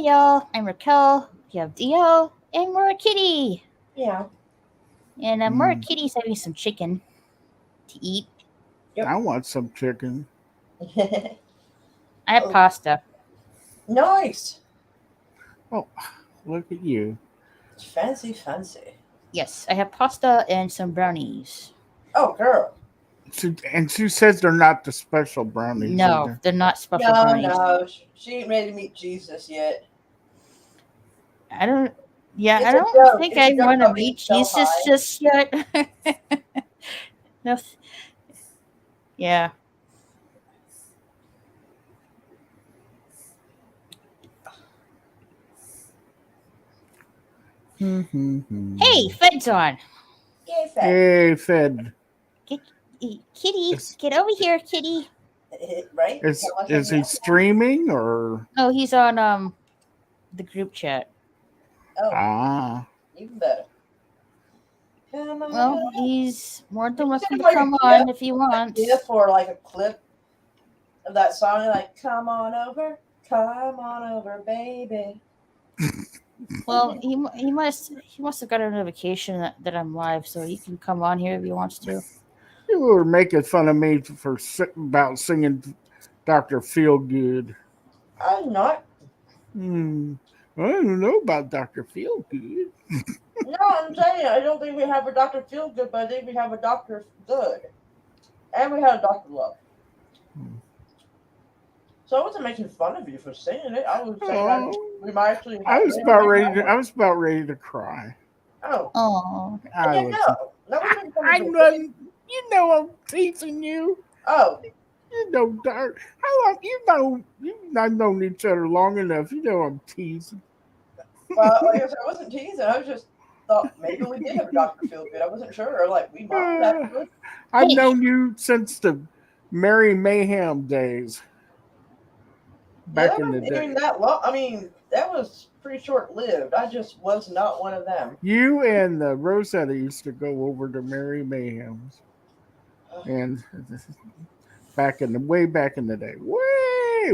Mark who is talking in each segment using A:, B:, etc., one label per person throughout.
A: y'all. I'm Raquel. We have Dio and Mora Kitty.
B: Yeah.
A: And Mora Kitty's having some chicken to eat.
C: Yep. I want some chicken.
A: I have pasta.
B: Nice.
C: Oh, look at you.
B: Fancy, fancy.
A: Yes, I have pasta and some brownies.
B: Oh, girl.
C: And she says they're not the special brownies.
A: No,
C: either.
A: They're not special brownies.
B: No. She ain't ready to meet Jesus yet.
A: I don't think I want to meet Jesus just yet. No. Yeah. Hey, Fed's on.
B: Yay, Fed.
C: Hey, Fed.
A: Kitty, get over here, Kitty.
B: Right?
C: Is he streaming or?
A: No, he's on the group chat.
B: Oh. Even better.
A: Well, he's more than welcome to come on if he wants.
B: Yeah, for like a clip of that song, like come on over, baby."
A: Well, he must have got a notification that I'm live, so he can come on here if he wants to.
C: You were making fun of me about singing Dr. Feelgood.
B: I'm not.
C: I don't know about Dr. Feelgood.
B: No, I'm saying I don't think we have a Dr. Feelgood, but I think we have a Dr. Good. And we had a Dr. Love. So I wasn't making fun of you for singing it. I was saying we might actually.
C: I was about ready to cry.
B: Oh.
C: I know. You know I'm teasing you.
B: Oh.
C: You know, dark. How long? You've not known each other long enough. You know I'm teasing.
B: Well, like I said, I wasn't teasing. I was just thought maybe we did have a Dr. Feelgood. I wasn't sure. Like we might have good.
C: I've known you since the Merry Mayhem days. Back in the day.
B: That long. I mean, that was pretty short-lived. I just was not one of them.
C: You and Rosetta used to go over to Merry Mayhems, and way back in the day, way.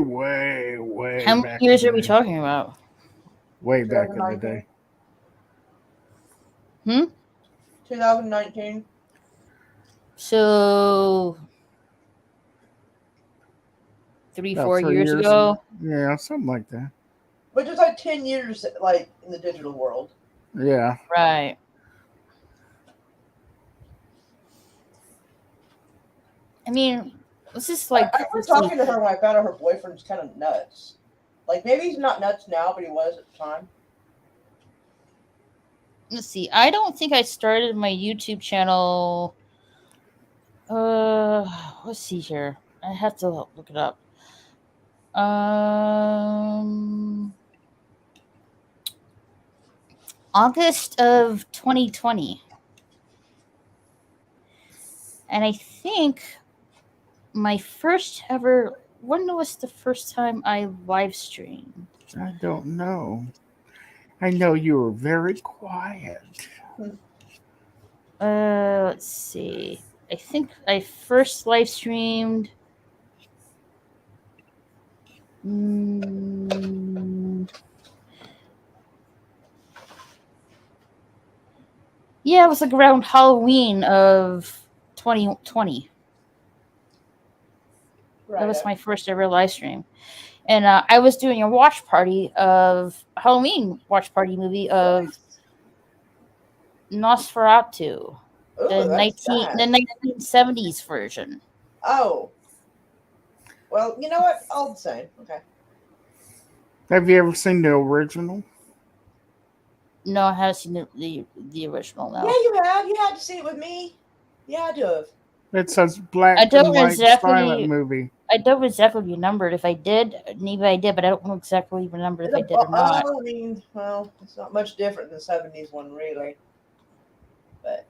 A: How many years are we talking about?
C: Way back in the day.
B: 2019.
A: So 4 years ago.
C: Yeah, something like that.
B: Which is like 10 years, like in the digital world.
C: Yeah.
A: Right. I mean, this is like.
B: I was talking to her when I found out her boyfriend's kind of nuts. Like maybe he's not nuts now, but he was at the time.
A: Let's see. I don't think I started my YouTube channel. Let's see here. I have to look it up. August of 2020. And I think my first ever. When was the first time I live streamed?
C: I don't know. I know you were very quiet.
A: Let's see. I think I first live streamed. Yeah, it was like around Halloween of 2020. Right. That was my first ever live stream. And I was doing a watch party of Halloween watch party movie of Nosferatu, the 1970s version.
B: Oh. Well, you know what? All the same. Okay.
C: Have you ever seen the original?
A: No, I haven't seen the original. No.
B: Yeah, you have. You had to see it with me. Yeah, I do have.
C: It's a black and white silent movie.
A: I don't exactly remember it. If I did, maybe I did, but I don't exactly remember if I did or not.
B: I mean, well, it's not much different than the 70s one, really. But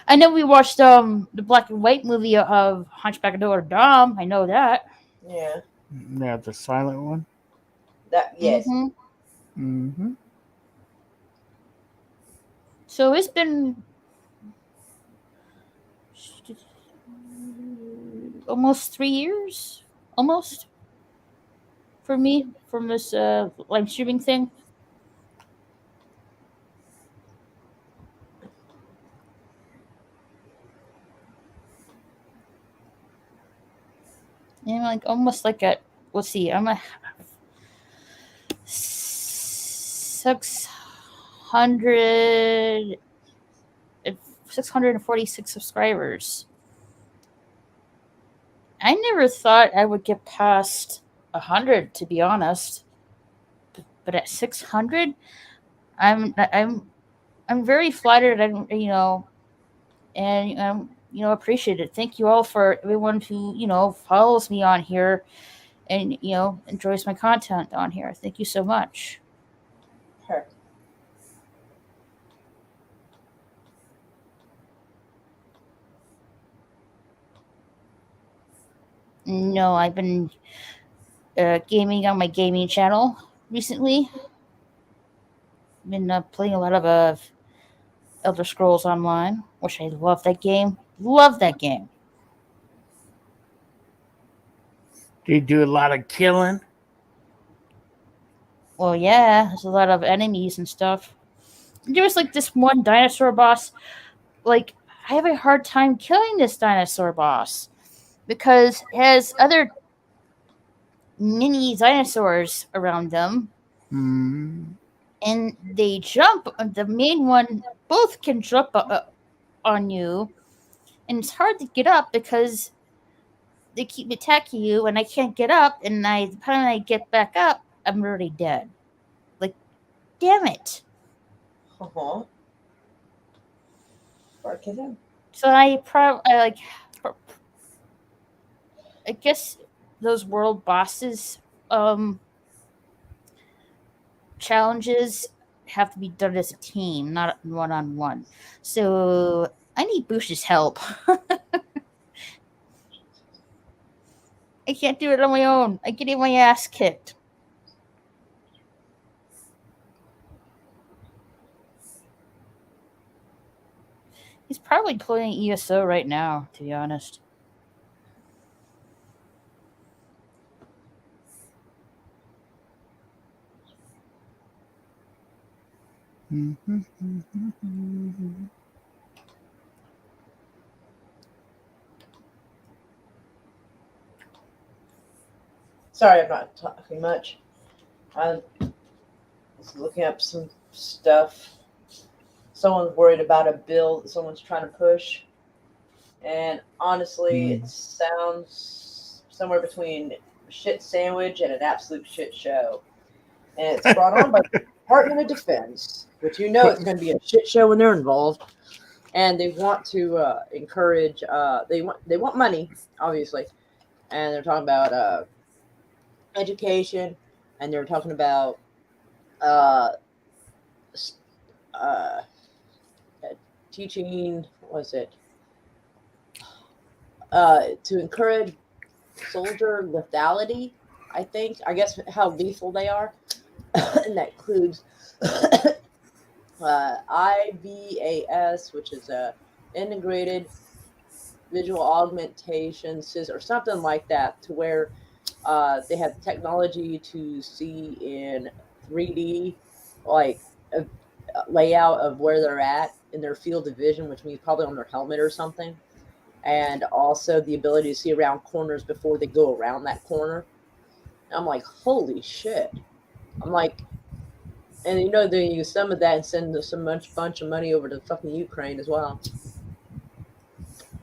A: I know we watched the black and white movie of Hunchback of Notre Dame. I know that.
B: Yeah.
C: Yeah, the silent one.
B: Yes.
C: Mm-hmm.
A: So it's been almost 3 years. Almost for me from this live streaming thing. And like almost like a let's see, I'm a 600 646 subscribers. I never thought I would get past 100, to be honest. But at 600, I'm very flattered. And appreciate it. Thank you all for everyone who follows me on here and enjoys my content on here. Thank you so much.
B: Her.
A: No, I've been gaming on my gaming channel recently. Been playing a lot of Elder Scrolls Online, which I love that game. Love that game.
C: Do you do a lot of killing?
A: Well, yeah, there's a lot of enemies and stuff. There was like this one dinosaur boss. Like, I have a hard time killing this dinosaur boss because it has other mini dinosaurs around them, and they jump. The main one, both can jump on you, and it's hard to get up because they keep attacking you, and I can't get up. And by the time I get back up, I'm already dead. Like, damn it!
B: Uh-huh. Work it out.
A: So I guess those world bosses challenges have to be done as a team, not one-on-one. So I need Bush's help. I can't do it on my own. I get my ass kicked. He's probably playing ESO right now, to be honest.
B: Sorry, I'm not talking much. I'm just looking up some stuff. Someone's worried about a bill that someone's trying to push. And honestly, it sounds somewhere between a shit sandwich and an absolute shit show. And it's brought on by the Department of Defense, which it's going to be a shit show when they're involved. And they want to encourage. They want money, obviously, and they're talking about education, and they're talking about teaching. What was it? To encourage soldier lethality. I guess how lethal they are, and that includes IVAS, which is a integrated visual augmentation or something like that, to where they have technology to see in 3D, like a layout of where they're at in their field of vision, which means probably on their helmet or something. And also the ability to see around corners before they go around that corner. And I'm like, holy shit. I'm like, and they use some of that and send some bunch of money over to fucking Ukraine as well.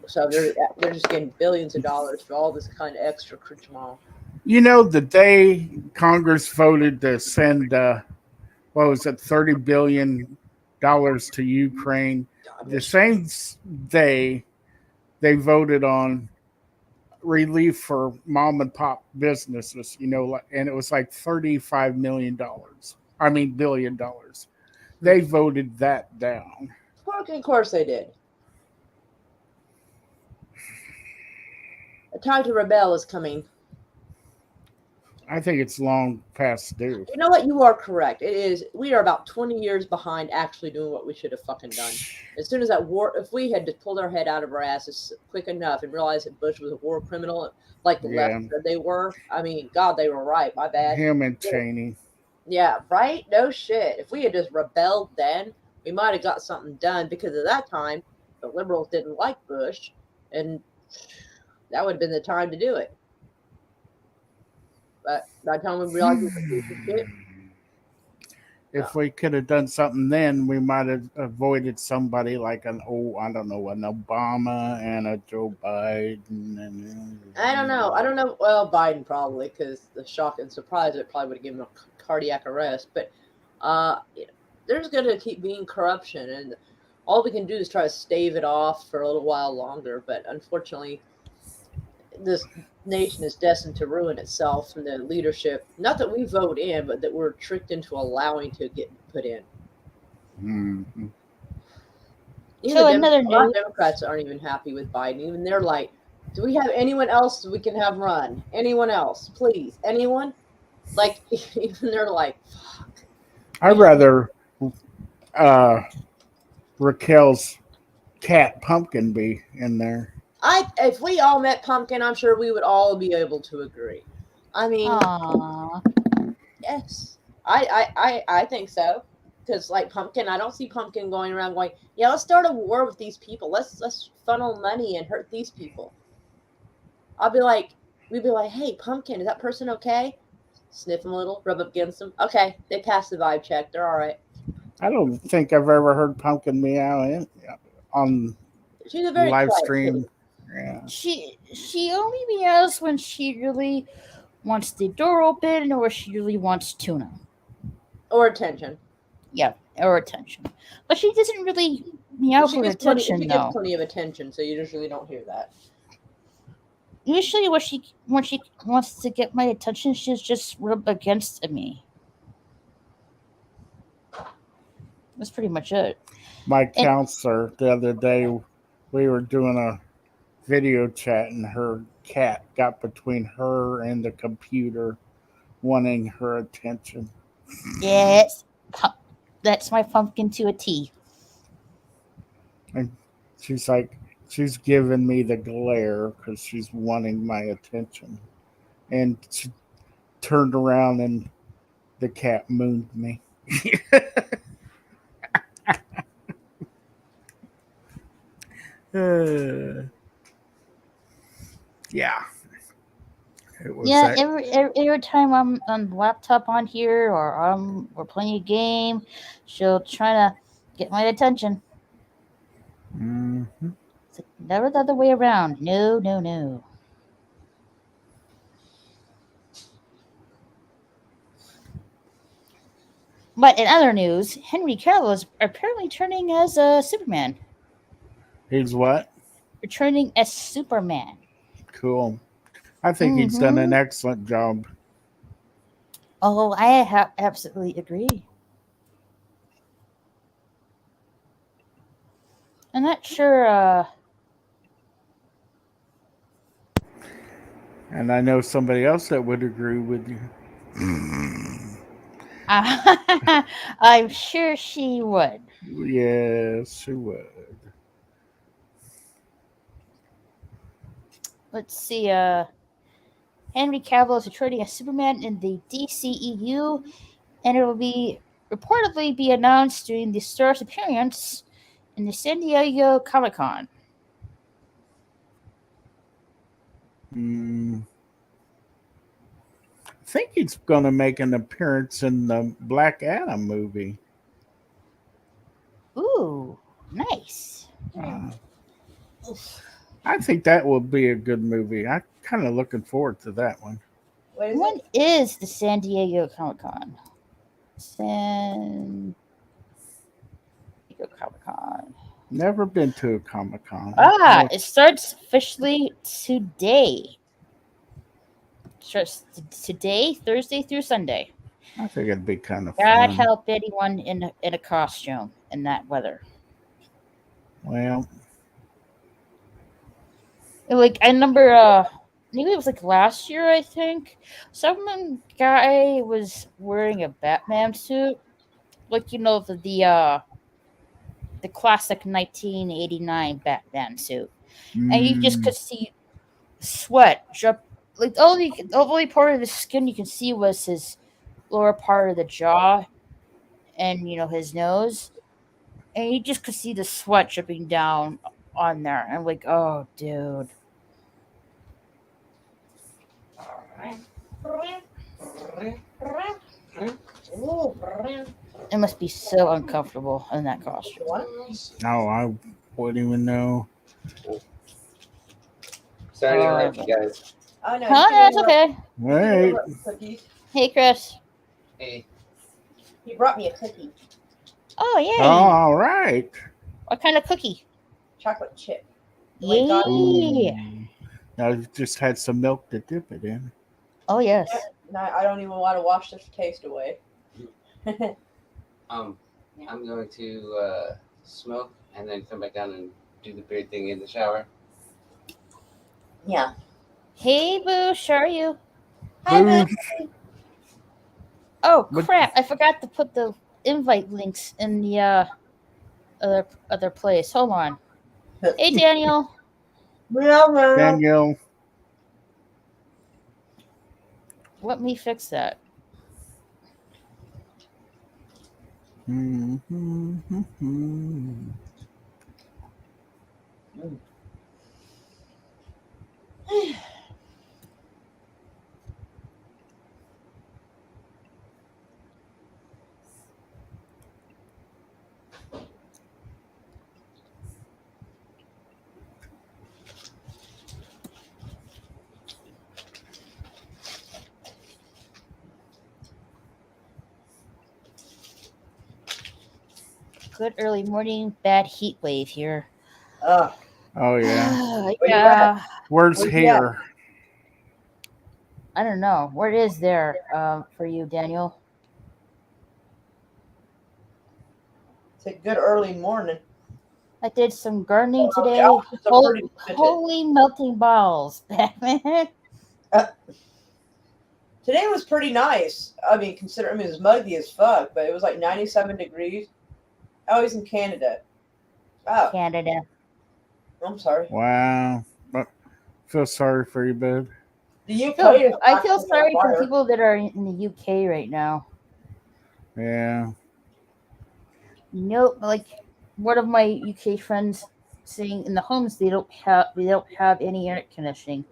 B: So they're just getting billions of dollars for all this kind of extra accoutrement.
C: The day Congress voted to send, $30 billion to Ukraine, the same day they voted on relief for mom and pop businesses, and it was like $35 million. I mean, $1 billion. They voted that down.
B: Of course they did. A time to rebel is coming.
C: I think it's long past due.
B: You know what? You are correct. It is. We are about 20 years behind actually doing what we should have fucking done. As soon as that war, if we had just pulled our head out of our asses quick enough and realized that Bush was a war criminal, like the left
C: Yeah,
B: said they were, I mean, God, they were right. My bad.
C: him and Cheney.
B: Yeah, right? No shit. If we had just rebelled then, we might have got something done because at that time, the liberals didn't like Bush, and that would have been the time to do it. But by the time we realized it was a piece of shit,
C: If we could have done something then, we might have avoided somebody like an I don't know, an Obama and a Joe Biden. And,
B: I don't know. I don't know. Well, Biden probably because the shock and surprise it probably would have given him a cardiac arrest. But you know, there's going to keep being corruption, and all we can do is try to stave it off for a little while longer. But unfortunately, this nation is destined to ruin itself from the leadership. Not that we vote in, but that we're tricked into allowing to get put in.
C: Mhm.
B: Even
A: So
B: the
A: another
B: a lot of
A: news.
B: Democrats aren't even happy with Biden. Even they're like, do we have anyone else we can have run? Anyone else, please? Anyone? Like, even they're like, fuck.
C: I'd rather Raquel's cat Pumpkin be in there.
B: If we all met Pumpkin, I'm sure we would all be able to agree. I mean,
A: Aww.
B: yes, I think so. Because like Pumpkin, I don't see Pumpkin going around going, yeah, let's start a war with these people. Let's funnel money and hurt these people. We'd be like, hey, Pumpkin, is that person okay? Sniff them a little, rub up against them. Okay, they passed the vibe check. They're all right.
C: I don't think I've ever heard Pumpkin meow on
B: She's a very
C: live
B: quiet
C: stream.
B: kitty.
C: Yeah.
A: She only meows when she really wants the door open or she really wants tuna.
B: Or attention.
A: Yeah, or attention. But she doesn't really meow
B: She
A: for
B: gets
A: attention
B: she gets
A: though.
B: plenty of attention, so you usually don't hear that.
A: Usually when she wants to get my attention, she's just rub against me. That's pretty much it.
C: My
A: And
C: counselor the other day, we were doing a video chat, and her cat got between her and the computer, wanting her attention.
A: yes, that's my pumpkin to a T.
C: And she's like, she's giving me the glare because she's wanting my attention. And she turned around and the cat mooned me. Uh, yeah. It was
A: Yeah,
C: that.
A: every time I'm on the laptop on here or we're playing a game, she'll try to get my attention.
C: Mhm.
A: It's like, never the other way around. No, no, no. But in other news, Henry Cavill is apparently turning as a Superman.
C: He's what?
A: Returning as Superman.
C: Cool. I think he's done an
A: Mm-hmm.
C: excellent job.
A: Oh, I absolutely agree. I'm not sure.
C: And I know somebody else that would agree with you.
A: I'm sure she would.
C: Yes, she would.
A: Let's see. Henry Cavill is returning as Superman in the DCEU, and it will be reportedly be announced during the star's appearance in the San Diego Comic Con.
C: Mm, I think he's going to make an appearance in the Black Adam movie.
A: Ooh, nice.
C: Uh, I think that will be a good movie. I'm kind of looking forward to that one.
B: What is
A: When
B: it?
A: is the San Diego Comic Con? San Diego Comic Con.
C: Never been to a Comic Con.
A: It starts officially today. Starts today, Thursday through Sunday.
C: I think it'd be kind of
A: God
C: fun.
A: help anyone in a costume in that weather.
C: Well,
A: Like I remember maybe it was like last year, I think. Some guy was wearing a Batman suit, like the classic 1989 Batman suit, and you just could see sweat drip. Like the only part of his skin you can see was his lower part of the jaw and his nose, and you just could see the sweat dripping down on there. I'm like, oh, dude. It must be so uncomfortable in that costume.
B: What?
C: No, I wouldn't even know.
D: Sorry to interrupt you guys.
B: Oh no.
A: Huh? That's okay.
C: Hey,
B: Cookies.
A: Hey, Chris.
D: Hey,
B: He brought me a cookie.
A: Oh, yay.
C: all right.
A: What kind of cookie?
B: Chocolate chip.
A: Yay.
C: Ooh. I just had some milk to dip it in.
A: Oh, yes.
B: No, I don't even want to wash this taste away.
D: I'm going to smoke and then come back down and do the beard thing in the shower.
B: Yeah.
A: Hey, Boosh, how are you?
B: Hi,
C: Boo.
B: Boo.
A: Oh,
C: What-
A: crap. I forgot to put the invite links in the other place. Hold on. Hey, Daniel.
C: Daniel.
A: Let me fix that. Good early morning, bad heat wave here.
B: Oh,
C: Oh yeah.
B: you
A: Yeah.
C: Where's
B: Where's he
C: here?
A: I don't know. Where is there for you, Daniel?
B: it's a good early morning.
A: I did some gardening
B: Oh, the
A: today.
B: options are pretty limited.
A: Holy melting balls, Batman.
B: Today was pretty nice. I mean, it was muggy as fuck, but it was like 97 degrees. Oh, he's in Canada. Oh,
A: Canada.
B: I'm sorry.
C: Wow. Feel sorry for you, bud.
B: The UK
A: So,
B: is
A: I feel
B: actually
A: sorry
B: on
A: for
B: fire.
A: people that are in the UK right now.
C: Yeah.
A: Like one of my UK friends saying in the homes they don't have any air conditioning,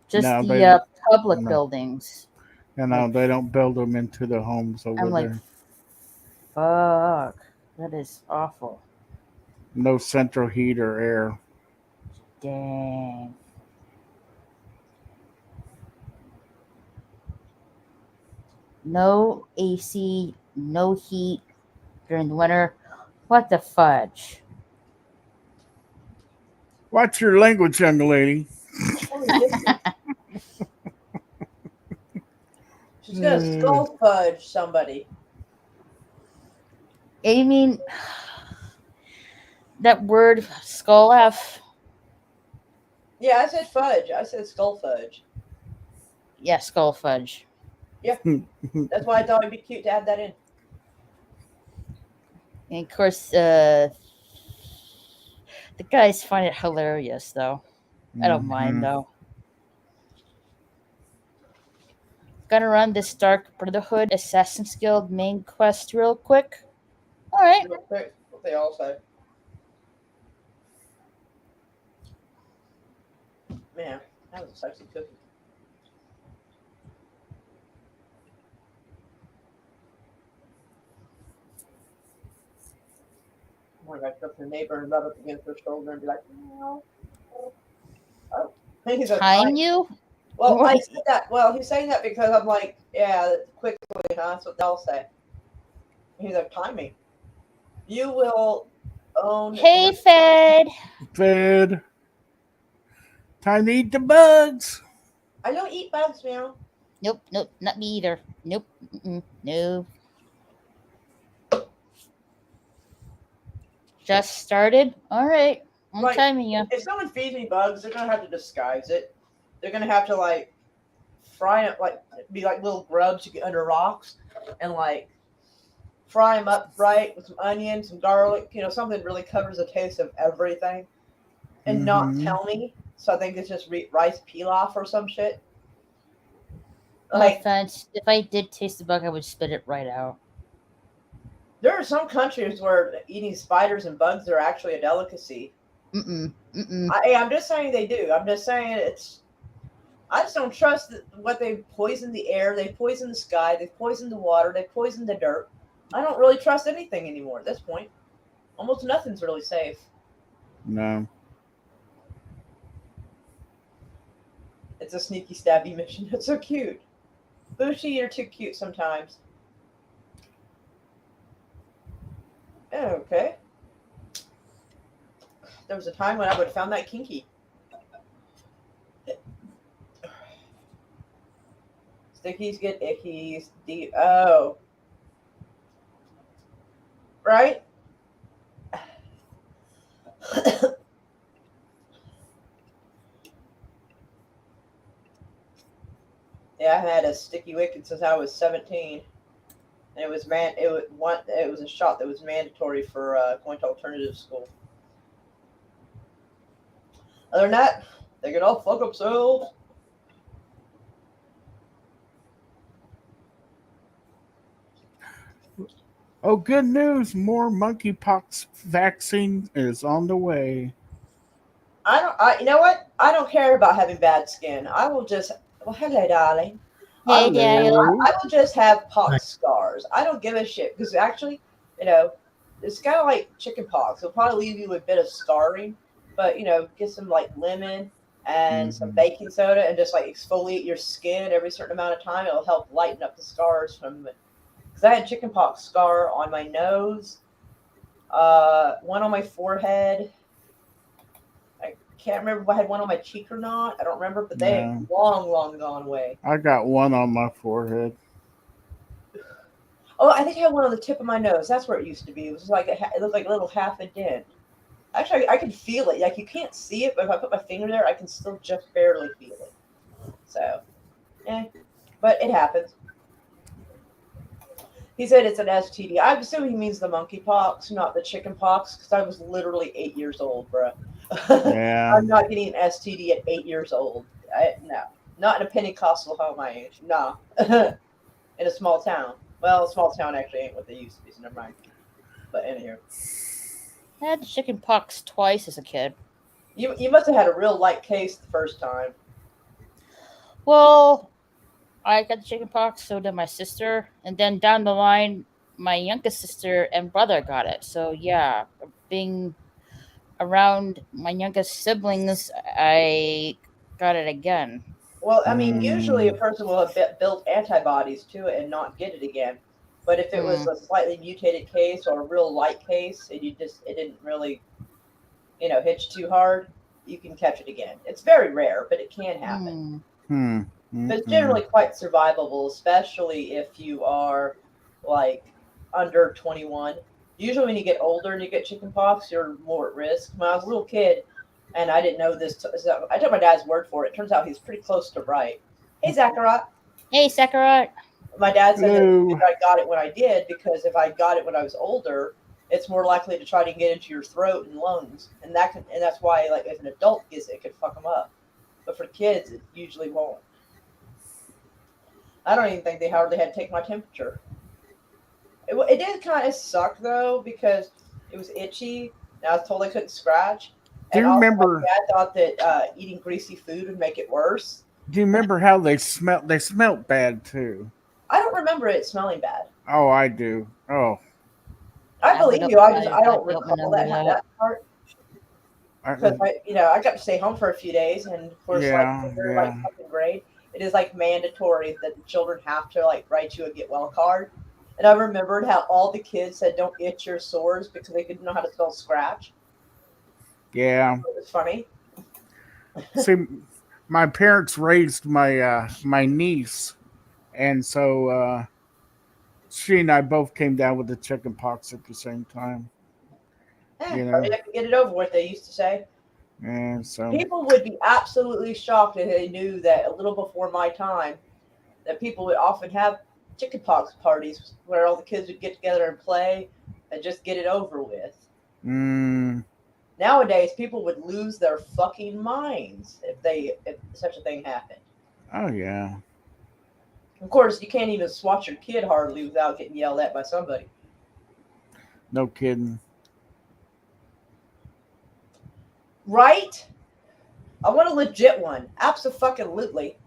A: just
C: No,
A: the public
C: no.
A: buildings.
C: They don't build them into the homes over
A: I'm like,
C: there.
A: fuck, that is awful.
C: No central heat or air.
A: Dang. No AC, no heat during the winter. What the fudge?
C: Watch your language, young lady.
B: She's gonna skull fudge somebody.
A: I mean, that word skull F.
B: Yeah, I said fudge. I said skull fudge.
A: Yeah, skull fudge.
B: That's why I thought it'd be cute to add that in.
A: And of course, the guys find it hilarious, though. I don't mind, though. Gonna run this Dark Brotherhood Assassin's Guild main quest real quick. All right.
B: Real quick, what they all say. Man, that was a sexy cookie. I'm gonna go up to the neighbor and rub up against her shoulder and be like, "Meow." Oh, he's a
A: Time you?
B: Well, I said that. Well, he's saying that because I'm like, yeah, quickly, huh? That's what they'll say. He's like, timing. You will own.
A: Hey, Fed.
C: Fed. Time to eat the bugs.
B: I don't eat bugs, meow.
A: Nope, not me either. Nope, no. Just started. All right, I'm
B: Right.
A: timing you.
B: If someone feeds me bugs, they're gonna have to disguise it. they're gonna have to like fry them, like be like little grubs you get under rocks, and like fry them up right with some onion, some garlic, something that really covers the taste of everything, and not
C: Mm-hmm.
B: tell me. So I think it's just rice pilaf or some shit.
A: No
B: Like
A: offense. If I did taste the bug, I would spit it right out.
B: there are some countries where eating spiders and bugs are actually a delicacy.
A: Mm-mm. Mm-mm.
B: I'm just saying they do. I'm just saying it's. I just don't trust what they've poisoned the air, they've poisoned the sky, they've poisoned the water, they've poisoned the dirt. I don't really trust anything anymore at this point. Almost nothing's really safe.
C: No.
B: It's a sneaky stabby mission. It's so cute. Bushi, you're too cute sometimes. Okay. There was a time when I would have found that kinky. Stickies get ickies. Oh. Right? Yeah, I had a sticky wicket since I was 17. And it was it was a shot that was mandatory for going to alternative school. Other than that, they can all fuck themselves.
C: Oh, good news! More monkeypox vaccine is on the way.
B: You know what? I don't care about having bad skin. I will just. Well, hello, darling.
A: Hey, Daniel.
C: Hello.
B: I will just have pox scars. I don't give a shit because actually, it's kind of like chicken pox. It'll probably leave you with a bit of scarring, but get some like lemon and some
C: Mhm.
B: baking soda and just like exfoliate your skin every certain amount of time. It'll help lighten up the scars from it. Because I had chicken pox scar on my nose, one on my forehead. I can't remember if I had one on my cheek or not. I don't remember, but they
C: No.
B: have long, long gone away.
C: I got one on my forehead.
B: Oh, I think I had one on the tip of my nose. That's where it used to be. It was like it looked like a little half a dent. Actually, I can feel it. Like you can't see it, but if I put my finger there, I can still just barely feel it. So, but it happens. He said it's an STD. I'm assuming he means the monkeypox, not the chicken pox, because I was literally 8 years old, bro.
C: Yeah.
B: I'm not getting an STD at 8 years old. No, not in a Pentecostal home my age. Nah, in a small town. Well, a small town actually ain't what they used to be, so never mind. But anywho,
A: I had chicken pox twice as a kid.
B: you must have had a real light case the first time.
A: Well, I got the chicken pox, so did my sister, and then down the line, my youngest sister and brother got it. So yeah, being around my youngest siblings, I got it again.
B: Well, I mean, usually a
C: Mm.
B: person will have built antibodies to it and not get it again. But if it was
A: Hmm.
B: a slightly mutated case or a real light case, and it didn't really hitch too hard, you can catch it again. It's very rare, but it can happen.
A: Hmm.
C: Hmm.
B: But it's
C: Mm-mm.
B: generally quite survivable, especially if you are like under 21. Usually, when you get older and you get chickenpox, you're more at risk. When I was a little kid and I didn't know this, so I took my dad's word for it. Turns out he's pretty close to right. Hey, Zachariah.
A: Hey, Sakurai.
B: My dad said that
C: Hello.
B: I got it when I did because if I got it when I was older, it's more likely to try to get into your throat and lungs, and that's why like if an adult gets it, it could fuck them up. But for kids, it usually won't. I don't even think they hardly had to take my temperature. It did kind of suck though because it was itchy. And I was told I couldn't scratch,
C: Do
B: and
C: you
B: also my
C: remember?
B: dad thought that eating greasy food would make it worse.
C: Do you remember how they smelt? They smelt bad too.
B: I don't remember it smelling bad.
C: Oh, I do. Oh,
B: I believe you. I
A: I
B: don't
A: don't
B: recall
A: remember that.
B: that part because
C: I,
B: I got to stay home for a few days, and of course, like
C: yeah,
B: when you're like
C: yeah,
B: second grade, it is like mandatory that the children have to like write you a get well card. And I remembered how all the kids said don't itch your sores because they didn't know how to spell scratch.
C: yeah.
B: It was funny.
C: See, my parents raised my niece, and so she and I both came down with the chicken pox at the same time. You
B: Hurry
C: know.
B: up and get it over with. They used to say.
C: And so
B: People would be absolutely shocked if they knew that a little before my time, that people would often have chickenpox parties where all the kids would get together and play and just get it over with. Nowadays, people would lose their fucking minds if such a thing happened.
C: oh yeah.
B: Of course, you can't even swat your kid hardly without getting yelled at by somebody.
C: No kidding.
B: Right? I want a legit one. Absolutely.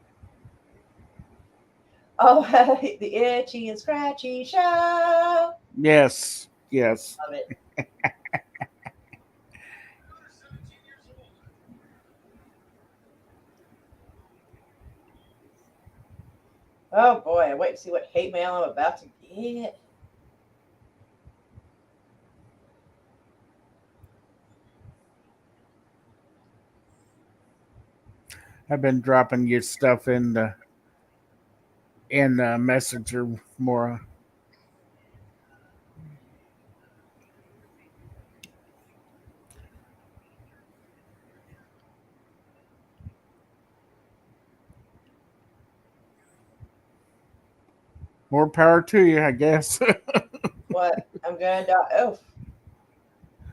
B: Oh, the Itchy and Scratchy Show.
C: Yes. Yes.
B: Love it. Oh boy, I wait to see what hate mail I'm about to get.
C: I've been dropping your stuff in Messenger more. More power to you, I guess.
B: What? I'm gonna die. Oh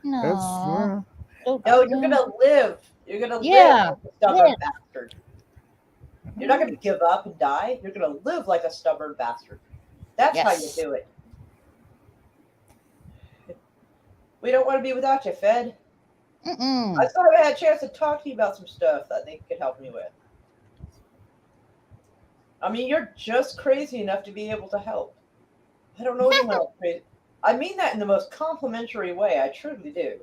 A: No.
B: no, you're gonna live. You're gonna
A: Yeah,
B: live like a stubborn
A: live.
B: bastard. You're not gonna give up and die. You're gonna live like a stubborn bastard. That's how you
A: Yes.
B: do it. We don't want to be without you, Fed. I still haven't had a chance to talk to you about some stuff that I think you could help me with. I mean, you're just crazy enough to be able to help. I don't know anyone else crazy. I mean that in the most complimentary way. I truly do.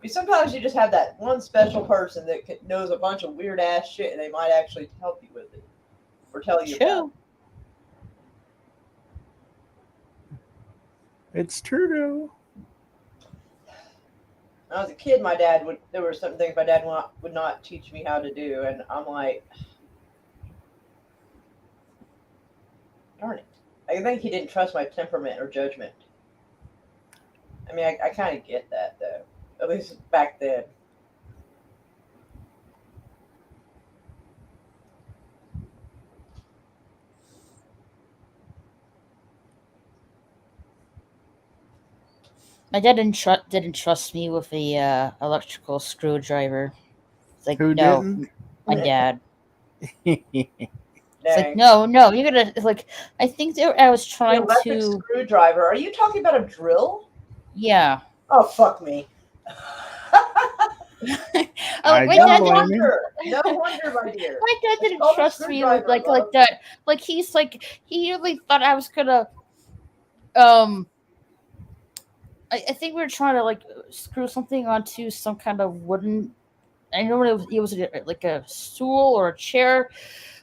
B: Sometimes you just have that one special person that knows a bunch of weird ass shit, and they might actually help you with it or tell you about it.
A: True.
C: It's true though.
B: When I was a kid, there were some things my dad would not teach me how to do, and I'm like, darn it. I think he didn't trust my temperament or judgment. I mean, I kind of get that, though. At least back then.
A: My dad didn't trust me with the electrical screwdriver. It's like,
C: Who
A: no,
C: didn't?
A: my dad. It's like,
B: Dang.
A: no, you're gonna. It's like, I think I was
B: The
A: trying
B: electric
A: to.
B: screwdriver. Are you talking about a drill?
A: Yeah.
B: Oh, fuck me.
C: I
A: My
C: don't
A: dad
C: blame
A: didn't.
C: you.
B: No wonder, my dear.
A: My dad
B: It's
A: didn't
B: called a
A: trust me with
B: screwdriver,
A: like
B: love.
A: that. Like he really thought I was gonna. Um, I think we were trying to like screw something onto some kind of wooden. I know it was like a stool or a chair,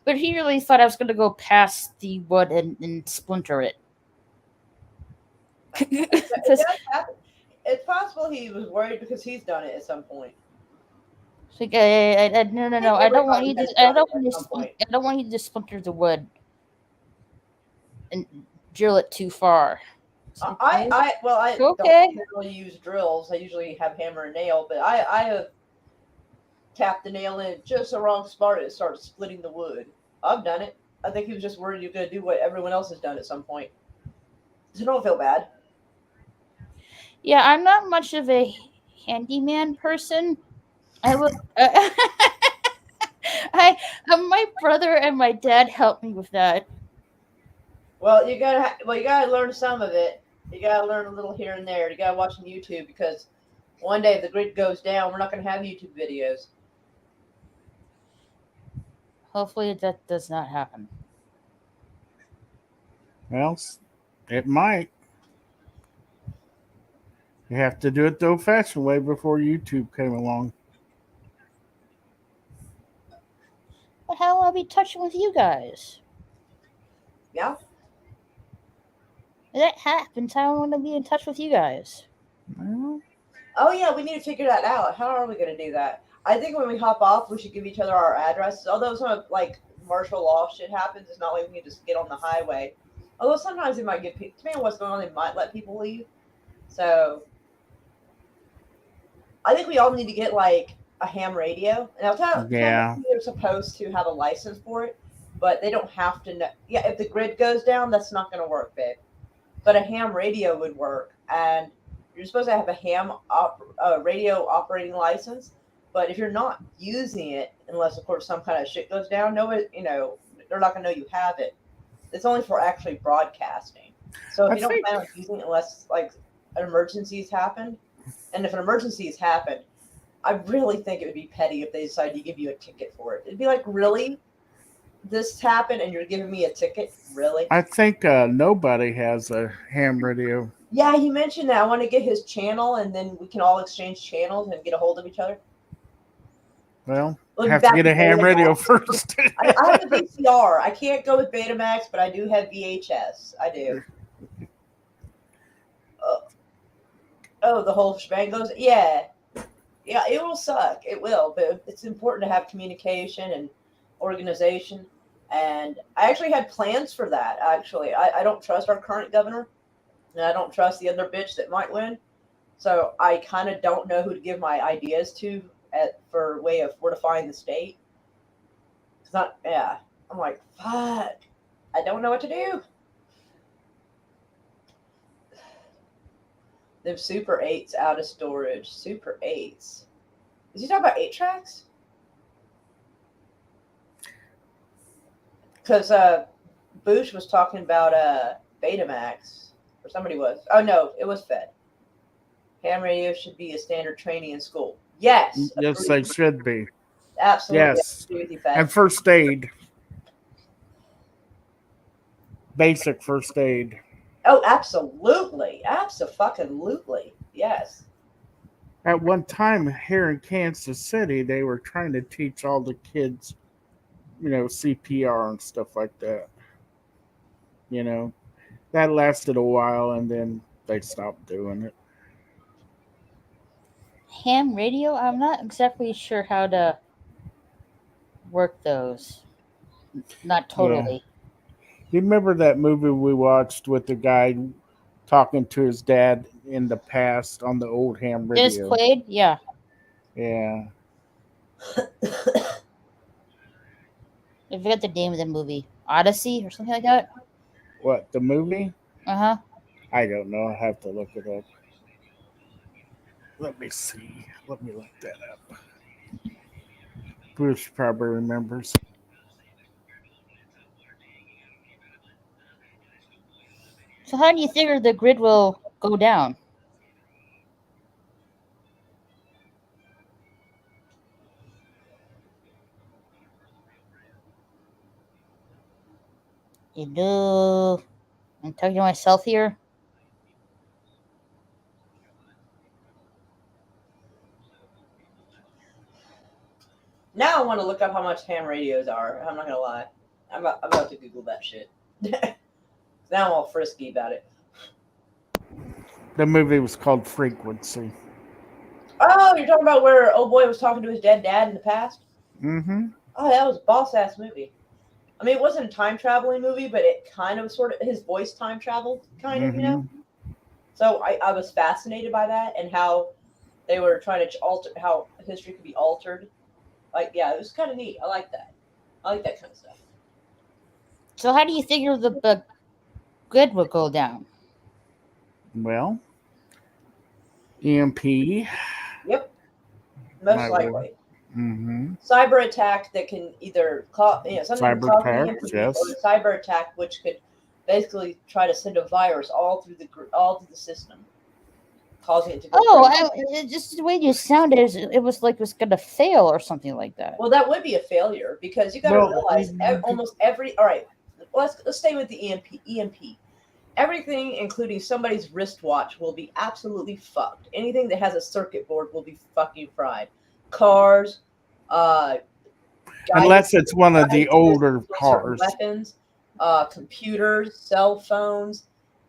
A: but he really thought I was gonna go past the wood and splinter it.
B: It
A: 'Cause,
B: does happen. It's possible he was worried because he's done it at some point.
A: like, no,
B: I think
A: I don't want
B: everybody
A: you to.
B: has done it at some point.
A: I don't want you to splinter the wood and drill it too far. It's like,
B: I
A: Okay.
B: don't really use drills. I usually have hammer and nail, but I have tapped the nail in just the wrong spot and it started splitting the wood. I've done it. I think he was just worried you're going to do what everyone else has done at some point. So don't feel bad.
A: Yeah, I'm not much of a handyman person. I was. My brother and my dad helped me with that.
B: Well, you gotta learn some of it. You gotta learn a little here and there. You gotta watch on YouTube because one day if the grid goes down, we're not gonna have YouTube videos.
A: Hopefully that does not happen.
C: Well, it might. You have to do it the old-fashioned way before YouTube came along.
A: But how will I be touching with you guys?
B: Yeah.
A: If that happens, how am I going to be in touch with you guys?
C: Well,
B: Oh yeah, we need to figure that out. How are we gonna do that? I think when we hop off, we should give each other our addresses. Although some like martial law shit happens, it's not like we can just get on the highway. Although sometimes they might depending on what's going on, they might let people leave. So I think we all need to get like a ham radio, and I'll tell
C: Yeah.
B: they're supposed to have a license for it, but they don't have to know. Yeah, if the grid goes down, that's not going to work, babe. But a ham radio would work, and you're supposed to have a radio operating license. But if you're not using it, unless of course some kind of shit goes down, nobody, they're not going to know you have it. It's only for actually broadcasting. So if
C: I
B: you don't
C: think
B: plan on using it unless like an emergency's happened, and if an emergency has happened, I really think it would be petty if they decided to give you a ticket for it. It'd be like, really? This happened and you're giving me a ticket? Really?
C: nobody has a ham radio.
B: Yeah, he mentioned that. I want to get his channel and then we can all exchange channels and get a hold of each other.
C: Well,
B: Look,
C: have to get a ham radio first.
B: I have a VCR. I can't go with Betamax, but I do have VHS. I do. Oh, the whole shebang goes? Yeah. Yeah, it will suck. It will. But it's important to have communication and organization. And I actually had plans for that, actually. I don't trust our current governor. And I don't trust the other bitch that might win. So I kind of don't know who to give my ideas to for a way of fortifying the state. It's not, yeah. I'm like, fuck. I don't know what to do. Them Super 8s out of storage. Super 8s. Is he talking about 8 tracks? Because Bush was talking about Betamax. Or somebody was. Oh, no. It was Fed. Ham radio should be a standard training in school. Yes.
C: Yes, they should be.
B: Absolutely.
C: Yes.
B: I agree with you, Fed.
C: And first aid. Basic first aid.
B: Oh, absolutely. Abso-fucking-lutely. Yes.
C: At one time here in Kansas City, they were trying to teach all the kids, CPR and stuff like that. That lasted a while and then they stopped doing it.
A: Ham radio? I'm not exactly sure how to work those. Not totally.
C: You remember that movie we watched with the guy talking to his dad in the past on the old ham radio?
A: Dennis Quaid? Yeah.
C: Yeah.
A: I forgot the name of the movie. Odyssey or something like that?
C: What, the movie?
A: Uh-huh.
C: I don't know. I have to look it up. Let me see. Let me look that up. Bruce probably remembers.
A: So how do you figure the grid will go down? I'm talking to myself here.
B: Now I want to look up how much ham radios are. I'm not going to lie. I'm about to Google that shit. Now I'm all frisky about it.
C: The movie was called Frequency.
B: Oh, you're talking about where old boy was talking to his dead dad in the past?
C: Mm-hmm.
B: Oh, that was a boss-ass movie. I mean, it wasn't a time-traveling movie, but it kind of sort of, his voice time-traveled, kind of, So I was fascinated by that and how they were trying to alter, how history could be altered. Like, yeah, it was kind of neat. I like that. I like that kind of stuff.
A: So how do you figure the grid will go down?
C: Well, EMP.
B: Yep. Most likely.
C: Mm-hmm.
B: Cyber attack that can either cause, something
C: Cyber
B: cause
C: attack,
B: EMP,
C: yes.
B: or a cyber attack which could basically try to send a virus all through the system, causing it to go.
A: Just the way you sounded, it was like it was going to fail or something like that.
B: Well, that would be a failure because you got to realize almost every. All right, let's stay with the EMP. Everything, including somebody's wristwatch, will be absolutely fucked. Anything that has a circuit board will be fucking fried. Cars,
C: unless it's one of the older cars.
B: Weapons, computers, cell phones.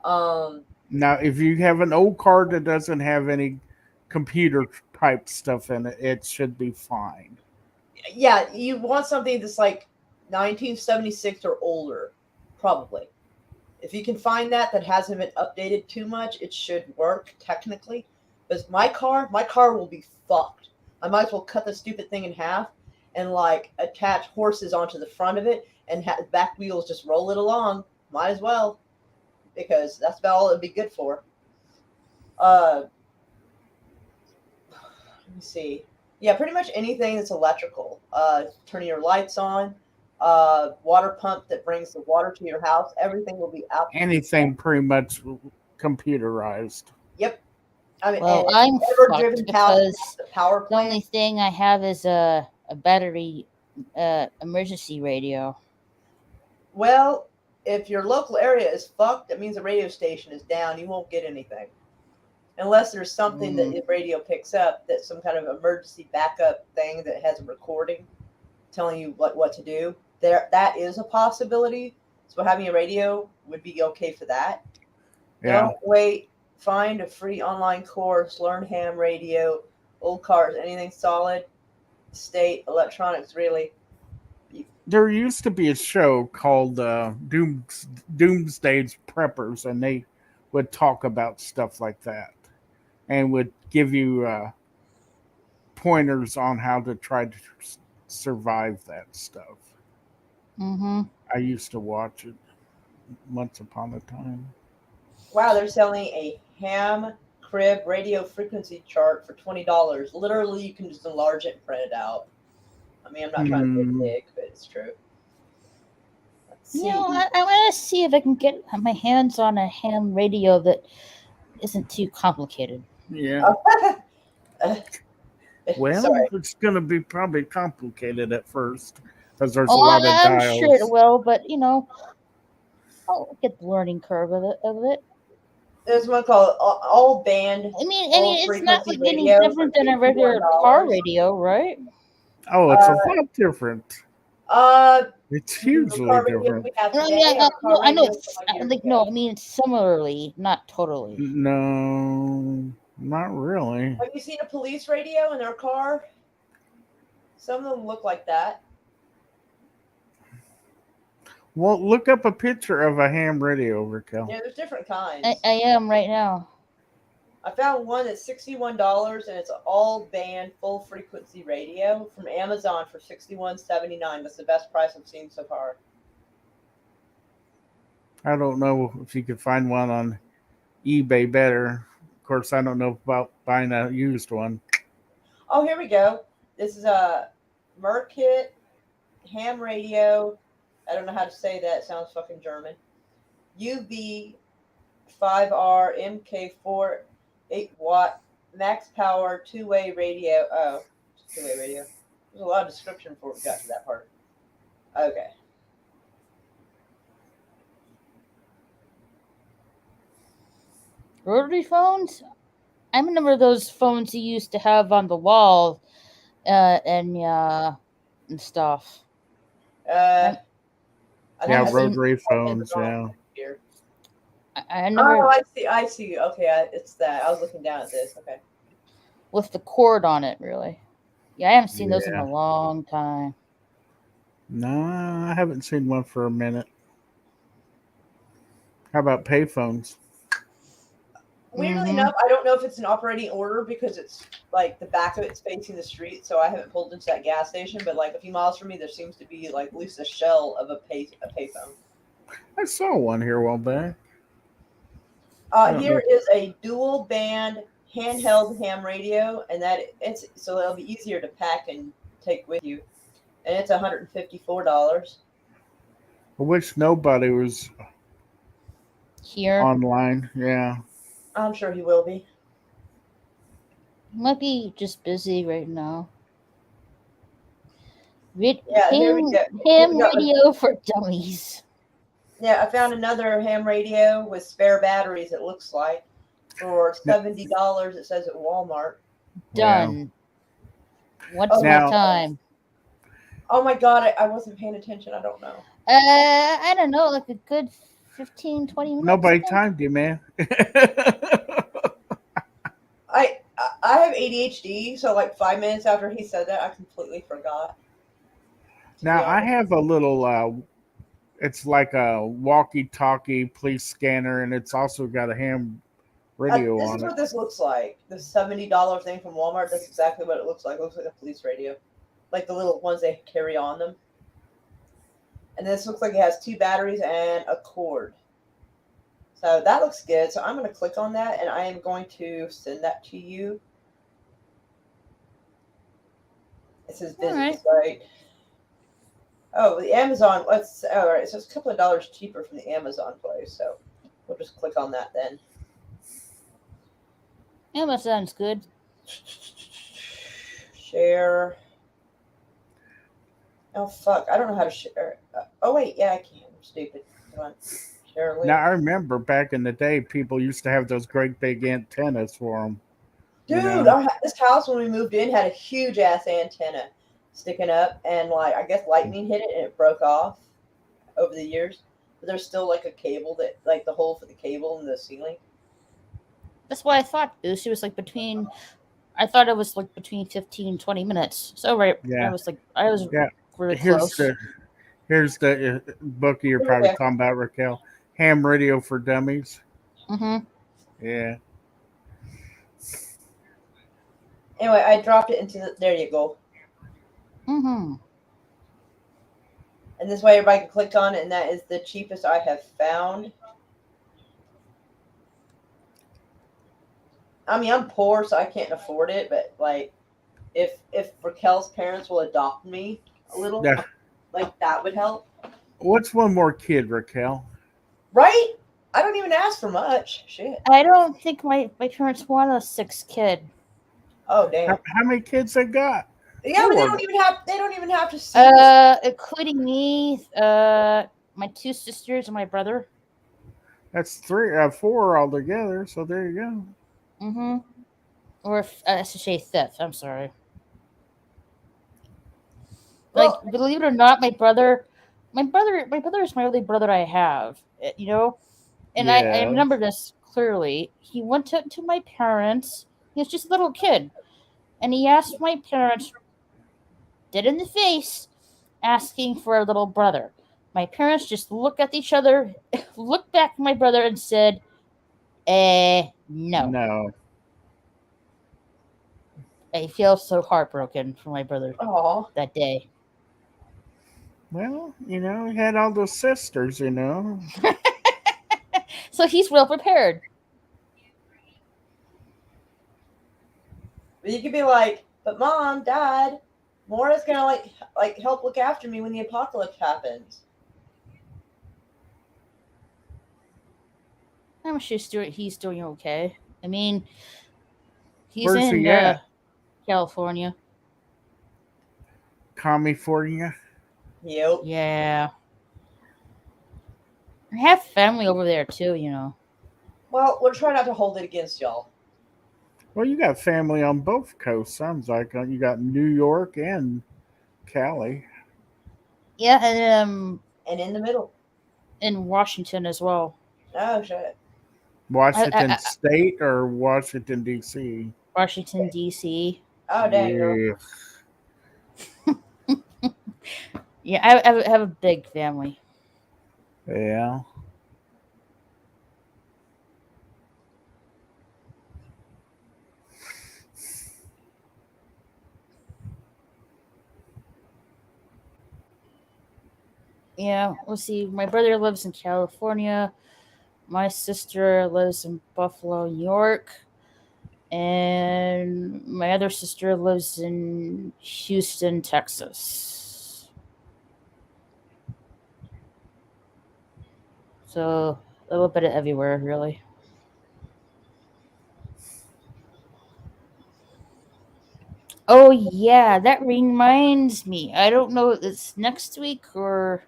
C: Now, if you have an old car that doesn't have any computer type stuff in it, it should be fine.
B: Yeah, you want something that's like 1976 or older, probably. If you can find that hasn't been updated too much, it should work technically. But my car will be fucked. I might as well cut the stupid thing in half and like attach horses onto the front of it and have back wheels just roll it along. Might as well, because that's about all it'd be good for. Let me see. Yeah, pretty much anything that's electrical. Turning your lights on, water pump that brings the water to your house. Everything will be out.
C: Anything pretty much computerized.
B: Yep. I mean,
A: Well,
B: and
A: I'm
B: ever-driven
A: fucked because
B: power
A: the
B: plant.
A: only thing I have is a battery emergency radio.
B: Well, if your local area is fucked, that means the radio station is down. You won't get anything. Unless there's something that the radio picks up, that's some kind of emergency backup thing that has a recording telling you what to do. That is a possibility. So having a radio would be okay for that.
C: Yeah.
B: Don't wait. Find a free online course. Learn ham radio, old cars, anything solid, state, electronics, really.
C: There used to be a show called Doomsday's Preppers, and they would talk about stuff like that and would give you pointers on how to try to survive that stuff.
A: Mm-hmm.
C: I used to watch it once upon a time.
B: Wow, they're selling a ham crib radio frequency chart for $20. Literally, you can just enlarge it and print it out. I mean, I'm not trying to be big, but it's true. Let's see.
A: You know, I want to see if I can get my hands on a ham radio that isn't too complicated.
C: Yeah. Well,
B: Sorry.
C: it's going to be probably complicated at first because there's a
A: Oh,
C: lot of
A: I'm
C: dials.
A: sure it will, but you know, I'll get the learning curve of it.
B: There's one called all band.
A: I mean, it's
B: frequency
A: not like any
B: radio
A: different
B: for
A: than a regular car
B: $54.
A: radio, right?
C: Oh, it's a lot different. It's
B: The
C: hugely
B: car radio
C: different.
B: we have
A: No,
B: today,
A: yeah,
B: our car
A: I know
B: radio
A: it's
B: from 5 years
A: like
B: ago.
A: no, I mean similarly, not totally.
C: No, not really.
B: Have you seen a police radio in their car? Some of them look like that.
C: Well, look up a picture of a ham radio, Raquel.
B: Yeah, there's different kinds.
A: I am right now.
B: I found one that's $61 and it's an all band full frequency radio from Amazon for $61.79. That's the best price I've seen so far.
C: I don't know if you could find one on eBay better. Of course, I don't know about buying a used one.
B: Oh, here we go. This is a Merkit ham radio. I don't know how to say that. It sounds fucking German. UB 5R MK4 8-watt max power two-way radio. Oh, two-way radio. There's a lot of description before we got to that part. Okay.
A: Rotary phones? I remember those phones you used to have on the wall and stuff.
B: I think
C: Yeah,
B: I've seen
C: rotary
B: it
C: phones,
B: wrong
C: yeah.
B: here.
A: I never
B: Oh, I see. Okay, it's that. I was looking down at this. Okay.
A: with the cord on it, really. Yeah, I haven't seen those in
C: Yeah.
A: a long time.
C: No, I haven't seen one for a minute. How about payphones?
B: Weirdly enough, I don't know if it's an operating order because it's like the back of it's facing the street, so I haven't pulled into that gas station. But like a few miles from me, there seems to be like at least a shell of a payphone.
C: I saw one here a while back.
B: Here is a dual band handheld ham radio, and it's so it'll be easier to pack and take with you, and it's $154.
C: I wish nobody was
A: Here,
C: online. Yeah.
B: I'm sure he will be.
A: might be just busy right now.
B: Yeah, here we go.
A: Ham
B: We got-
A: radio for dummies.
B: Yeah, I found another ham radio with spare batteries. It looks like for $70. It says at Walmart.
A: Done. What's
B: Oh,
A: my
C: Now-
A: time?
B: Oh my god, I wasn't paying attention. I don't know.
A: I don't know, like a good 15, 20 minutes.
C: Nobody
A: I think.
C: timed you, man.
B: I have ADHD, so like 5 minutes after he said that, I completely forgot.
C: Now,
B: Yeah.
C: I have a little, it's like a walkie-talkie police scanner, and it's also got a ham radio
B: This
C: on
B: is
C: it.
B: what this looks like. The $70 thing from Walmart. That's exactly what it looks like. It looks like a police radio, like the little ones they carry on them. And this looks like it has 2 batteries and a cord. So that looks good. So I'm going to click on that, and I am going to send that to you. It says visit
A: Alright.
B: the site. Oh, the Amazon. All right. So it's a couple of dollars cheaper from the Amazon place. So we'll just click on that then.
A: Yeah, that sounds good.
B: Share. Oh fuck! I don't know how to share. Oh wait, yeah, I can. I'm stupid. Come on, share link.
C: Now I remember back in the day, people used to have those great big antennas for them.
B: Dude, this house when we moved in had a huge ass antenna sticking up, and like I guess lightning hit it and it broke off over the years. But there's still like a cable that like the hole for the cable in the ceiling.
A: That's why I thought Lucy was like between. I thought it was like between 15 and 20 minutes. So right,
C: Yeah.
A: I was
C: Yeah.
A: really
C: Here's
A: close.
C: the book you're probably talking about, Raquel. Ham Radio for Dummies.
A: Mm-hmm.
C: Yeah.
B: Anyway, I dropped it into there you go.
A: Mm-hmm.
B: And this way everybody can click on it, and that is the cheapest I have found. I mean, I'm poor, so I can't afford it, but like, if Raquel's parents will adopt me a little,
C: Yeah.
B: like that would help.
C: What's one more kid, Raquel?
B: Right? I don't even ask for much. Shit.
A: I don't think my parents want a 6th kid.
B: Oh damn.
C: How many kids they got?
B: Yeah, but they
C: 4.
B: don't even have to see this.
A: Including me, my 2 sisters and my brother.
C: That's 4 altogether. So there you go.
A: Mm-hmm. Or I should say 5th. I'm sorry.
B: Well,
A: Like, believe it or not, my brother is my only brother I have. You know, and I
C: Yeah.
A: remember this clearly. He went to my parents. He was just a little kid, and he asked my parents, dead in the face, asking for a little brother. My parents just looked at each other, looked back at my brother, and said, no.
C: No.
A: I feel so heartbroken for my brother
B: aw.
A: that day.
C: Well, he had all those sisters,
A: So he's well prepared.
B: But you could be like, but mom, dad, Mora's gonna like help look after me when the apocalypse happens.
A: I'm sure he's doing okay. I mean, he's
C: Where's
A: in
C: he at?
A: California.
C: California.
B: Yep.
A: Yeah. I have family over there too,
B: Well, we'll try not to hold it against y'all.
C: Well, you got family on both coasts. Sounds like you got New York and Cali.
A: Yeah, and
B: And in the middle.
A: in Washington as well.
B: Oh shit.
C: Washington State or Washington D.C.
A: Washington D.C.
B: Oh dang. Girl.
A: Yeah, I have a big family.
C: Yeah.
A: Yeah, let's see. My brother lives in California. My sister lives in Buffalo, New York. And my other sister lives in Houston, Texas. So a little bit of everywhere, really. Oh yeah, that reminds me. I don't know if it's next week or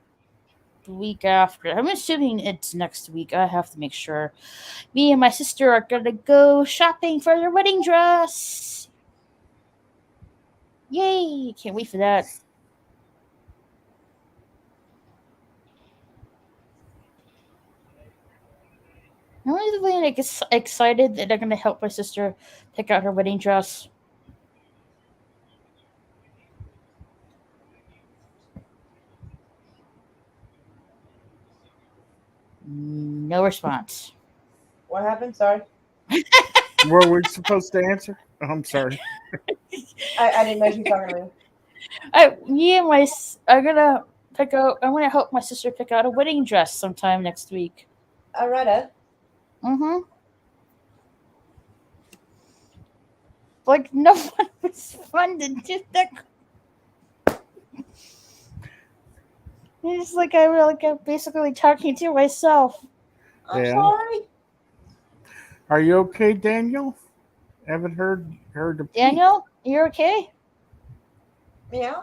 A: the week after. I'm assuming it's next week. I have to make sure. Me and my sister are gonna go shopping for their wedding dress. Yay! Can't wait for that. I'm really like excited that they're gonna help my sister pick out her wedding dress. No response.
B: What happened? Sorry.
C: Were we supposed to answer? I'm sorry.
B: I didn't know she was talking to me.
A: Me and I'm gonna pick out. I'm gonna help my sister pick out a wedding dress sometime next week.
B: Alrighta.
A: Mm-hmm. Like no one was fun to do that. It's like I'm basically talking to myself.
B: I'm
C: Yeah.
B: sorry.
C: Are you okay, Daniel? Haven't heard the peep.
A: Daniel, you're okay?
B: Yeah.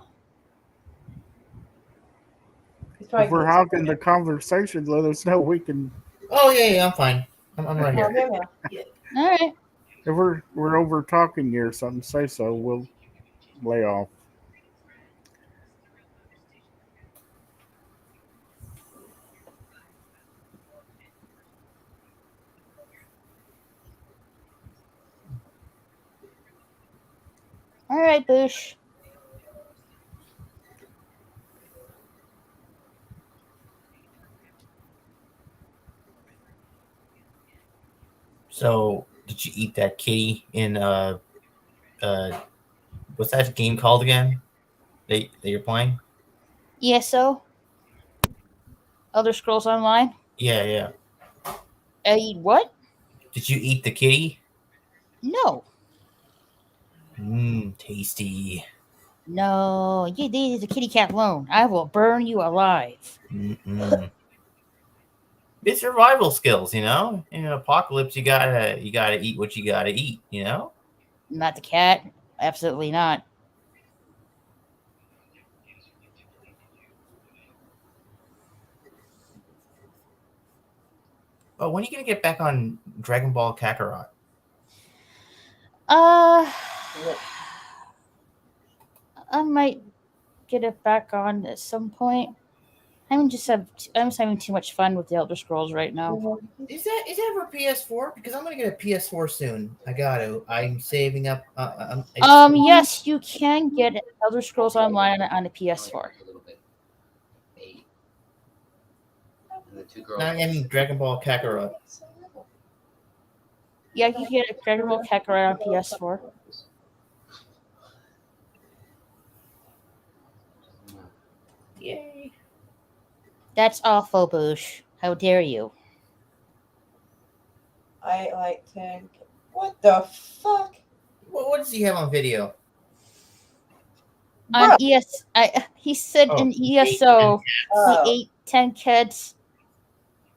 B: He's
C: If
B: probably
C: we're having the conversation, let us know. We can.
E: Oh yeah, I'm fine. I'm right
B: Oh,
E: here.
B: yeah.
A: All right.
C: If we're over talking you or something, say so. We'll lay off.
A: All right, Boosh.
E: So, did you eat that kitty in what's that game called again? That you're playing?
A: ESO. Elder Scrolls Online.
E: Yeah.
A: I eat what?
E: Did you eat the kitty?
A: No.
E: Tasty.
A: No. You did the kitty cat alone. I will burn you alive.
E: Mm-mm. It's survival skills, you know. In an apocalypse, you gotta eat what you gotta eat, you know.
A: Not the cat. Absolutely not.
E: But when are you gonna get back on Dragon Ball Kakarot?
A: Uh, I might get it back on at some point. I'm just having too much fun with the Elder Scrolls right now.
E: Is that for PS4? Because I'm gonna get a PS4 soon. I gotta. I'm saving up.
A: Yes, you can get Elder Scrolls Online on a PS4.
D: A little bit. Eight. And the two girls.
E: I mean Dragon Ball Kakarot.
A: Yeah, you can get Dragon Ball Kakarot on PS4.
E: Yay!
A: That's awful, Boosh. How dare you?
B: I like to. What the fuck?
E: What does he have on video?
A: On he said in ESO he ate 10 kids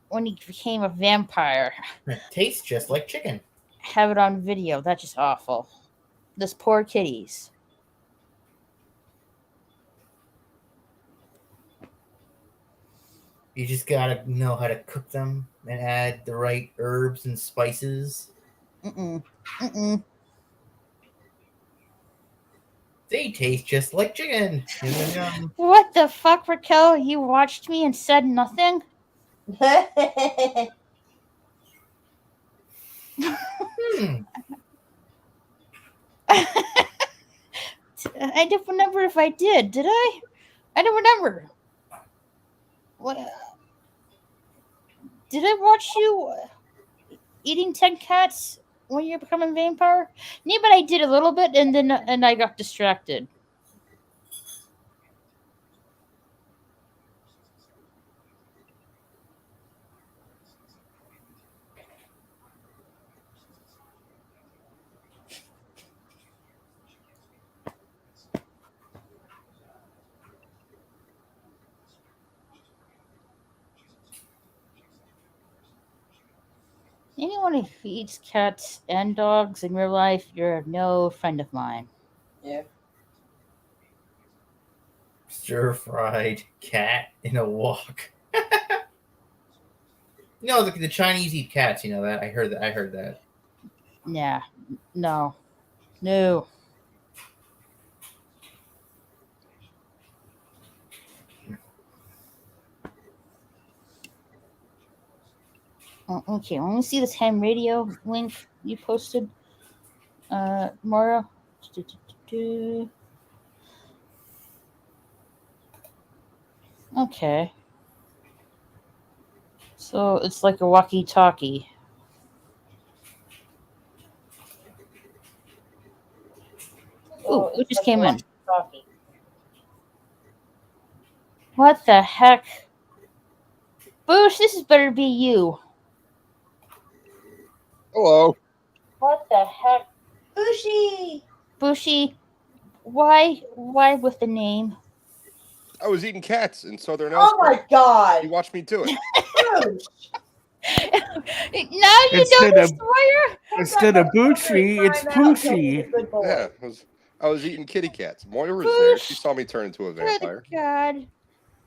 A: when he became a vampire.
E: Tastes just like chicken.
A: Have it on video. That's just awful. Those poor kitties.
E: You just gotta know how to cook them and add the right herbs and spices.
A: Mm-mm.
E: They taste just like chicken.
A: What the fuck, Raquel? You watched me and said nothing?
E: Hmm.
A: I don't remember if I did I? I don't remember. What? Did I watch you eating 10 cats when you're becoming a vampire? Yeah, but I did a little bit and I got distracted. Anyone who feeds cats and dogs in real life, you're no friend of mine.
B: Yeah.
E: Stir-fried cat in a wok. No, the Chinese eat cats. You know that. I heard that.
A: Nah. No. Okay, let me see this ham radio link you posted, Mario. Okay. So it's like a walkie-talkie. Who just came in?
B: Coffee.
A: What the heck? Boosh, this is better be you.
F: Hello.
A: What the heck?
B: Bushy.
A: Bushy, why with the name?
F: I was eating cats in Southern
B: Oh
F: Elsewhere.
B: my God.
F: You watched me do it.
B: Bruce.
A: Now you
C: Instead
A: know
C: of-
A: the story?
C: Instead of Boochie, it's Poochy.
B: Good boy.
F: Yeah, I was eating kitty cats. Moira was there. She saw me turn into a
A: Good
F: vampire.
A: God.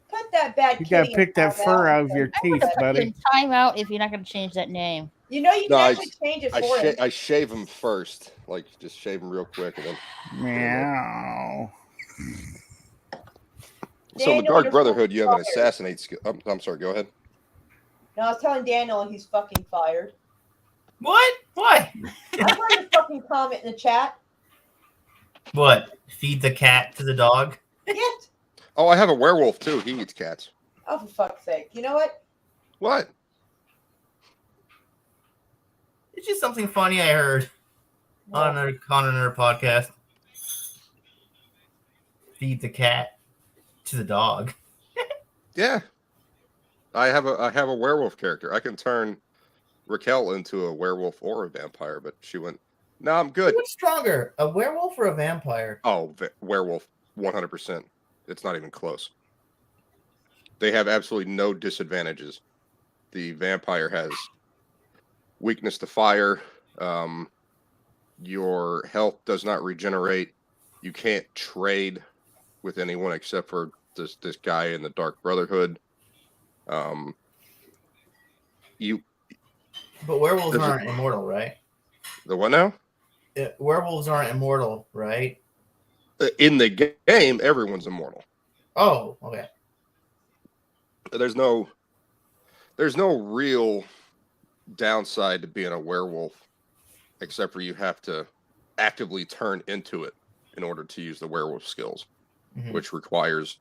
B: Put that bad
C: You
B: kitty
C: gotta
B: in
C: pick that
B: my
C: fur
B: mouth.
C: out of your teeth,
A: Put
C: buddy.
A: in time out if you're not going to change that name.
B: You know you can
F: No,
B: actually change it for him.
F: I shave them first, like just shave them real quick, and then.
C: Meow.
F: So in the
B: Daniel,
F: Dark
B: you're
F: Brotherhood, you have an
B: fired.
F: assassinate skill. I'm sorry. Go ahead.
B: No, I was telling Daniel and he's fucking fired.
E: What? Why?
B: I saw your fucking comment in the chat.
E: What? Feed the cat to the dog?
B: Yes.
F: Oh, I have a werewolf too. He eats cats.
B: Oh, for fuck's sake. You know what?
F: What?
E: It's just something funny I heard on another podcast. Feed the cat to the dog.
F: Yeah. I have a werewolf character. I can turn Raquel into a werewolf or a vampire, but she went, "No, I'm good."
E: What's stronger, a werewolf or a vampire?
F: Oh, werewolf, 100%. It's not even close. They have absolutely no disadvantages. The vampire has weakness to fire. Your health does not regenerate. You can't trade with anyone except for this guy in the Dark Brotherhood.
E: But werewolves aren't immortal, right?
F: The what now?
E: Werewolves aren't immortal, right?
F: In the game, everyone's immortal.
E: Oh, okay.
F: There's no real downside to being a werewolf, except for you have to actively turn into it in order to use the werewolf skills, which requires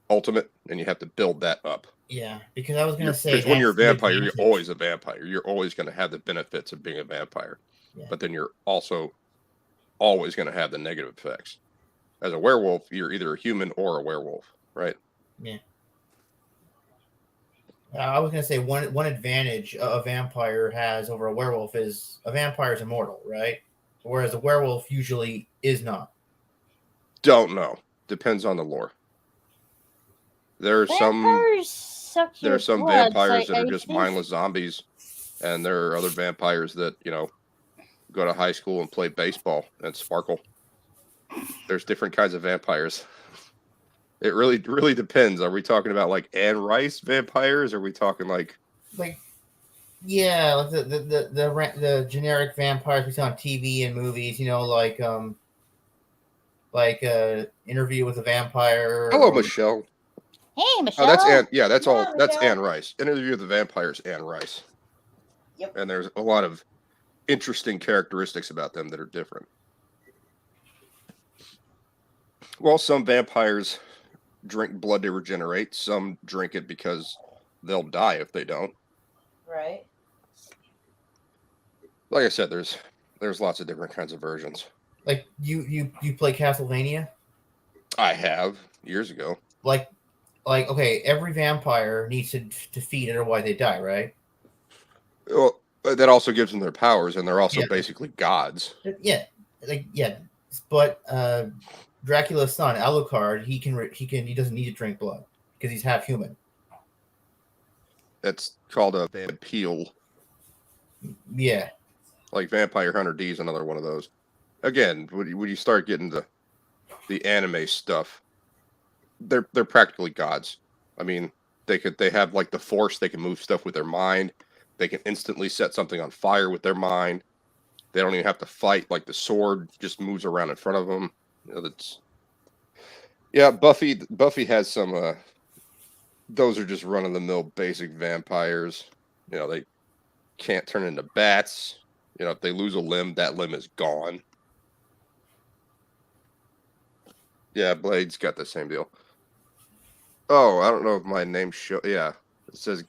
F: ultimate, and you have to build that up.
E: Yeah, because I was going to say...
F: Because when you're a vampire, you're always a vampire. You're always going to have the benefits of being a vampire.
E: Yeah.
F: But then you're also always going to have the negative effects. As a werewolf, you're either a human or a werewolf, right?
E: Yeah. I was going to say one advantage a vampire has over a werewolf is a vampire is immortal, right? Whereas a werewolf usually is not.
F: Don't know. Depends on the lore. There are some vampires that are just mindless zombies, and there are other vampires that, go to high school and play baseball and sparkle. There's different kinds of vampires. It really depends. Are we talking about like Anne Rice vampires? Or are we talking like
E: yeah, like the generic vampires we see on TV and movies? Like Interview with a Vampire.
F: Hello, Michelle.
A: Hey, Michelle.
F: Oh, that's Anne. Yeah, that's all.
B: Michelle.
F: That's Anne Rice. Interview with the Vampires, Anne Rice.
B: Yep.
F: And there's a lot of interesting characteristics about them that are different. Well, some vampires drink blood to regenerate. Some drink it because they'll die if they don't.
B: Right.
F: Like I said, there's lots of different kinds of versions.
E: Like you play Castlevania?
F: I have years ago.
E: Like okay, every vampire needs to defeat it, otherwise they die, right?
F: Well, that also gives them their powers, and they're also basically gods.
E: Yeah, but Dracula's son, Alucard, he doesn't need to drink blood because he's half human.
F: That's called a appeal.
E: Yeah.
F: Like Vampire Hunter D is another one of those. Again, when you start getting the anime stuff, they're practically gods. I mean, they have like the Force. They can move stuff with their mind. They can instantly set something on fire with their mind. They don't even have to fight. Like the sword just moves around in front of them. Buffy has some. Those are just run of the mill basic vampires. They can't turn into bats. If they lose a limb, that limb is gone. Yeah, Blade's got the same deal. Oh, I don't know if my name yeah, it says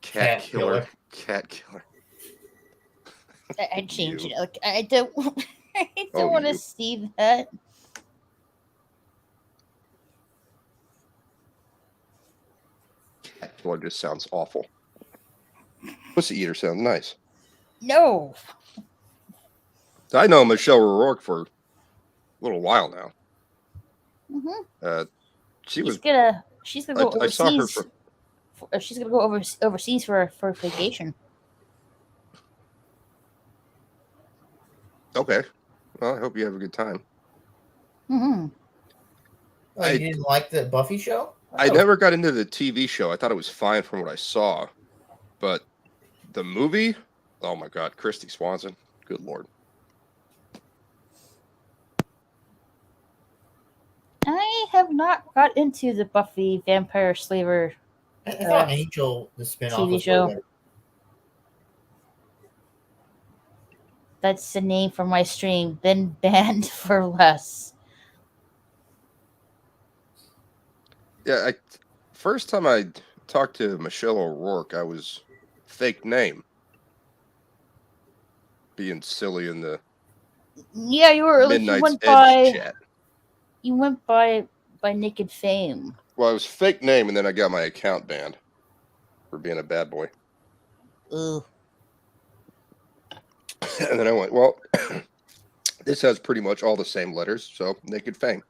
F: Cat Killer. Cat Killer.
A: I changed it. Like, I don't want to see that.
F: Well, it just sounds awful. Pussy eater sounds nice.
A: No.
F: I know Michelle O'Rourke for a little while now.
A: Mm-hmm.
F: She was.
A: She's gonna go
F: I saw her
A: overseas. She's gonna go overseas for vacation.
F: Okay. Well, I hope you have a good time.
A: Mm-hmm.
E: Oh, you didn't like the Buffy show?
F: I never got into the TV show. I thought it was fine from what I saw, but the movie, oh my God, Christy Swanson, good Lord.
A: I have not got into the Buffy Vampire Slayer
E: I thought Angel, the spinoff,
A: TV
E: was
A: show.
E: better.
A: That's the name for my stream. Been banned for less.
F: Yeah, first time I talked to Michelle O'Rourke, I was fake name. Being silly in the
A: Yeah, you were like
F: Midnight's Edge chat.
A: You went by Naked Fame.
F: Well, I was fake name, and then I got my account banned for being a bad boy.
A: Ugh.
F: And then I went, well, this has pretty much all the same letters, so Naked Fame.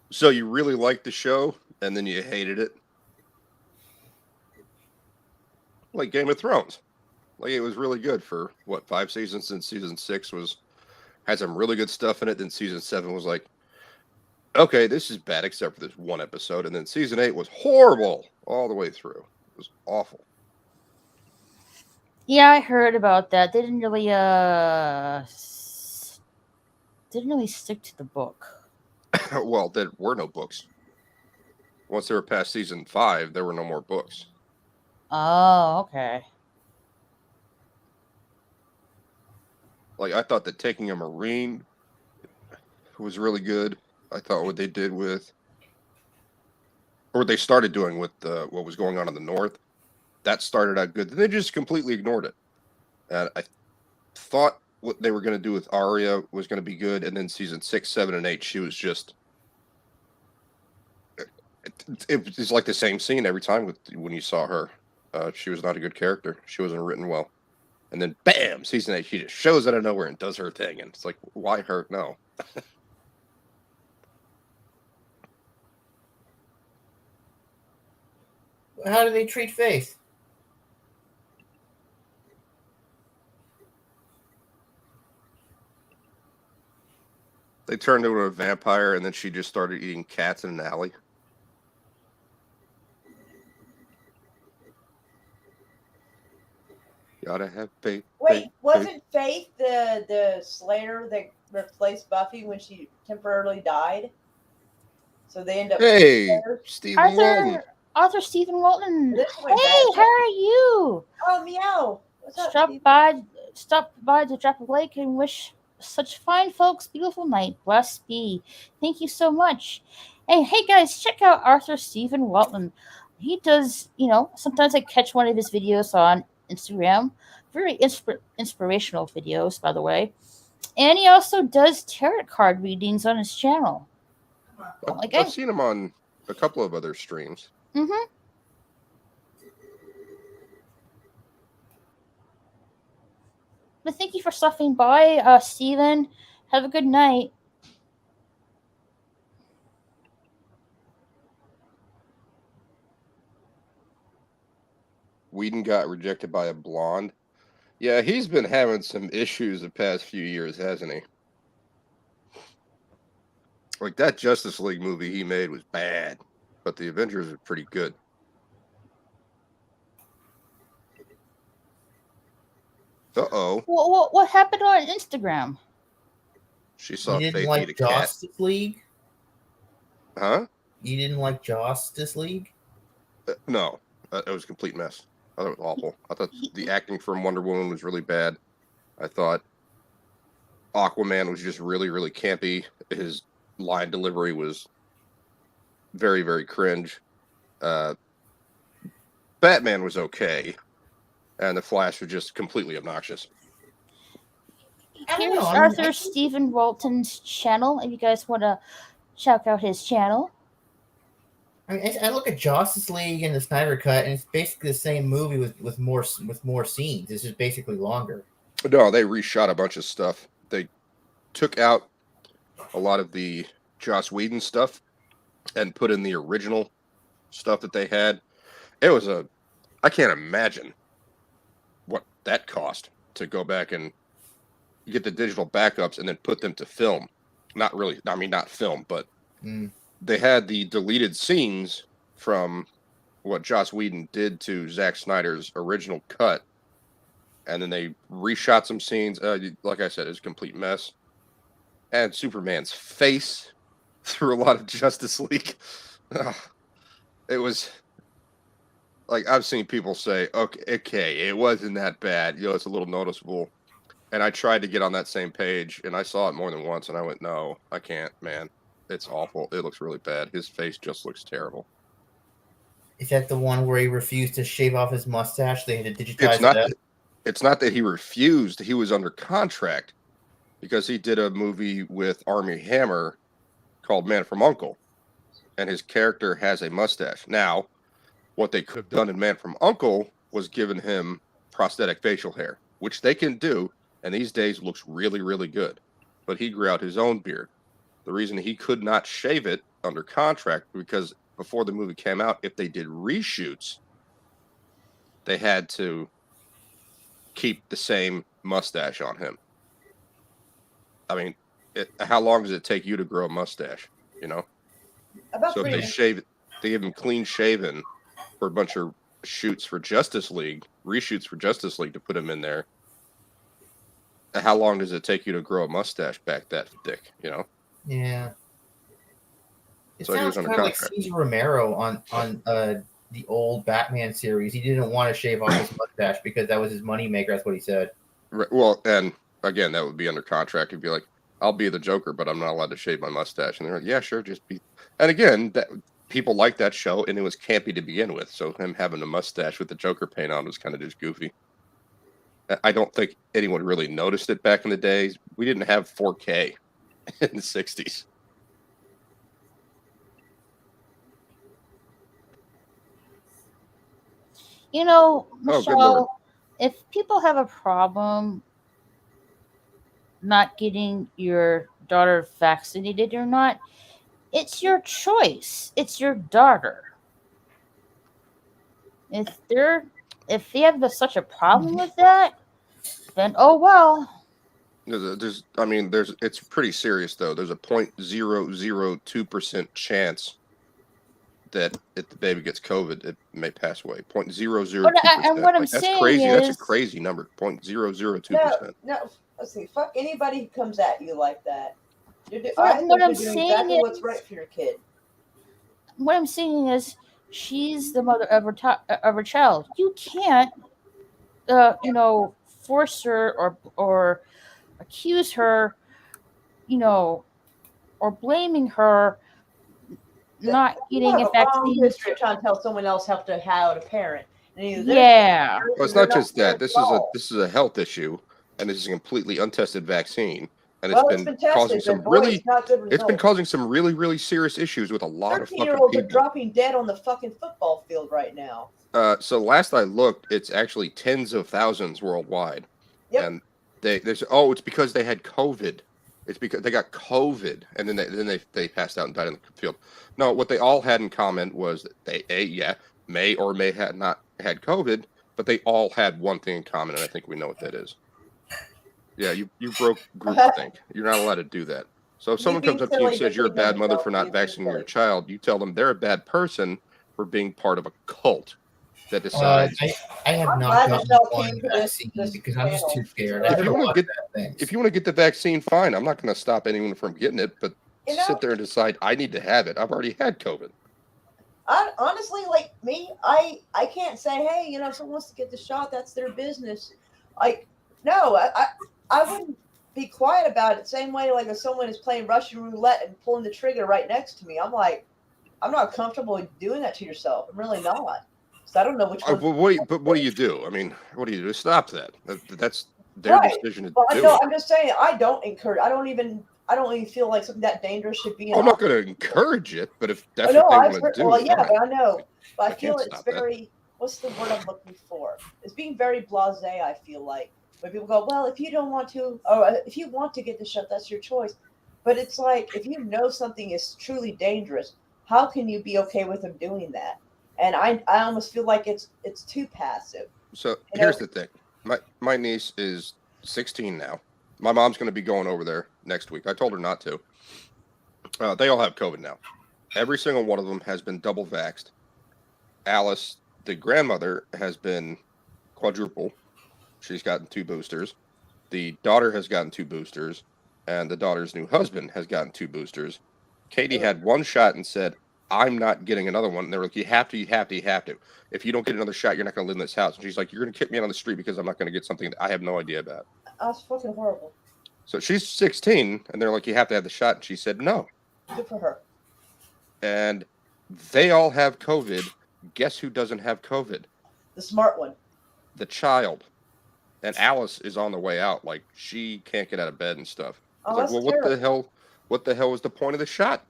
F: So you really liked the show, and then you hated it? Like Game of Thrones. Like, it was really good for, 5 seasons, and season 6 had some really good stuff in it. Then season 7 was like, okay, this is bad except for this one episode. And then season 8 was horrible all the way through. It was awful.
A: Yeah, I heard about that. They didn't really stick to the book.
F: Well, there were no books. Once they were past season 5, there were no more books.
A: Oh, okay.
F: Like, I thought that Taking a Marine was really good. I thought what they did with, or what they started doing with what was going on in the North, that started out good. Then they just completely ignored it. And I thought what they were going to do with Arya was going to be good. And then season 6, 7, and 8, she was just, it was like the same scene every time when you saw her. She was not a good character. She wasn't written well. And then, bam, season 8, she just shows out of nowhere and does her thing. And it's like, why her? No.
E: How do they treat Faith?
F: They turned her into a vampire, and then she just started eating cats in an alley. Gotta have faith.
B: Wait, wasn't Faith the Slayer that replaced Buffy when she temporarily died? So they end up.
F: Hey, Stephen Walton.
A: Author Stephen Walton.
B: This
A: Hey,
B: went back.
A: how are you?
B: Oh, meow. What's up,
A: Stop
B: Steve?
A: by to drop a like and wish such fine folks beautiful night. Blessed be. Thank you so much. And hey guys, check out Arthur Stephen Walton. He does, sometimes I catch one of his videos on Instagram. Very inspirational videos, by the way. And he also does tarot card readings on his channel.
F: I've seen him on a couple of other streams.
A: Mm-hmm. But thank you for stopping by, Steven. Have a good night.
F: Whedon got rejected by a blonde. Yeah, he's been having some issues the past few years, hasn't he? Like, that Justice League movie he made was bad, but the Avengers are pretty good. Uh-oh.
A: What happened on Instagram?
F: She saw
E: You
F: Faith
E: didn't
F: eat
E: like
F: a cat.
E: Justice League?
F: Huh?
E: You didn't like Justice League?
F: No. It was a complete mess. I thought it was awful. I thought the acting from Wonder Woman was really bad. I thought Aquaman was just really, really campy. His line delivery was very, very cringe. Batman was okay. and the Flash was just completely obnoxious.
E: I don't
A: Here's
E: know.
A: Arthur Stephen Walton's channel. If you guys want to check out his channel.
E: I look at Justice League and the Snyder Cut, and it's basically the same movie with more scenes. It's just basically longer.
F: No, they reshot a bunch of stuff. They took out a lot of the Joss Whedon stuff and put in the original stuff that they had. It was I can't imagine what that cost to go back and get the digital backups and then put them to film. Not really, I mean, not film, but they had the deleted scenes from what Joss Whedon did to Zack Snyder's original cut. And then they reshot some scenes. Like I said, it was a complete mess. And Superman's face through a lot of Justice League. It was like, I've seen people say, okay, it wasn't that bad. You know, it's a little noticeable. And I tried to get on that same page, and I saw it more than once, and I went, no, I can't, man. It's awful. It looks really bad. His face just looks terrible.
E: Is that the one where he refused to shave off his mustache? They had to digitize
F: It's not that he refused. He was under contract because he did a movie with Armie Hammer called Man from U.N.C.L.E., and his character has a mustache. Now, what they could have done in Man from U.N.C.L.E. was given him prosthetic facial hair, which they can do, and these days looks really, really good. But he grew out his own beard. The reason he could not shave it under contract because before the movie came out, if they did reshoots, they had to keep the same mustache on him. I mean, how long does it take you to grow a mustache? You know?
B: About
F: so if
B: 3
F: they
B: minutes.
F: shave it, they give him clean shaven for a bunch of shoots for Justice League, reshoots for Justice League to put him in there. How long does it take you to grow a mustache back that thick? You know?
E: Yeah. It
F: So he
E: sounds
F: was under
E: kind of like
F: contract.
E: Cesar Romero on the old Batman series. He didn't want to shave off his mustache because that was his moneymaker. That's what he said.
F: Well, and again, that would be under contract. He'd be like, I'll be the Joker, but I'm not allowed to shave my mustache. And they're like, yeah, sure, just be. And again, that people liked that show, and it was campy to begin with. So him having a mustache with the Joker paint on was kind of just goofy. I don't think anyone really noticed it back in the days. We didn't have 4K in the 60s.
A: You know,
F: Oh, good lord.
A: Michelle, if people have a problem not getting your daughter vaccinated or not, it's your choice. It's your daughter. If they have such a problem with that, then oh well.
F: It's pretty serious though. There's a 0.002% chance that if the baby gets COVID, it may pass away. 0.002%.
A: And what I'm
F: that's
A: saying
F: crazy. That's a
A: is-
F: crazy number. 0.002%.
B: No, let's see. Fuck anybody who comes at you like that.
A: What I'm
B: you're doing
A: saying
B: exactly
A: is-
B: what's right for your kid.
A: What I'm saying is, she's the mother of her child. You can't, force her or accuse her, or blaming her not getting a vaccine.
B: History of trying to tell someone else how to parent. And
A: Yeah.
F: Well, it's not just that. This is a health issue, and this is a completely untested vaccine, and it's been causing some really really serious issues with a lot of fucking
B: 13-year-olds are
F: people.
B: dropping dead on the fucking football field right now.
F: So last I looked, it's actually tens of thousands worldwide.
B: Yep.
F: And it's because they had COVID. It's because they got COVID, and then they passed out and died in the field. No, what they all had in common was that they may or may have not had COVID, but they all had one thing in common, and I think we know what that is. Yeah, you broke groupthink. You're not allowed to do that. So if someone comes up to you and says you're a bad mother for not vaccinating your child, you tell them they're a bad person for being part of a cult that decides.
E: I have not gotten one vaccine because I'm just too scared.
F: If you want to get the vaccine, fine. I'm not going to stop anyone from getting it, but sit there and decide I need to have it. I've already had COVID.
B: Honestly, like me, I can't say, hey, if someone wants to get the shot, that's their business. Like, no, I wouldn't be quiet about it. Same way, like if someone is playing Russian roulette and pulling the trigger right next to me, I'm like, I'm not comfortable with doing that to yourself. I'm really not. So I don't know which one.
F: But what do you do? I mean, what do you do to stop that? That's their
B: Right.
F: decision to
B: Well,
F: do
B: no,
F: it.
B: I'm just saying I don't even feel like something that dangerous should be.
F: I'm not going to encourage it, but if that's
B: no,
F: what they
B: I've
F: want to
B: heard.
F: do,
B: Well, yeah,
F: fine.
B: but I know. But I feel
F: can't
B: it's
F: stop that.
B: very. What's the word I'm looking for? It's being very blasé. I feel like when people go, well, if you don't want to, or if you want to get the shot, that's your choice. But it's like if you know something is truly dangerous, how can you be okay with them doing that? And I almost feel like it's too passive.
F: So
B: You
F: here's
B: know-
F: the thing. My niece is 16 now. My mom's going to be going over there next week. I told her not to. They all have COVID now. Every single one of them has been double vaxxed. Alice, the grandmother, has been quadruple. She's gotten 2 boosters. The daughter has gotten 2 boosters. And the daughter's new husband has gotten 2 boosters. Katie had 1 shot and said, I'm not getting another one. And they were like, you have to, you have to, you have to. If you don't get another shot, you're not going to live in this house. And she's like, you're going to kick me out on the street because I'm not going to get something that I have no idea about.
B: That's fucking horrible.
F: So she's 16, and they're like, you have to have the shot. And she said, no.
B: Good for her.
F: And they all have COVID. Guess who doesn't have COVID?
B: The smart one.
F: The child. And Alice is on the way out. Like, she can't get out of bed and stuff.
B: Oh,
F: Like,
B: that's
F: well,
B: terrible.
F: what the hell is the point of the shot?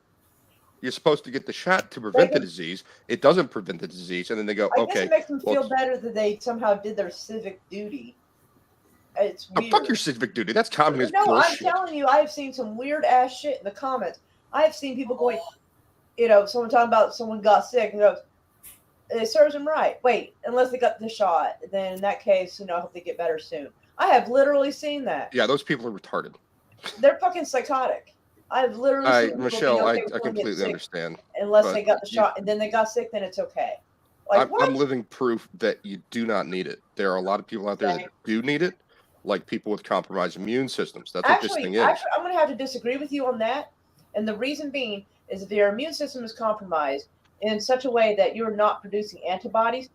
F: You're supposed to get the shot to prevent the disease. It doesn't prevent the disease. And then they go,
B: I guess
F: okay.
B: it makes them
F: well,
B: feel better that they somehow did their civic duty. It's
F: oh,
B: weird.
F: fuck your civic duty. That's communist
B: No,
F: bullshit.
B: I'm telling you, I have seen some weird ass shit in the comments. I have seen people going, someone talking about someone got sick and goes, it serves them right. Wait, unless they got the shot, then in that case, I hope they get better soon. I have literally seen that.
F: Yeah, those people are retarded.
B: They're fucking psychotic. I've literally seen people
F: Michelle,
B: being,
F: I
B: okay, someone gets
F: completely
B: sick
F: understand.
B: unless
F: but
B: they got the shot, and then they got sick, then it's okay. Like, what?
F: I'm living proof that you do not need it. There are a lot of people out there that do need it, like people with compromised immune systems. That's what this thing is.
B: Actually, I'm going to have to disagree with you on that. And the reason being is if your immune system is compromised in such a way that you're not producing antibodies,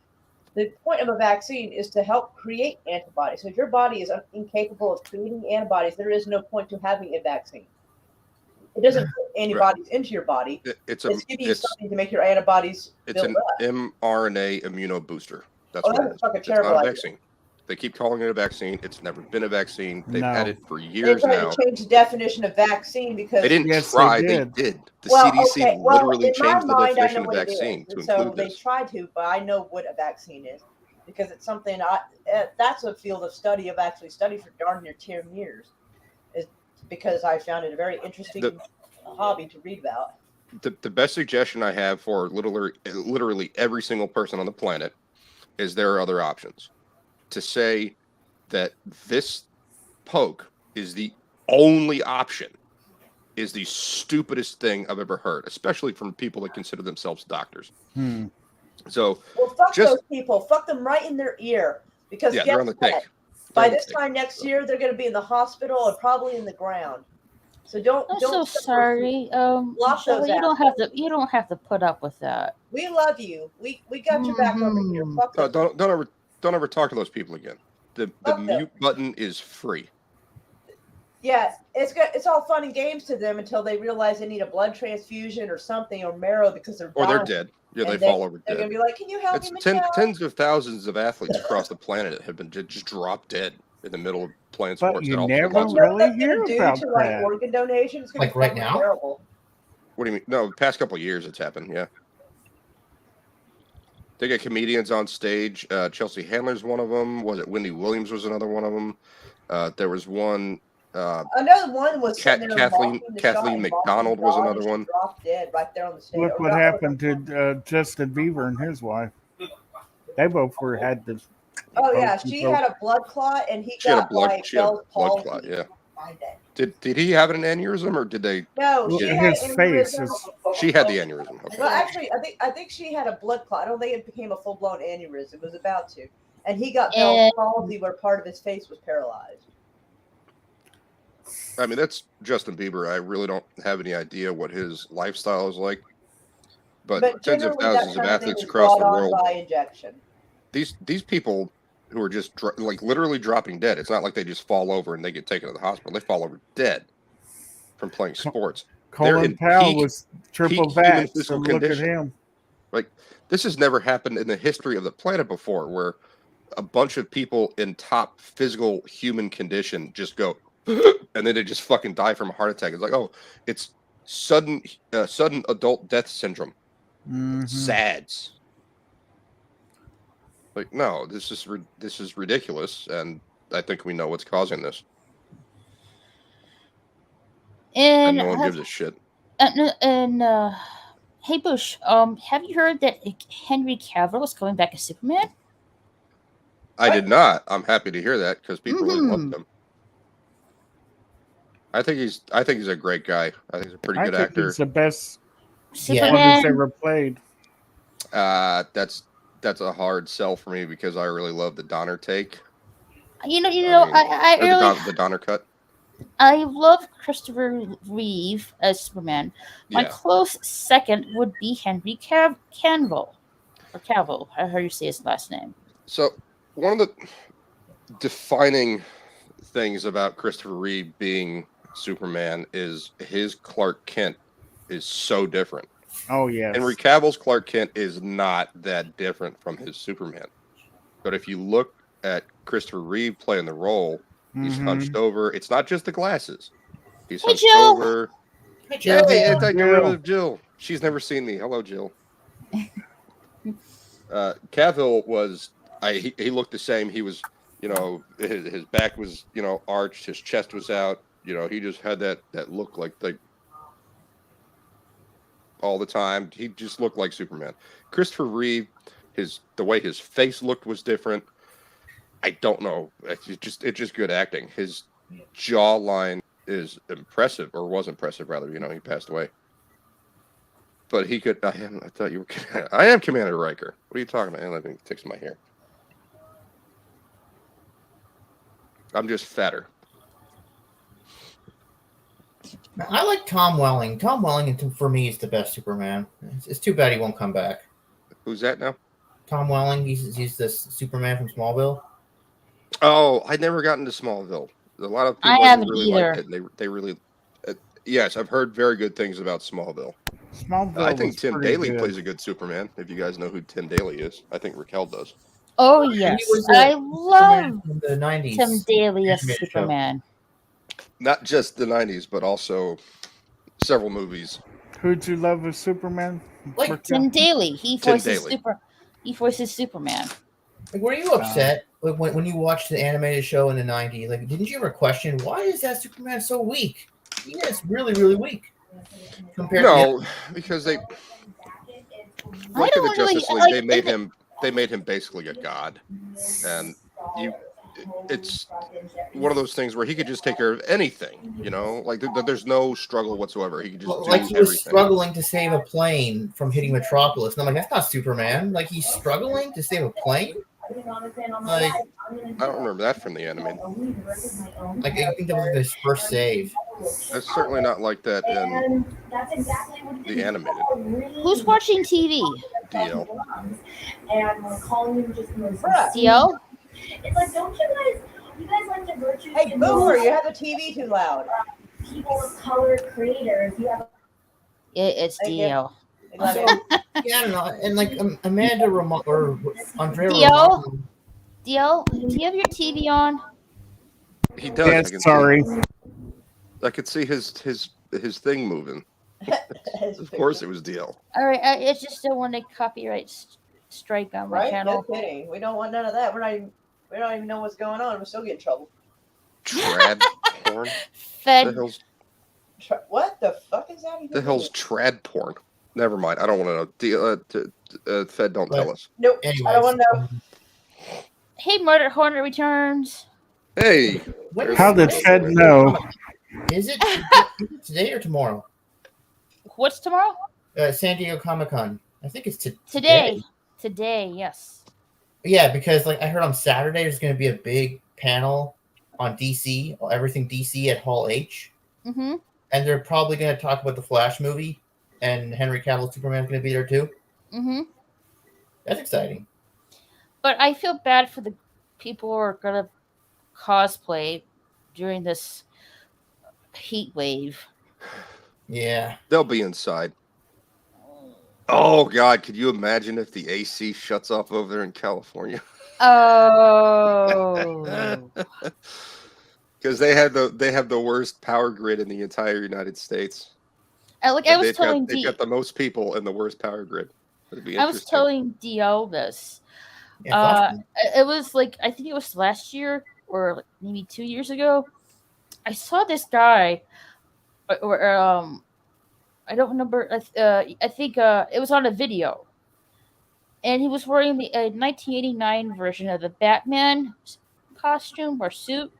B: the point of a vaccine is to help create antibodies. So if your body is incapable of creating antibodies, there is no point to having a vaccine. It doesn't put antibodies into your body. It's giving you something to make your antibodies
F: It's
B: build
F: an
B: up.
F: mRNA immunobooster. That's
B: Oh,
F: what
B: that's
F: it is.
B: fucking
F: It's
B: terrible
F: not a
B: idea.
F: vaccine. They keep calling it a vaccine. It's never been a vaccine. They've
C: No.
F: had it for
B: They
F: years
B: tried
F: now.
B: to change the definition of vaccine because
F: They didn't
C: Yes,
F: try.
C: they
F: They
C: did.
F: did. The
B: well,
F: CDC
B: okay. Well,
F: literally
B: in my
F: changed the
B: mind, I
F: definition
B: know
F: of
B: what it
F: vaccine
B: is.
F: to
B: So
F: include
B: they
F: this.
B: tried to, but I know what a vaccine is because it's something that's a field of study I've actually studied for darn near 10 years. Is because I found it a very interesting hobby to read about.
F: The best suggestion I have for literally every single person on the planet is there are other options. To say that this poke is the only option is the stupidest thing I've ever heard, especially from people that consider themselves doctors. So,
B: well, fuck those people. Fuck them right in their ear. Because
F: yeah,
B: guess
F: they're on the
B: what?
F: take.
B: By this time next year, they're going to be in the hospital and probably in the ground. So
A: I'm so sorry.
B: Block
A: Michelle,
B: those
A: you don't have to put up with that.
B: We love you. We got your back over here. Fuck
F: No,
B: them.
F: don't ever talk to those people again. The mute button is free.
B: Yeah, it's good. It's all fun and games to them until they realize they need a blood transfusion or something or marrow because they're
F: Or they're
B: dying.
F: dead. Yeah,
B: And
F: they fall over
B: They're
F: dead.
B: gonna be like, "Can you help
F: It's
B: me, Michelle?"
F: tens of thousands of athletes across the planet have been just dropped dead in the middle of playing
C: But
F: sports.
C: you
F: that all
C: never
F: because
B: You know
C: really
B: what that's
C: hear
B: gonna do
C: about
B: to like
C: that.
B: organ donation? It's gonna
E: Like
B: be
E: right
B: fucking
E: now?
B: terrible.
F: What do you mean? No, the past couple of years it's happened. Yeah, they get comedians on stage. Chelsea Handler's one of them. Was it Wendy Williams was another one of them? There was one.
B: Another one was sitting there
F: Kathleen
B: mocking the shot and
F: McDonald
B: mocking
F: was
B: God,
F: another
B: and she
F: one.
B: dropped dead right there on the stage.
C: Look what happened to Justin Bieber and his wife. They both had this.
B: Oh yeah, she had a blood clot and he
F: She had a
B: got
F: blood.
B: like
F: She had a
B: Bell's
F: blood
B: palsy.
F: clot. Yeah. Did he have an aneurysm or did they?
B: No, she had
C: His face
B: aneurysm.
C: is.
F: She had the aneurysm. Okay.
B: Well, actually, I think she had a blood clot. I don't think it became a full blown aneurysm. It was about to, and he got Bell's palsy, where part of his face was paralyzed.
F: I mean, that's Justin Bieber. I really don't have any idea what his lifestyle is like. But tens of
B: generally, that
F: thousands of
B: kind of thing
F: athletes
B: is
F: across the
B: brought on
F: world.
B: by injection.
F: These people who are just like literally dropping dead. It's not like they just fall over and they get taken to the hospital. They fall over dead from playing sports.
C: Colin Powell was triple
F: peak human
C: vaxxed,
F: physical
C: so look at
F: condition.
C: him.
F: Like This has never happened in the history of the planet before, where a bunch of people in top physical human condition just go, and then they just fucking die from a heart attack. It's like, oh, it's sudden adult death syndrome.
C: Mhm.
F: SADS. Like, no, this is ridiculous, and I think we know what's causing this, and
A: And
F: no one gives a shit.
A: hey Bush, have you heard that Henry Cavill is coming back as Superman?
F: I did not. I'm happy to hear that because people really loved
A: Mhm.
F: him. I think he's a great guy. I think he's a pretty
C: I
F: good
C: think
F: actor.
C: he's the best
E: Yeah.
C: one who's
A: Superman.
C: ever played.
F: That's a hard sell for me because I really love the Donner take.
A: You know,
F: mean,
A: I
F: or
A: really,
F: the Donner cut.
A: I love Christopher Reeve as Superman. My
F: Yeah.
A: close second would be Henry Cavill, or Cavill, how you say his last name.
F: So one of the defining things about Christopher Reeve being Superman is his Clark Kent is so different.
C: Oh yes.
F: Henry Cavill's Clark Kent is not that different from his Superman. But if you look at Christopher Reeve playing the role, he's
C: Mhm.
F: hunched over. It's not just the glasses. He's
A: Hey,
F: hunched
A: Jill.
F: over.
E: Hey, Jill.
F: Hey, I thought you were
C: Jill.
F: with Jill. She's never seen me. Hello, Jill. Cavill was. He looked the same. He was, his back was, arched. His chest was out. He just had that look like all the time. He just looked like Superman. Christopher Reeve, the way his face looked was different. I don't know. It's just good acting. His jawline is impressive, or was impressive rather. He passed away. But he could. I thought you were. I am Commander Riker. What are you talking about? Let me fix my hair. I'm just fatter.
E: I like Tom Welling. Tom Welling, for me, is the best Superman. It's too bad he won't come back.
F: Who's that now?
E: Tom Welling, he's this Superman from Smallville.
F: Oh, I never got into Smallville. A lot of
A: I
F: people
A: haven't
F: really
A: either.
F: liked it. They really. Yes, I've heard very good things about Smallville.
C: Smallville
F: I think
C: was
F: Tim
C: pretty
F: Daly
C: good.
F: plays a good Superman. If you guys know who Tim Daly is, I think Raquel does.
A: Oh
E: He
A: yes,
E: was
A: I
E: Superman
A: love
E: from the 90s.
A: Tim Daly as
E: animated show.
A: Superman.
F: Not just the '90s, but also several movies.
C: Who'd you love as Superman?
E: Like,
C: Raquel?
A: Tim Daly, he
F: Tim
A: voices
F: Daly.
A: He voices Superman.
E: Like, were you upset when you watched the animated show in the 90s? Like, didn't you ever question, why is that Superman so weak? He is really, really weak. Compared to
F: No, because they
A: I
F: like in the
A: don't really
F: Justice League,
A: like.
F: they made him basically a god, and it's one of those things where he could just take care of anything. Like there's no struggle whatsoever. He could just do
E: like he was
F: everything.
E: struggling to save a plane from hitting Metropolis. And I'm like, that's not Superman. Like, he's struggling to save a plane? Like,
F: I don't remember that from the animated.
E: I think that was his first save.
F: It's certainly not like that in the animated.
A: Who's watching TV?
F: DL.
A: DL?
G: It's like, don't you guys like the virtues?
B: Hey,
G: in
B: Boomer,
G: the
B: you have the TV too loud.
G: people of color creators. You have
A: It's
B: Thank you.
A: DL.
B: They love
E: So,
B: it.
E: yeah, I don't know. And like Amanda or Andrea
A: DL?
E: Romano,
A: DL, do you have your TV on?
F: He does.
C: Yes, sorry.
F: I could see his thing moving. Of course, it was DL.
A: All right, I just don't want a copyright strike on my
B: Right?
A: channel.
B: No kidding. We don't want none of that. We don't even know what's going on. We still get in trouble.
F: Trad porn.
A: Fed.
B: What the fuck is that even?
F: The hell's trad porn? Never mind. I don't want to know. Fed, don't tell us.
B: Nope.
E: anyways,
B: I don't want to know.
A: Hey, Murder Hornet returns.
F: Hey,
E: when
C: How did Fed know?
E: Is it today or tomorrow?
A: What's tomorrow?
E: San Diego Comic-Con. I think it's
A: Today. Today, yes.
E: Yeah, because like I heard on Saturday there's going to be a big panel on DC, everything DC at Hall H,
A: Mm-hmm.
E: and they're probably going to talk about the Flash movie, and Henry Cavill Superman's going to be there too.
A: Mm-hmm.
E: That's exciting.
A: But I feel bad for the people who are gonna cosplay during this heat wave.
E: Yeah,
F: they'll be inside. Oh God, could you imagine if the AC shuts off over there in California?
A: Oh.
F: Because they have the worst power grid in the entire United States.
A: I
F: And
A: was telling
F: they've got the most people and the worst power grid. It'd be
A: I was
F: interesting.
A: telling DL this.
E: Yeah,
A: It was like I think it was last year or like maybe 2 years ago. I saw this guy, or I don't remember. I think it was on a video, and he was wearing the 1989 version of the Batman costume or suit,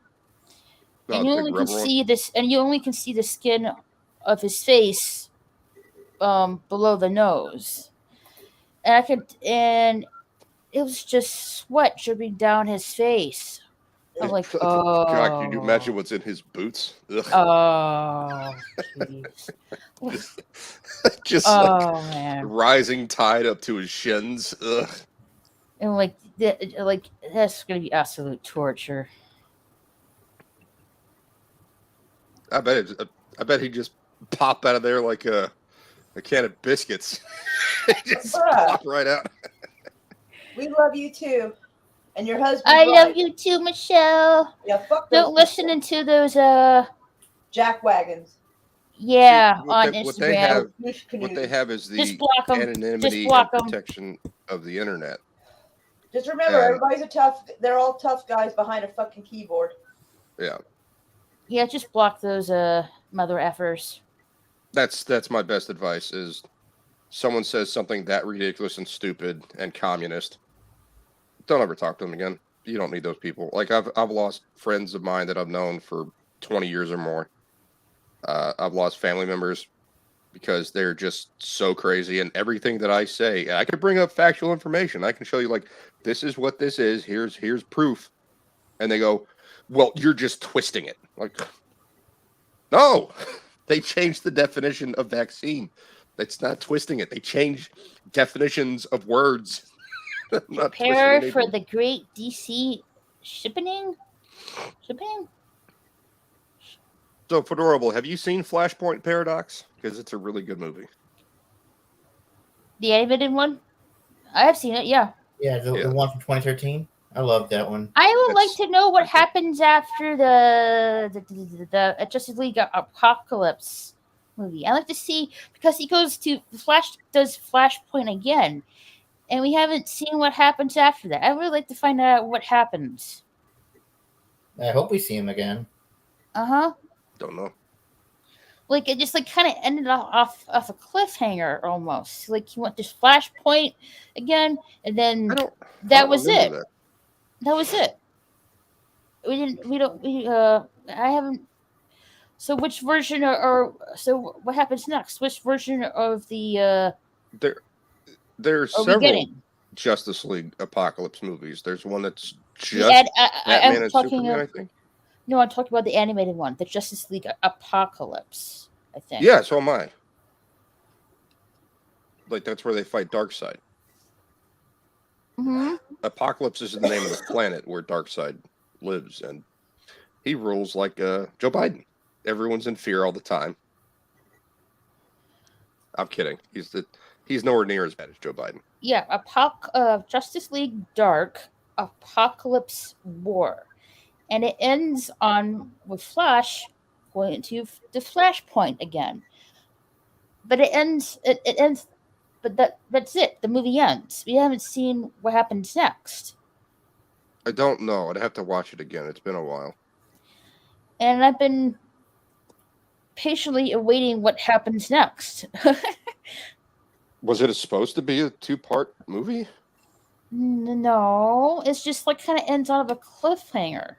A: and you
F: the big
A: only can
F: rubber one.
A: see this, and you only can see the skin of his face, below the nose, and it was just sweat dripping down his face. I'm like,
F: God, can you imagine
A: oh,
F: what's in his boots? Ugh.
A: oh, jeez,
F: Just
A: oh man,
F: rising tide up to his shins. Ugh.
A: and like that's gonna be absolute torture.
F: I bet he just pop out of there like a can of biscuits. He just
B: Bruh.
F: pop right out.
B: We love you too, and your husband.
A: I love you too, Michelle.
B: Yeah, fuck those
A: Don't listen into those
B: jack wagons.
A: yeah,
F: See,
A: on
F: what they have,
A: Instagram.
F: what they have is
A: Just
F: the
A: block them.
F: anonymity
A: Just block
F: and
A: 'em.
F: protection of the internet.
B: Just remember,
F: And-
B: everybody's a tough. They're all tough guys behind a fucking keyboard.
F: Yeah,
A: Yeah, just block those mother effers.
F: that's my best advice. Is someone says something that ridiculous and stupid and communist, don't ever talk to them again. You don't need those people. Like I've lost friends of mine that I've known for 20 years or more. I've lost family members because they're just so crazy, and everything that I say, I could bring up factual information. I can show you like this is what this is. Here's proof, and they go, "Well, you're just twisting it." Like, no, they changed the definition of vaccine. That's not twisting it. They changed definitions of words. Not
A: Prepare
F: twisting
A: for
F: anything.
A: the great DC shipping.
F: So, Fedorable, have you seen Flashpoint Paradox? Because it's a really good movie.
A: The animated one? I have seen it, yeah.
E: Yeah, the one from 2013. I love that one.
A: I would like
F: That's-
A: to know what happens after the Justice League Apocalypse movie. I like to see, because he goes to does Flashpoint again, and we haven't seen what happens after that. I would like to find out what happens.
E: I hope we see him again.
F: Don't know.
A: Like it just like kind of ended off a cliffhanger almost. Like he went to Flashpoint again, and then that was it. That was it. I haven't. So which version so what happens next? Which version of the
F: There's
A: are we
F: several
A: getting?
F: Justice League Apocalypse movies. There's one that's just
A: I'm
F: Batman and
A: talking
F: Superman, I think.
A: No, I'm talking about the animated one, the Justice League Apocalypse, I think.
F: Yeah, so am I. Like that's where they fight Darkseid.
A: Mm-hmm.
F: Apocalypse is the name of the planet where Darkseid lives, and he rules like Joe Biden. Everyone's in fear all the time. I'm kidding. He's nowhere near as bad as Joe Biden.
A: Yeah, Justice League Dark Apocalypse War, and it ends with Flash going to the Flashpoint again. But it ends. But that's it. The movie ends. We haven't seen what happens next.
F: I don't know. I'd have to watch it again. It's been a while.
A: And I've been patiently awaiting what happens next.
F: Was it supposed to be a 2-part movie?
A: No, it's just like kind of ends out of a cliffhanger.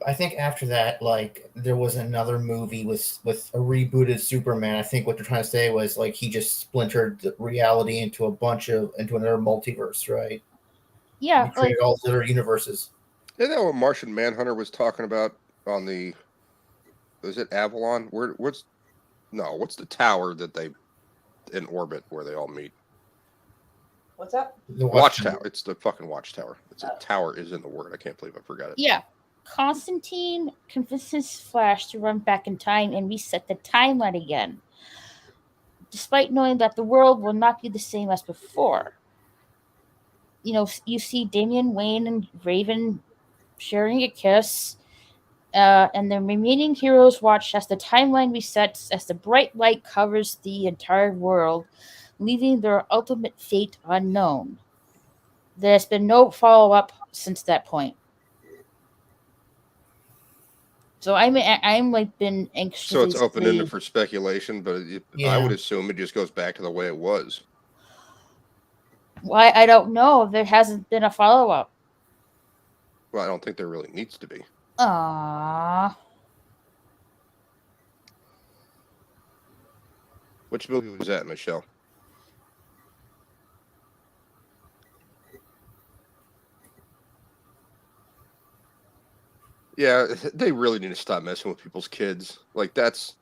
E: I think after that, like there was another movie with a rebooted Superman. I think what they're trying to say was like he just splintered the reality into another multiverse, right?
A: Yeah,
E: He created all the other universes.
F: Isn't that what Martian Manhunter was talking about on the? Was it Avalon? What's the tower that they in orbit where they all meet?
B: What's up?
E: The
F: Watchtower. It's the fucking Watchtower. It's a tower isn't the word. I can't believe I forgot it.
A: yeah. Constantine convinces Flash to run back in time and reset the timeline again, despite knowing that the world will not be the same as before. You see Damian Wayne and Raven sharing a kiss, and the remaining heroes watch as the timeline resets as the bright light covers the entire world, leaving their ultimate fate unknown. There's been no follow-up since that point. So I'm like been anxiously.
F: So it's open-ended
A: waiting.
F: for speculation, but I
E: Yeah.
F: would assume it just goes back to the way it was.
A: Why I don't know. There hasn't been a follow-up.
F: Well, I don't think there really needs to be.
A: Aww.
F: Which movie was that, Michelle? Yeah, they really need to stop messing with people's kids. Like, that's...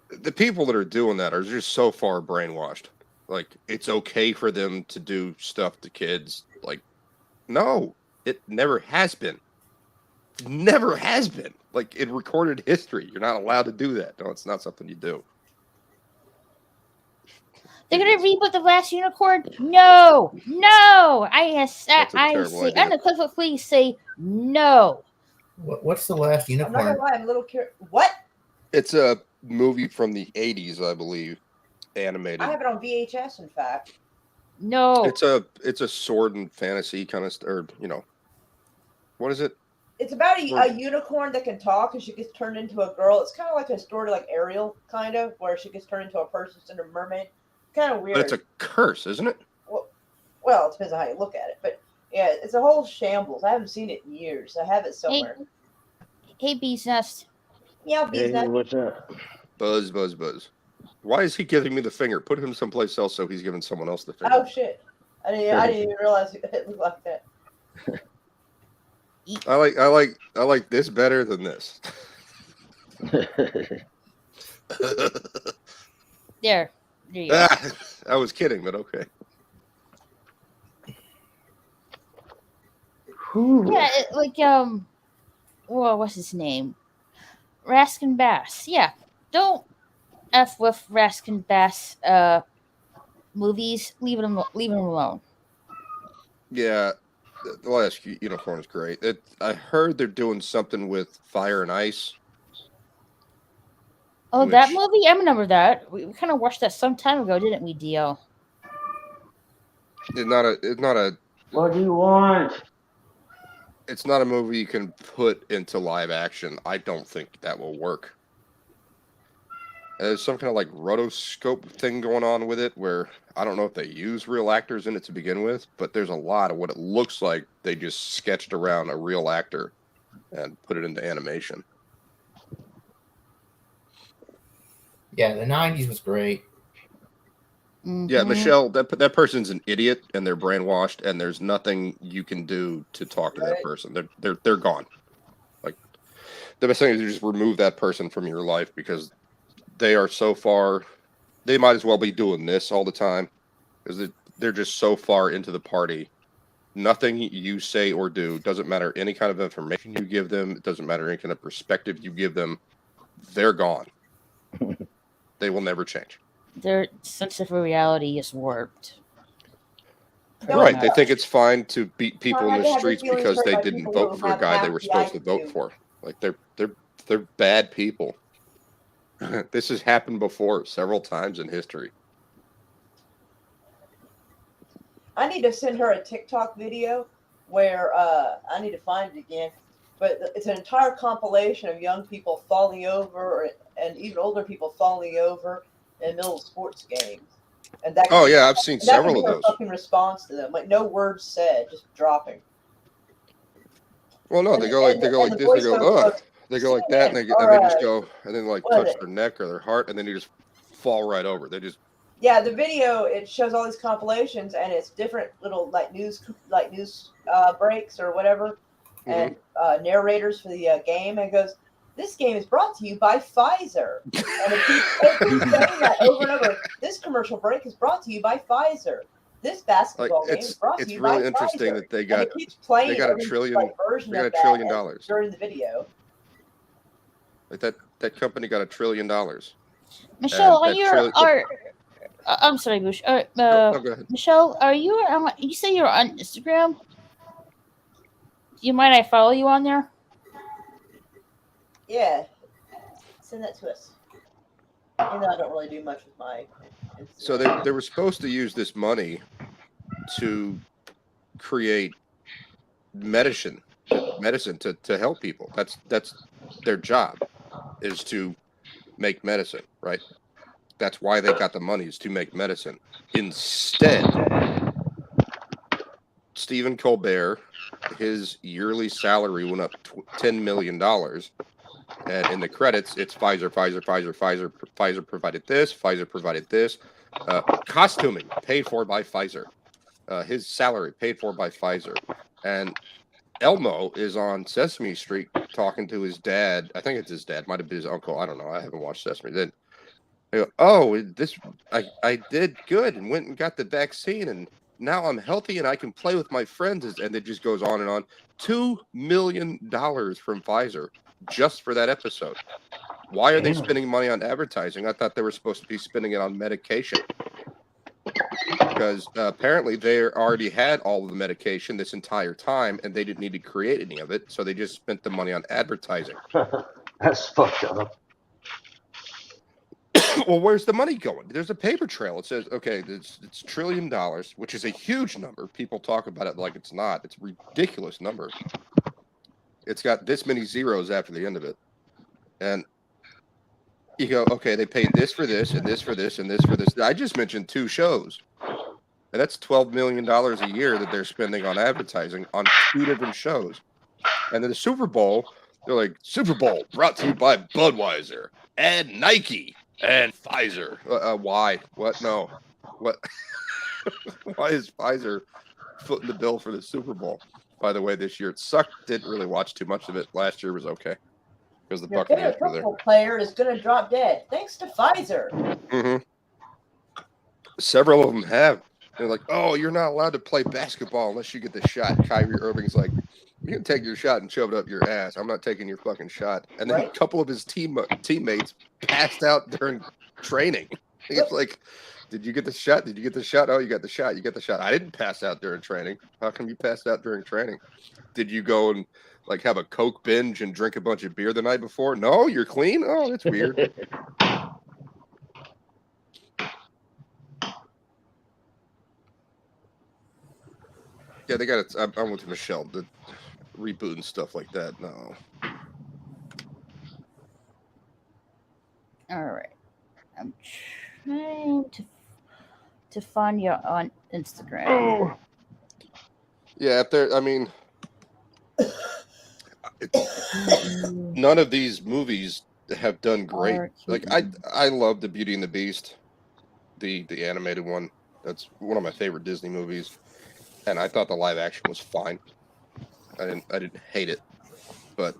F: The people that are doing that are just so far brainwashed. Like, it's okay for them to do stuff to kids. Like, no, it never has been. Never has been. Like, in recorded history, you're not allowed to do that. No, it's not something you do.
A: They're gonna reboot The Last Unicorn? No!
F: That's a terrible idea.
A: unequivocally say no.
E: What's the last
B: I'm not gonna
E: unicorn?
B: lie, I'm a little curious. What?
F: It's a movie from the 80s, I believe, animated.
B: I have it on VHS, in fact.
A: No.
F: It's a sword and fantasy kind of, or what is it?
B: It's about a unicorn that can talk, and she gets turned into a girl. It's kind of like a story like Ariel, kind of, where she gets turned into a person instead of a mermaid. Kind of weird.
F: But it's a curse, isn't it?
B: Well, it depends on how you look at it, but yeah, it's a whole shambles. I haven't seen it in years. I have it somewhere.
A: Hey, Bee's Nest.
B: Yeah, Bee's
H: Hey,
B: Nest.
H: what's up?
F: Buzz. Why is he giving me the finger? Put him someplace else so he's giving someone else the finger.
B: Oh shit! I didn't even realize it looked like that.
F: I like this better than this.
A: There you go.
F: I was kidding, but okay.
A: Yeah, well, what's his name? Raskin Bass. Yeah, don't f with Raskin Bass movies. Leave him alone.
F: Yeah, the last unicorn is great. I heard they're doing something with Fire and Ice.
A: Oh, that movie? I remember that. We kind of watched that some time ago, didn't we, Dio?
F: It's not a.
H: What do you want?
F: It's not a movie you can put into live action. I don't think that will work. There's some kind of like rotoscope thing going on with it where I don't know if they use real actors in it to begin with, but there's a lot of what it looks like they just sketched around a real actor and put it into animation.
E: Yeah, the 90s was great.
A: Mm-hmm.
F: Yeah, Michelle, that person's an idiot and they're brainwashed and there's nothing you can do to talk to that person. They're gone. Like, the best thing is to just remove that person from your life because they are so far. They might as well be doing this all the time because they're just so far into the party. Nothing you say or do doesn't matter. Any kind of information you give them, it doesn't matter any kind of perspective you give them. They're gone. They will never change.
A: Their sense of reality is warped.
F: Right. They think it's fine to beat people in the streets because they didn't vote for a guy they were supposed to vote for. Like they're bad people. This has happened before several times in history.
B: I need to send her a TikTok video where I need to find it again. But it's an entire compilation of young people falling over and even older people falling over in the middle of sports games. And that
F: I've seen several of those.
B: Fucking response to them, like no words said, just dropping.
F: Well, no, they go like this. They go, ugh. They go like that, and they just go, and then like touch their neck or their heart, and then you just fall right over. They just.
B: Yeah, the video, it shows all these compilations, and it's different little like news breaks or whatever, and narrators for the game, and it goes, "This game is brought to you by Pfizer," and it keeps saying that over and over. This commercial break is brought to you by Pfizer, This basketball game
F: it's
B: is brought to
F: it's
B: you
F: really
B: by
F: interesting
B: Pfizer.
F: that they
B: And
F: got
B: it keeps playing
F: got a
B: every
F: trillion-
B: like, version
F: they got
B: of
F: $1 trillion
B: that
F: dollars.
B: during the video.
F: like that company got $1 trillion.
A: Michelle,
F: And
A: are
F: that
A: you
F: trillion-
A: I'm sorry, Bush.
F: No, go ahead.
A: Michelle, are you you say you're on Instagram? Do you mind I follow you on there?
B: Yeah. Send that to us. Even though I don't really do much with my Instagram.
F: So they were supposed to use this money to create medicine to help people. That's their job, is to make medicine, right? That's why they got the money, is to make medicine. Instead, Stephen Colbert, his yearly salary went up $10 million. And in the credits, it's Pfizer provided this, Pfizer provided this. Costuming paid for by Pfizer. His salary paid for by Pfizer. And Elmo is on Sesame Street talking to his dad. I think it's his dad. Might have been his uncle. I don't know. I haven't watched Sesame. Then they go, oh, I did good and went and got the vaccine, and now I'm healthy and I can play with my friends. And it just goes on and on. $2 million from Pfizer just for that episode. Why are they spending money on advertising? I thought they were supposed to be spending it on medication. Because apparently they already had all of the medication this entire time, and they didn't need to create any of it, so they just spent the money on advertising.
H: That's fucked up.
F: Well, where's the money going? There's a paper trail. It says, okay, it's $1 trillion, which is a huge number. People talk about it like it's not. It's a ridiculous number. It's got this many zeros after the end of it. And you go, okay, they paid this for this, and this for this, and this for this. I just mentioned 2 shows. And that's $12 million a year that they're spending on advertising on 2 different shows. And then the Super Bowl, they're like, Super Bowl brought to you by Budweiser and Nike and Pfizer. Why? What? No. What? Why is Pfizer footing the bill for the Super Bowl? By the way, this year it sucked. Didn't really watch too much of it. Last year was okay because the
B: Your
F: Buccaneers
B: favorite
F: were there.
B: football player is going to drop dead thanks to Pfizer.
F: Mm-hmm. Several of them have. They're like, oh, you're not allowed to play basketball unless you get the shot. Kyrie Irving's like, you can take your shot and shove it up your ass. I'm not taking your fucking shot. And then a couple of his teammates passed out during training. It's like, did you get the shot? Did you get the shot? Oh, you got the shot. You get the shot. I didn't pass out during training. How come you passed out during training? Did you go and like have a Coke binge and drink a bunch of beer the night before? No, you're clean? Oh, that's weird. Yeah, they got it. I'm with Michelle. The reboot and stuff like that. No.
A: All right. I'm trying to find you on Instagram.
F: Yeah, if there. I mean, none of these movies have done great. Like I love the Beauty and the Beast, the animated one. That's one of my favorite Disney movies. And I thought the live action was fine. I didn't hate it, but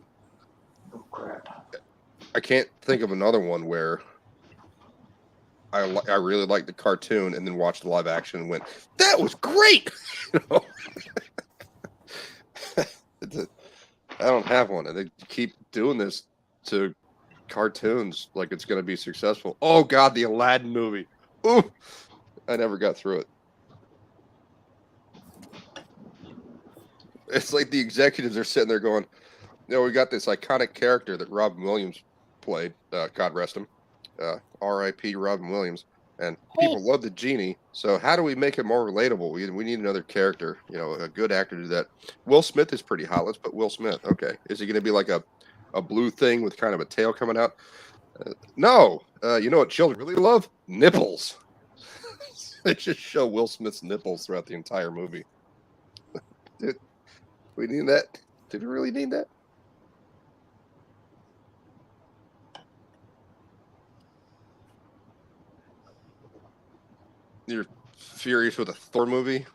F: I can't think of another one where I really liked the cartoon and then watched the live action and went, that was great. You know? I don't have one, and they keep doing this to cartoons like it's going to be successful. Oh God, the Aladdin movie. Ooh, I never got through it. It's like the executives are sitting there going, you know, we got this iconic character that Robin Williams played, God rest him, R.I.P. Robin Williams, and people love the genie, so how do we make it more relatable? We need another character, you know, a good actor to do that. Will Smith is pretty hot. Let's put Will Smith. Okay. Is he going to be like a blue thing with kind of a tail coming out? No. You know what children really love? Nipples. They just show Will Smith's nipples throughout the entire movie. Dude. We need that? Did we really need that? You're furious with a Thor movie?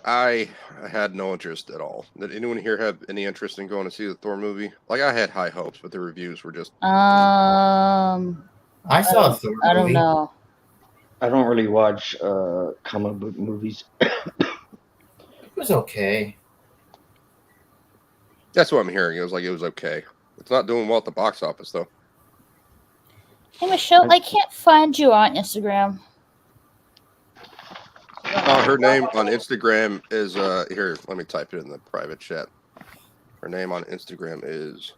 F: I had no interest at all. Did anyone here have any interest in going to see the Thor movie? Like, I had high hopes, but the reviews were just...
E: I saw a Thor
A: I don't
E: movie.
A: know.
H: I don't really watch comic book movies.
E: It was okay.
F: That's what I'm hearing. It was okay. It's not doing well at the box office though.
A: Hey Michelle, I can't find you on Instagram.
F: Her name on Instagram is here. Let me type it in the private chat. Her name on Instagram is.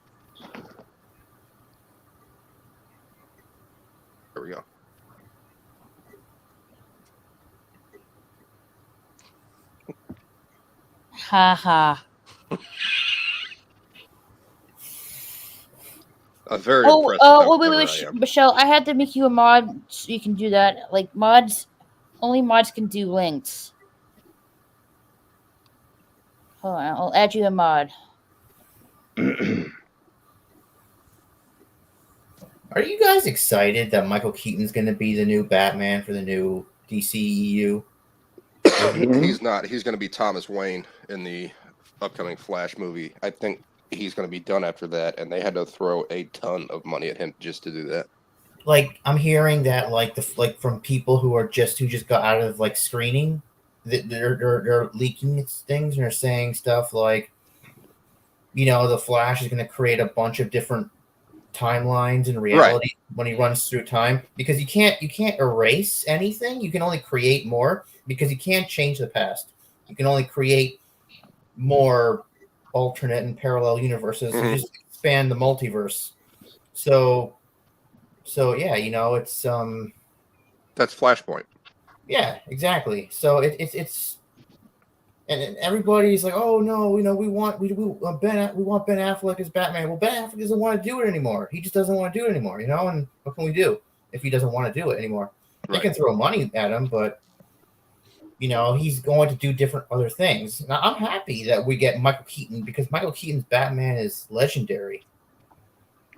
F: There we go.
A: Ha ha.
F: Very
A: Oh,
F: impressed with how
A: wait,
F: clever I am.
A: Michelle, I had to make you a mod so you can do that. Like only mods can do links. Hold on, I'll add you a mod.
E: Are you guys excited that Michael Keaton's going to be the new Batman for the new DCEU?
F: He's not. He's going to be Thomas Wayne in the upcoming Flash movie. I think he's going to be done after that, and they had to throw a ton of money at him just to do that.
E: Like, I'm hearing that like from people who just got out of like screening, that they're leaking things and they're saying stuff like, the Flash is going to create a bunch of different timelines in reality when he runs through time, because you can't erase anything. You can only create more, because you can't change the past. You can only create more alternate and parallel universes. You just expand the multiverse. So yeah, it's
F: that's Flashpoint.
E: Yeah, exactly. So it's and everybody's like, oh no, we want Ben Affleck as Batman. Well, Ben Affleck doesn't want to do it anymore. He just doesn't want to do it anymore, And what can we do if he doesn't want to do it anymore? Right. You can throw money at him, but he's going to do different other things. Now, I'm happy that we get Michael Keaton, because Michael Keaton's Batman is legendary.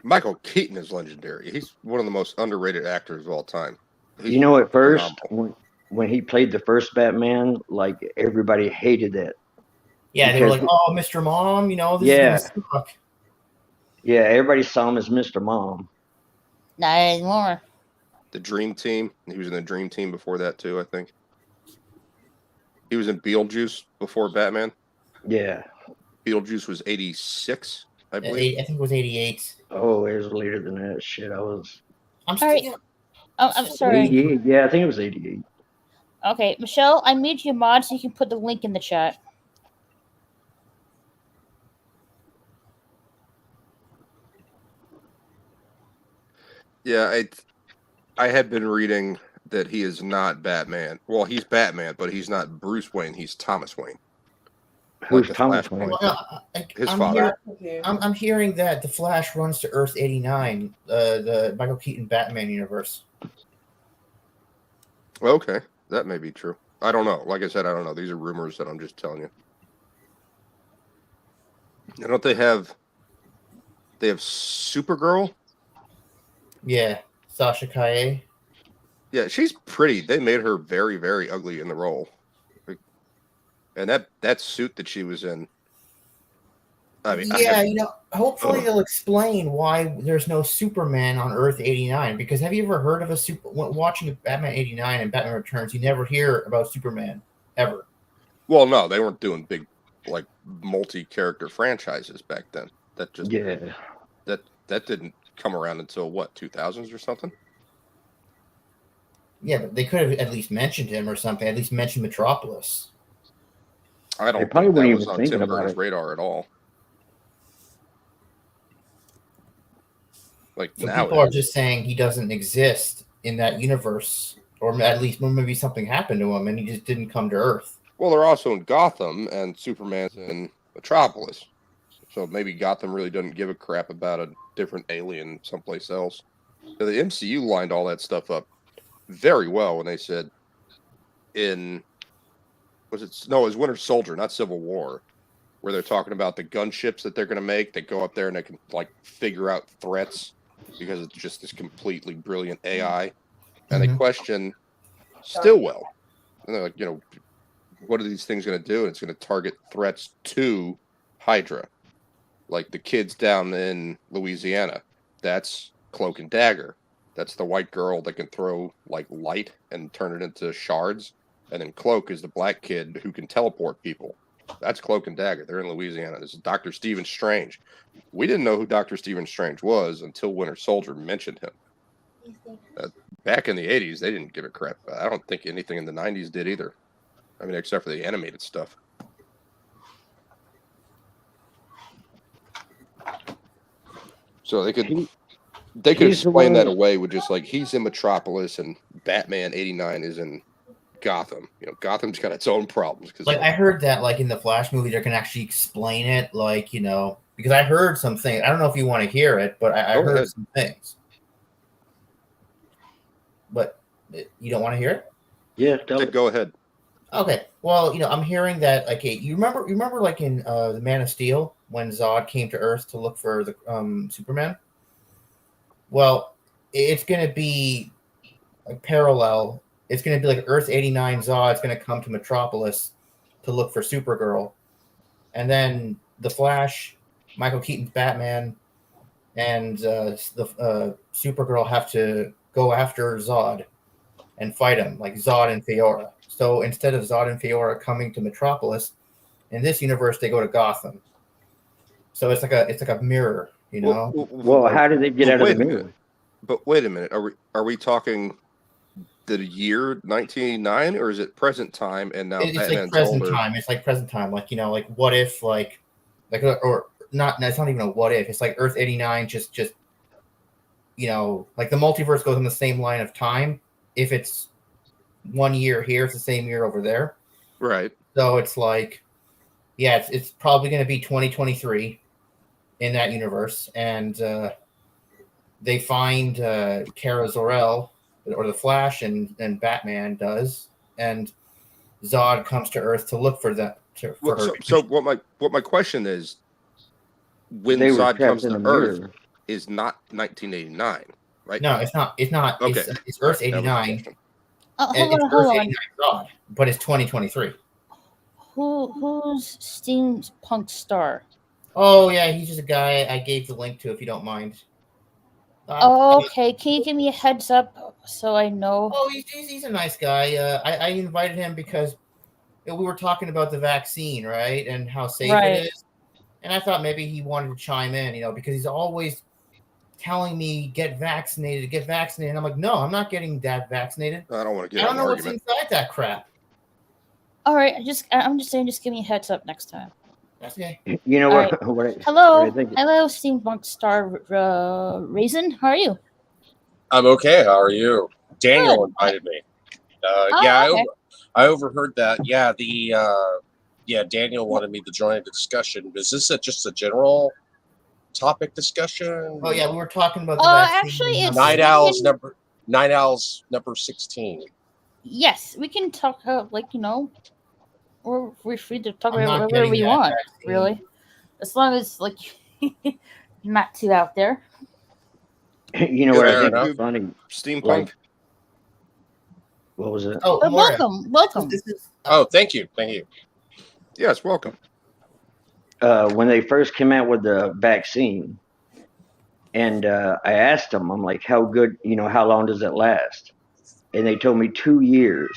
F: Michael Keaton is legendary. He's one of the most underrated actors of all time. He's
H: at first, when he played the first Batman, like, everybody hated that.
E: Yeah, they were like, "Oh, Mr. Mom, this is gonna suck."
H: Yeah, everybody saw him as Mr. Mom.
A: Not anymore.
F: The Dream Team. He was in the Dream Team before that too, I think. He was in Beetlejuice before Batman.
H: Yeah.
F: Beetlejuice was 86, I believe.
E: I think it was 88.
H: Oh, it was later than that. Shit,
A: I'm sorry. I'm sorry.
H: 88. Yeah, I think it was 88.
A: Okay, Michelle, I made you a mod so you can put the link in the chat.
F: Yeah, I had been reading that he is not Batman. Well, he's Batman, but he's not Bruce Wayne. He's Thomas Wayne.
H: Who's Thomas Wayne?
F: His father.
E: I'm hearing that the Flash runs to Earth 89, the Michael Keaton Batman universe.
F: Okay, that may be true. I don't know. Like I said, I don't know. These are rumors that I'm just telling you. Don't they have Supergirl?
E: Yeah, Sasha Calle.
F: Yeah, she's pretty. They made her very, very ugly in the role. And that suit that she was in. I mean,
E: hopefully they'll explain why there's no Superman on Earth 89. Because have you ever heard of watching Batman 89 and Batman Returns? You never hear about Superman ever.
F: Well, no, they weren't doing big, like, multi-character franchises back then. That just that didn't come around until what, 2000s or something.
E: Yeah, but they could have at least mentioned him or something. At least mentioned Metropolis.
F: I don't think that was on Tim Burton's radar at all. Like,
E: so
F: now
E: people are just saying he doesn't exist in that universe, or at least maybe something happened to him and he just didn't come to Earth.
F: Well, they're also in Gotham, and Superman's in Metropolis. So maybe Gotham really doesn't give a crap about a different alien someplace else. So the MCU lined all that stuff up very well when they said it was Winter Soldier, not Civil War, where they're talking about the gunships that they're going to make. They go up there and they can, like, figure out threats because it's just this completely brilliant AI. And they question Stillwell. And they're like, what are these things going to do? And it's going to target threats to Hydra. Like the kids down in Louisiana. That's Cloak and Dagger. That's the white girl that can throw like light and turn it into shards. And then Cloak is the black kid who can teleport people. That's Cloak and Dagger. They're in Louisiana. This is Dr. Stephen Strange. We didn't know who Dr. Stephen Strange was until Winter Soldier mentioned him. Back in the 80s, they didn't give a crap. I don't think anything in the 90s did either. I mean, except for the animated stuff. So they could explain that away with just like he's in Metropolis and Batman 89 is in Gotham. You know, Gotham's got its own problems.
E: Like I heard that like in the Flash movie, they can actually explain it. Like, you know, because I heard some things. I don't know if you want to hear it, but I heard some things. But you don't want to hear it?
H: Yeah,
F: go ahead.
E: Okay. Well, you know, I'm hearing that. Like, you remember, like in the Man of Steel when Zod came to Earth to look for the Superman. Well, it's going to be like parallel. It's going to be like Earth 89 Zod's going to come to Metropolis to look for Supergirl, and then the Flash, Michael Keaton's Batman, and the Supergirl have to go after Zod and fight him, like Zod and Fiora. So instead of Zod and Fiora coming to Metropolis, in this universe they go to Gotham. So it's like a mirror, you know.
H: Well, how did they get out of the mirror?
F: But wait a minute, are we talking the year 1989, or is it present time? And now
E: it's
F: Batman's
E: like present
F: older?
E: time. It's like present time. Like, you know, like what if, like or not? It's not even a what if. It's like Earth 89. Just you know, like the multiverse goes in the same line of time. If it's 1 year here, it's the same year over there.
F: Right.
E: So it's like, yeah, it's probably going to be 2023 in that universe, and they find Kara Zor-El, or the Flash, and Batman does, and Zod comes to Earth to look for that. For her.
F: So what my question is, when Zod comes to Earth, is not 1989, right?
E: No, it's not. It's not.
F: Okay.
E: It's Earth 89.
A: Hold on.
E: Zod, but it's 2023.
A: Who's Steampunk Star?
E: Oh yeah, he's just a guy I gave the link to, if you don't mind.
A: Okay, can you give me a heads up so I know?
E: Oh, he's a nice guy. I invited him because we were talking about the vaccine, right, and how safe it is. And I thought maybe he wanted to chime in, you know, because he's always telling me get vaccinated. And I'm like, no, I'm not getting that vaccinated.
F: I don't want to get.
E: I don't know what's inside that crap.
A: All right, I'm just saying, just give me a heads up next time.
E: That's okay.
H: You know what?
A: Right. Hello, Steampunk Star Raisin. How are you?
I: I'm okay. How are you? Daniel invited me.
A: Okay.
I: I overheard that. Yeah, Daniel wanted me to join the discussion. Is this just a general topic discussion?
E: Oh yeah, we were talking about the vaccine.
A: Actually, it's
I: Night Owls number 16.
A: Yes, we can talk. Like, you know, we're free to talk about whatever we want, really, as long as like not too out there.
H: You know what I think is funny?
F: Steampunk.
H: Like, what was it?
E: Oh,
A: welcome.
I: Oh, thank you.
F: Yes, welcome.
H: When they first came out with the vaccine, and I asked them, I'm like, how good, you know, how long does it last? And they told me 2 years.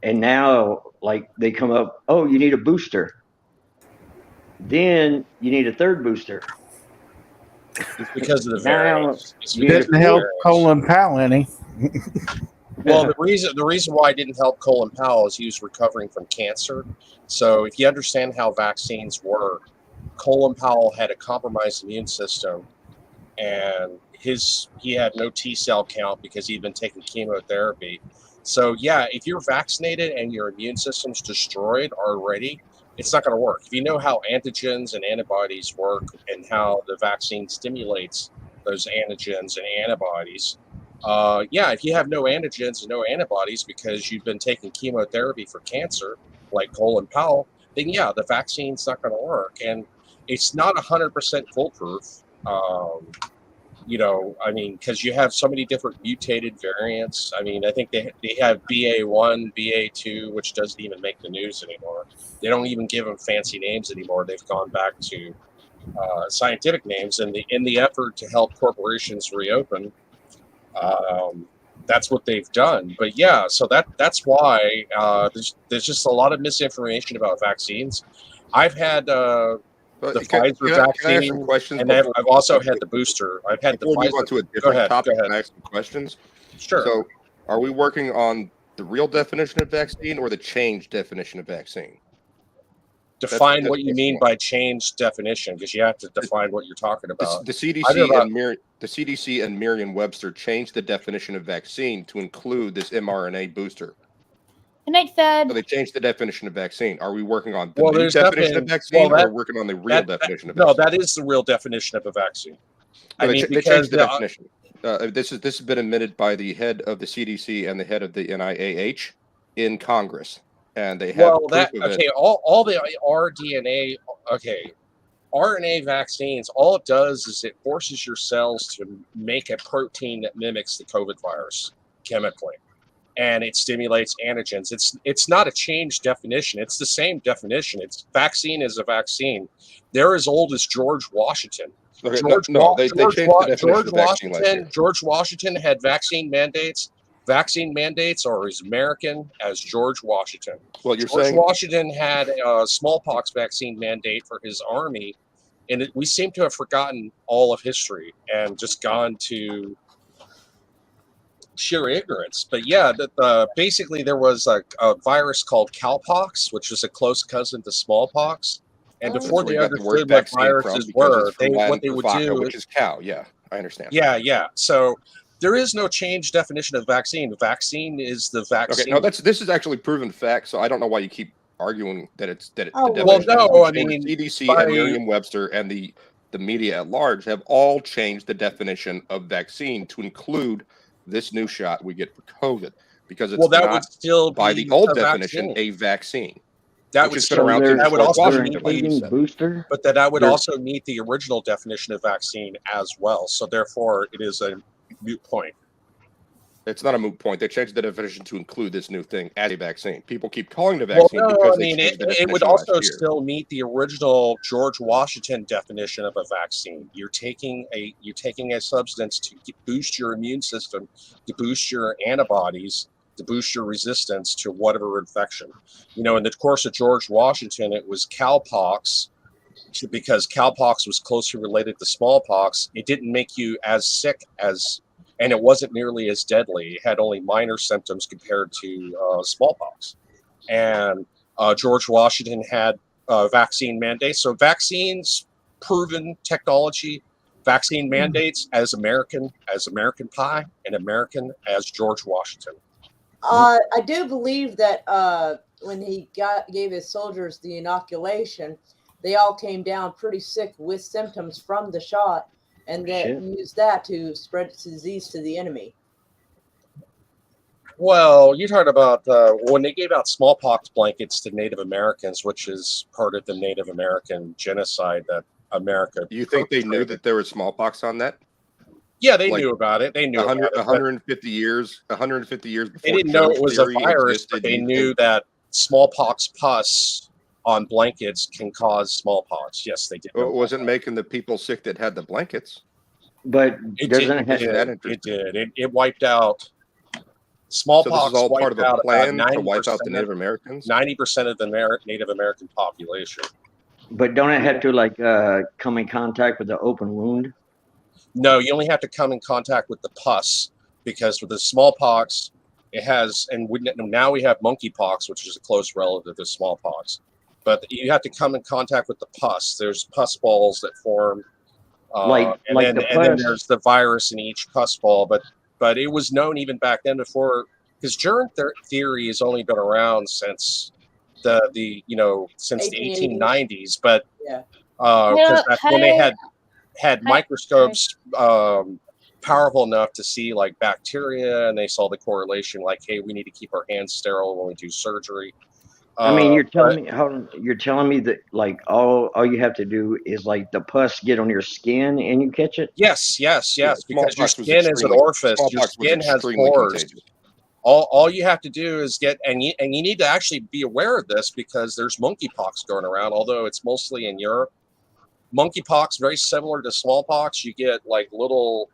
H: And now, like, they come up, oh, you need a booster. Then you need a third booster.
I: It's because of the variants.
C: You didn't help Colin Powell any.
I: Well, the reason why I didn't help Colin Powell is he was recovering from cancer. So if you understand how vaccines work, Colin Powell had a compromised immune system, and he had no T-cell count because he'd been taking chemotherapy. So yeah, if you're vaccinated and your immune system's destroyed already, it's not going to work. If you know how antigens and antibodies work and how the vaccine stimulates those antigens and antibodies, if you have no antigens and no antibodies because you've been taking chemotherapy for cancer, like Colin Powell, then yeah, the vaccine's not going to work. And it's not 100% foolproof. You know, I mean, because you have so many different mutated variants. I mean, I think they have BA1, BA2, which doesn't even make the news anymore. They don't even give them fancy names anymore. They've gone back to scientific names, and in the effort to help corporations reopen, That's what they've done. But yeah, so that's why there's just a lot of misinformation about vaccines. I've had the Pfizer
F: can I ask some
I: vaccine,
F: questions
I: and I've
F: before
I: also had the booster. I've had the
F: before we move on
I: Pfizer.
F: to a
I: Go
F: different
I: ahead.
F: topic?
I: Go ahead.
F: Can I ask some questions?
I: Sure.
F: So, are we working on the real definition of vaccine or the changed definition of vaccine?
I: Define
F: that's
I: what you
F: question
I: mean
F: one.
I: by changed definition, because you have to define what you're talking about.
F: The
I: I don't know
F: CDC the CDC and Merriam-Webster changed the definition of vaccine to include this mRNA booster.
A: Good night, Thad.
F: So they changed the definition of vaccine. Are we working on the
I: Well,
F: new
I: there's
F: definition of
I: nothing.
F: vaccine,
I: Well,
F: or we're working on the real definition of
I: no,
F: vaccine?
I: that is the real definition of a vaccine.
F: No,
I: I mean,
F: they
I: because
F: changed the definition. This has been admitted by the head of the CDC and the head of the NIAH in Congress, and they have proof of it.
I: All the RNA vaccines, all it does is it forces your cells to make a protein that mimics the COVID virus chemically, and it stimulates antigens. It's not a changed definition. It's the same definition. It's vaccine is a vaccine. They're as old as George Washington.
F: Okay, they changed the definition of vaccine last year.
I: George Washington had vaccine mandates. Vaccine mandates are as American as George Washington.
F: Well, you're
I: George
F: saying
I: Washington had a smallpox vaccine mandate for his army, and we seem to have forgotten all of history and just gone to sheer ignorance. But yeah, basically there was a virus called cowpox, which was a close cousin to smallpox. And before they understood what viruses were, what they would do,
F: which is cow. Yeah, I understand.
I: Yeah. So there is no changed definition of vaccine. Vaccine is the vaccine.
F: Okay, no, this is actually proven fact. So I don't know why you keep arguing that it's that.
I: Oh, well, no, I mean,
F: the CDC and Merriam-Webster and the media at large have all changed the definition of vaccine to include this new shot we get for COVID, because it's
I: that
F: not
I: would still
F: by
I: be
F: the old
I: a
F: definition
I: vaccine.
F: a vaccine.
I: That would still that would also meet the
H: booster,
I: but that would also meet the original definition of vaccine as well. So therefore, it is a moot point.
F: It's not a moot point. They changed the definition to include this new thing as a vaccine. People keep calling it a vaccine because they changed the definition
I: it would
F: last
I: also
F: year.
I: still meet the original George Washington definition of a vaccine. You're taking a substance to boost your immune system, to boost your antibodies, to boost your resistance to whatever infection. In the course of George Washington, it was cowpox, because cowpox was closely related to smallpox. It didn't make you as sick and it wasn't nearly as deadly. It had only minor symptoms compared to smallpox. And George Washington had vaccine mandates. So vaccines, proven technology, vaccine mandates as American pie, and American as George Washington.
B: I do believe that when he gave his soldiers the inoculation, they all came down pretty sick with symptoms from the shot, and that used that to spread disease to the enemy.
I: Well, you heard about when they gave out smallpox blankets to Native Americans, which is part of the Native American genocide that America.
F: You think they knew that there was smallpox on that?
I: Yeah, they knew about it. They knew
F: 150 years before.
I: They didn't know it was a virus, but they knew that smallpox pus on blankets can cause smallpox. Yes, they did.
F: Well, it wasn't making the people sick that had the blankets.
H: But
I: it did. It wiped out smallpox.
F: So this is all part of a plan to wipe out the Native Americans.
I: 90% of the Native American population.
H: But don't it have to come in contact with the open wound?
I: No, you only have to come in contact with the pus, because with the smallpox, it has, and now we have monkeypox, which is a close relative to smallpox. But you have to come in contact with the pus. There's pus balls that form, and then there's the virus in each pus ball. But it was known even back then, before, because germ theory has only been around since the 1890s. But because that's when they had microscopes powerful enough to see like bacteria, and they saw the correlation, like, hey, we need to keep our hands sterile when we do surgery.
H: I mean, you're telling me that like all you have to do is like the pus get on your skin and you catch it?
I: Yes, because your skin is an orifice. Your skin has pores. All you have to do is get, and you need to actually be aware of this, because there's monkeypox going around, although it's mostly in Europe. Monkeypox, very similar to smallpox. You get like little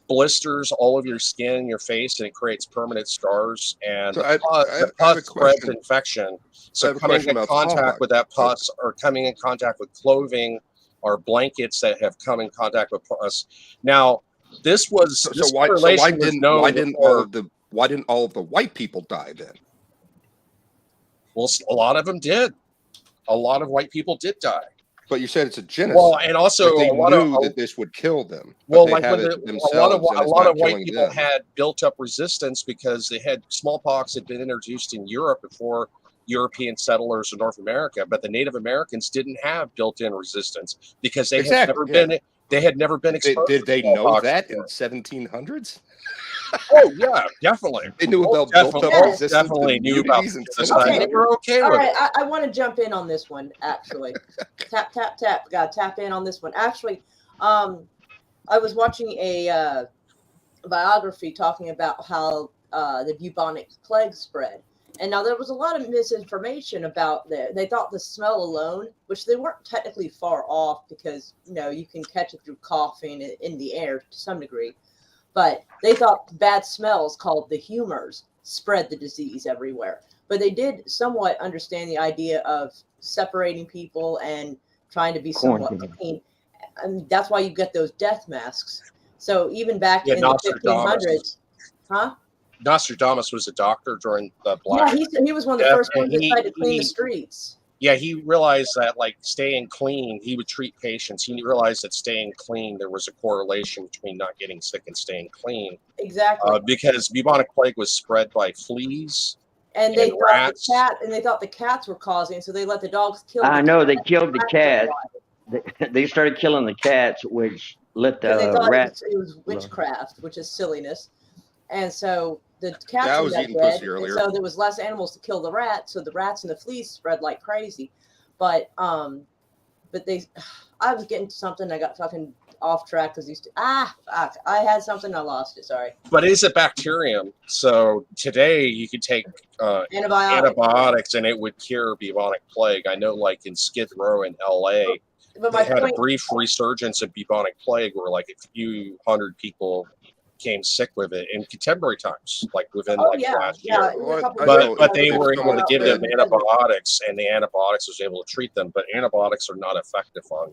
I: blisters all over your skin, your face, and it creates permanent scars. And
F: So
I: the
F: I
I: pus
F: have a
I: spreads
F: question.
I: infection.
F: I
I: So
F: have a
I: coming
F: question
I: in
F: about
I: contact
F: smallpox.
I: with that pus, or coming in contact with clothing or blankets that have come in contact with pus. Now, this correlation was known
F: why didn't
I: before.
F: why didn't all of the white people die then?
I: Well, a lot of them did. A lot of white people did die.
F: But you said it's a genocide.
I: Well, and also
F: Like they
I: a lot
F: knew
I: of
F: that this would kill them, but
I: well,
F: they
I: like
F: have
I: when
F: it
I: a
F: themselves, and it's
I: lot
F: not
I: of white
F: killing
I: people
F: them.
I: had built up resistance because they had smallpox had been introduced in Europe before European settlers in North America, but the Native Americans didn't have built-in resistance because they had never been exposed.
F: Did they
I: to
F: know
I: smallpox
F: that
I: before.
F: in 1700s?
I: Oh yeah, definitely.
F: They knew about
I: Definitely,
F: built-up resistance
I: definitely knew about
F: immunities in
I: genocide.
B: Okay.
I: They were okay
B: All
I: with
B: right,
I: it.
B: I want to jump in on this one, actually. Tap, tap, tap. Got to tap in on this one. Actually, I was watching a biography talking about how the bubonic plague spread. And now there was a lot of misinformation about that. They thought the smell alone, which they weren't technically far off because, you can catch it through coughing in the air to some degree. But they thought bad smells called the humors spread the disease everywhere. But they did somewhat understand the idea of separating people and trying to be somewhat clean. And that's why you get those death masks. So even back in the 1500s, huh?
I: Nostradamus was a doctor during the Black.
B: Yeah, he was one of the first ones that tried to clean the streets.
I: Yeah, he realized that like staying clean, he would treat patients. He realized that staying clean, there was a correlation between not getting sick and staying clean.
B: Exactly.
I: Because bubonic plague was spread by fleas
B: and they thought
I: rats.
B: they thought the cats were causing, so they let the dogs kill.
H: I know they killed the cat. They started killing the cats, which let the rats.
B: It was witchcraft, which is silliness, and so the cats
F: was
B: got
F: eating
B: dead,
F: pussy earlier.
B: so there was less animals to kill the rats, so the rats and the fleas spread like crazy. But I was getting to something. I got fucking off track because I had something. I lost it. Sorry.
I: But it is a bacterium, so today you could take antibiotics and it would cure bubonic plague. I know, like in Skid Row in LA, they had a brief resurgence of bubonic plague where like a few hundred people became sick with it in contemporary times, like within last year. But they were able to give them antibiotics, and the antibiotics was able to treat them. But antibiotics are not effective on.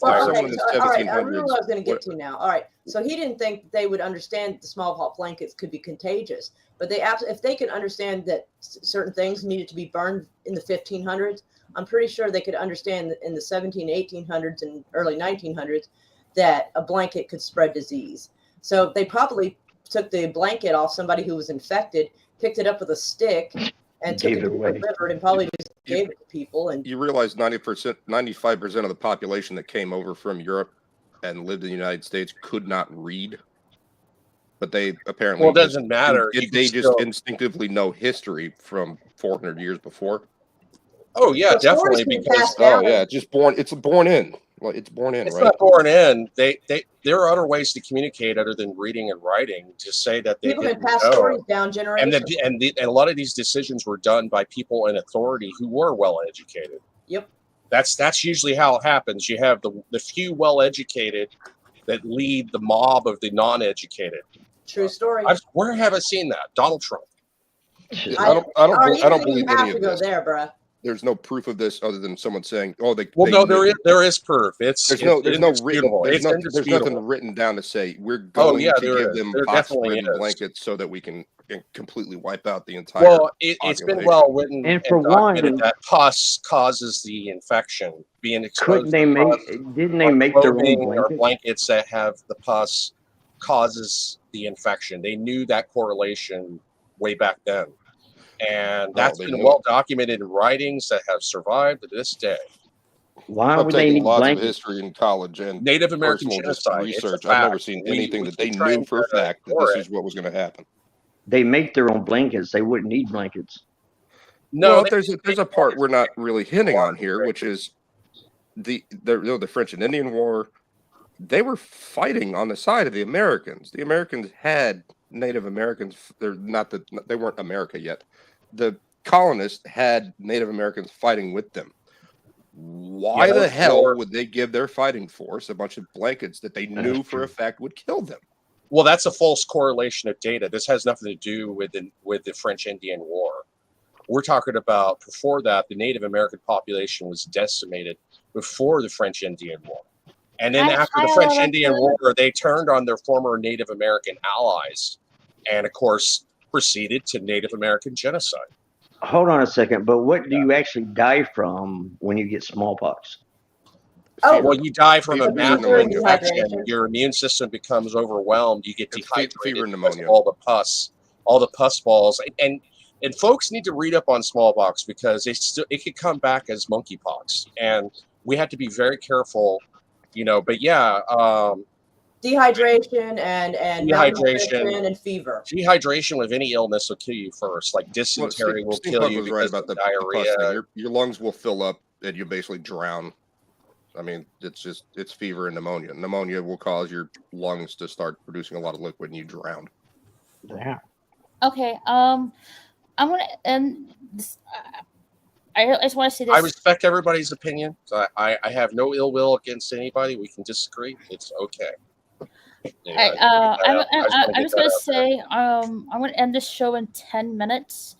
B: All right, I knew what I was going to get to now. All right, so he didn't think they would understand that the smallpox blankets could be contagious, but if they could understand that certain things needed to be burned in the 1500s, I'm pretty sure they could understand in the 1800s and early 1900s that a blanket could spread disease. So they probably took the blanket off somebody who was infected, picked it up with a stick, and took it to the river and probably just gave it to people. And
F: you realize 95% of the population that came over from Europe and lived in the United States could not read, but they apparently
I: it doesn't matter.
F: They just instinctively know history from 400 years before.
I: Oh yeah, definitely. Because
F: it's born in. Well, it's born in.
I: It's
F: right?
I: not born in. There are other ways to communicate other than reading and writing to say that they
B: people
I: didn't
B: can pass
I: know.
B: stories down generations.
I: And a lot of these decisions were done by people in authority who were well educated.
B: Yep.
I: That's usually how it happens. You have the few well educated that lead the mob of the non-educated.
B: True story.
I: Where have I seen that? Donald Trump.
F: I don't believe any of this.
B: There, bruh.
F: There's no proof of this other than someone saying, "Oh, they."
I: Well, no, there is proof. There's
F: nothing written down to say we're going to give them pot-spreading blankets so that we can completely wipe out the entire.
I: Well, it's been well written,
H: and for one,
I: that pus causes the infection. Being exposed.
H: Didn't they make their own
I: blankets that have the pus causes the infection? They knew that correlation way back then. And that's been well documented in writings that have survived to this day.
H: Why would they need
F: lots of history in college and
I: Native American genocide
F: research? I've never seen anything that they knew for a fact that this is what was going to happen.
H: They make their own blankets. They wouldn't need blankets.
F: No, there's a part we're not really hitting on here, which is the French and Indian War. They were fighting on the side of the Americans. The Americans had Native Americans. They weren't America yet. The colonists had Native Americans fighting with them. Why the hell would they give their fighting force a bunch of blankets that they knew for a fact would kill them?
I: Well, that's a false correlation of data. This has nothing to do with the French Indian War. We're talking about before that, the Native American population was decimated before the French Indian War. And then after the French Indian War, they turned on their former Native American allies and, of course, proceeded to Native American genocide.
H: Hold on a second, but what do you actually die from when you get smallpox?
B: Oh,
I: Well, you die from a
F: Fever,
I: massive
F: pneumonia.
I: infection. Your immune system becomes overwhelmed. You get
F: It's
I: dehydrated
F: fever and
I: because
F: pneumonia.
I: of all the pus balls. And folks need to read up on smallpox because it could come back as monkeypox. And we have to be very careful, But yeah,
B: dehydration and
I: Dehydration.
B: malnutrition and fever.
I: Dehydration with any illness will kill you first. Like dysentery will kill you
F: was right
I: because
F: about
I: of
F: the pus
I: diarrhea.
F: thing. Your lungs will fill up and you basically drown. I mean, it's fever and pneumonia. Pneumonia will cause your lungs to start producing a lot of liquid and you drown.
H: Yeah.
A: Okay. I'm gonna end this. I just want to say this.
I: I respect everybody's opinion. So I have no ill will against anybody. We can disagree. It's okay.
A: I'm just gonna say I'm gonna end this show in 10 minutes.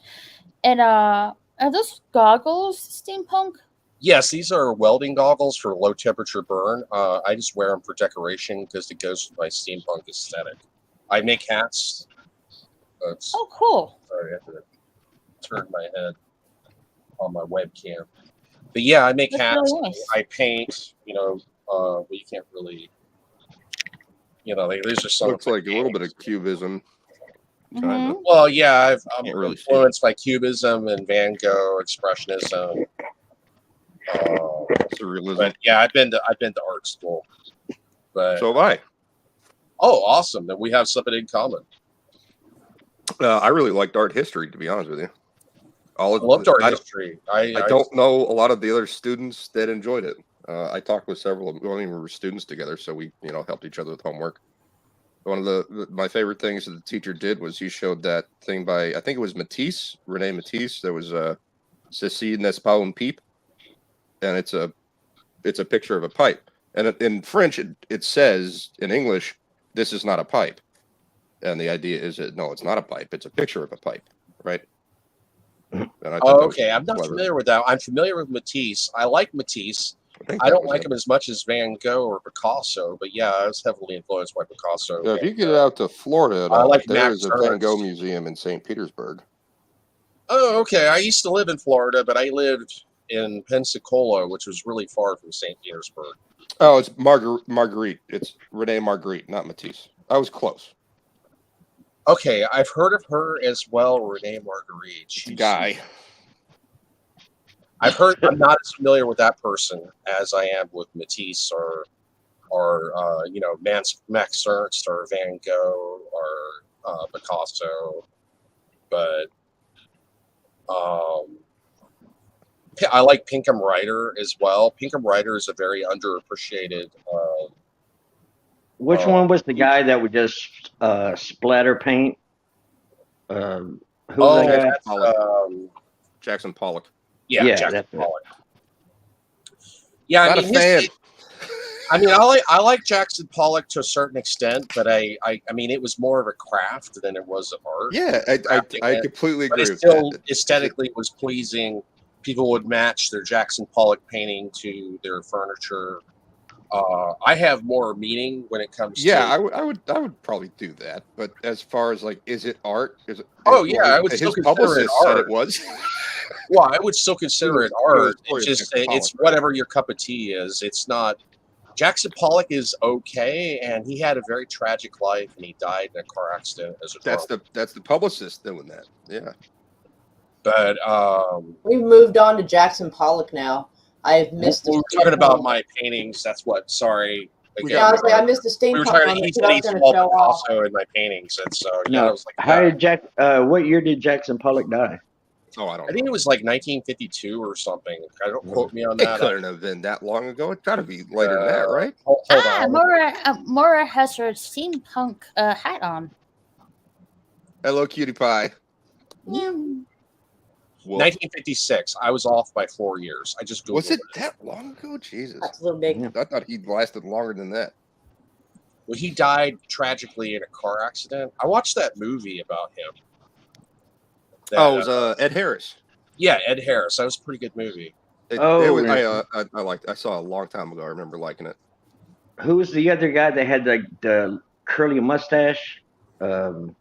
A: And are those goggles steampunk?
I: Yes, these are welding goggles for low temperature burn. I just wear them for decoration because it goes with my steampunk aesthetic. I make hats.
A: Oh, cool.
I: Sorry, I have to turn my head on my webcam. But yeah, I make
A: That's
I: hats.
A: really nice.
I: I paint. But you can't really. There's just some.
F: Looks like a little bit of cubism.
A: Mhm.
I: Well, yeah, I'm
F: Can't really see.
I: influenced by Cubism and Van Gogh, Expressionism.
F: Surrealism.
I: But yeah, I've been to art school. But
F: So have I.
I: oh, awesome! Then we have something in common.
F: I really liked art history, to be honest with you.
I: I loved art history.
F: I don't know a lot of the other students that enjoyed it. I talked with several of them. We were students together, so we helped each other with homework. One of my favorite things that the teacher did was he showed that thing by, I think it was Rene Matisse. There was Ceci n'est pas une pipe, and it's a picture of a pipe. And in French, it says in English, "This is not a pipe." And the idea is that no, it's not a pipe. It's a picture of a pipe, right?
I: Okay. I'm not familiar with that. I'm familiar with Matisse. I like Matisse. I don't like him as much as Van Gogh or Picasso, but yeah, I was heavily influenced by Picasso.
F: Yeah, if you get out to Florida, there is a Van
I: Ernst.
F: Gogh museum in St. Petersburg.
I: Oh, okay. I used to live in Florida, but I lived in Pensacola, which was really far from St. Petersburg.
F: Oh, it's Marguerite. It's Rene Marguerite, not Matisse. I was close.
I: Okay, I've heard of her as well, Rene Marguerite. She's
F: Guy.
I: I've heard. I'm not as familiar with that person as I am with Matisse or Max Ernst or Van Gogh or Picasso, but I like Pinkham Ryder as well. Pinkham Ryder is a very underappreciated.
H: Which one was the guy that would just splatter paint? Who was that guy?
F: Jackson Pollock.
I: Yeah, Jackson Pollock. Yeah,
F: Not a fan.
I: I like Jackson Pollock to a certain extent, but I mean, it was more of a craft than it was art.
F: Yeah, I completely agree.
I: But it still aesthetically was pleasing. People would match their Jackson Pollock painting to their furniture. I have more meaning when it comes to.
F: Yeah, I would probably do that. But as far as like, is it art?
I: I would still consider it art.
F: Said it was.
I: Well, I would still consider it art. It's whatever your cup of tea is. It's not. Jackson Pollock is okay, and he had a very tragic life, and he died in a car accident as a drunk.
F: That's the publicist doing that. Yeah.
I: But
B: we've moved on to Jackson Pollock now. I've missed.
I: We were talking about my paintings. That's what. Sorry.
B: Again, I was like, I missed the steampunk.
I: We were talking. He said he saw Picasso in my paintings, and so
H: no.
I: I was like,
H: how did what year did Jackson Pollock die?
F: Oh, I don't know.
I: I think it was like 1952 or something. I don't quote me on that.
F: It couldn't have been that long ago. It got to be later than that, right?
I: Hold on.
A: Mora has her steampunk hat on.
F: Hello, cutie pie.
A: Yeah.
I: 1956. I was off by 4 years. I just Googled
F: was it that long ago? Jesus,
B: that's a little big.
F: I thought he lasted longer than that.
I: Well, he died tragically in a car accident. I watched that movie about him.
F: It was Ed Harris.
I: Yeah, Ed Harris. That was a pretty good movie.
F: It
H: Oh,
F: was,
H: yeah.
F: I liked. I saw it a long time ago. I remember liking it.
H: Who was the other guy that had the curly mustache?
B: Oh,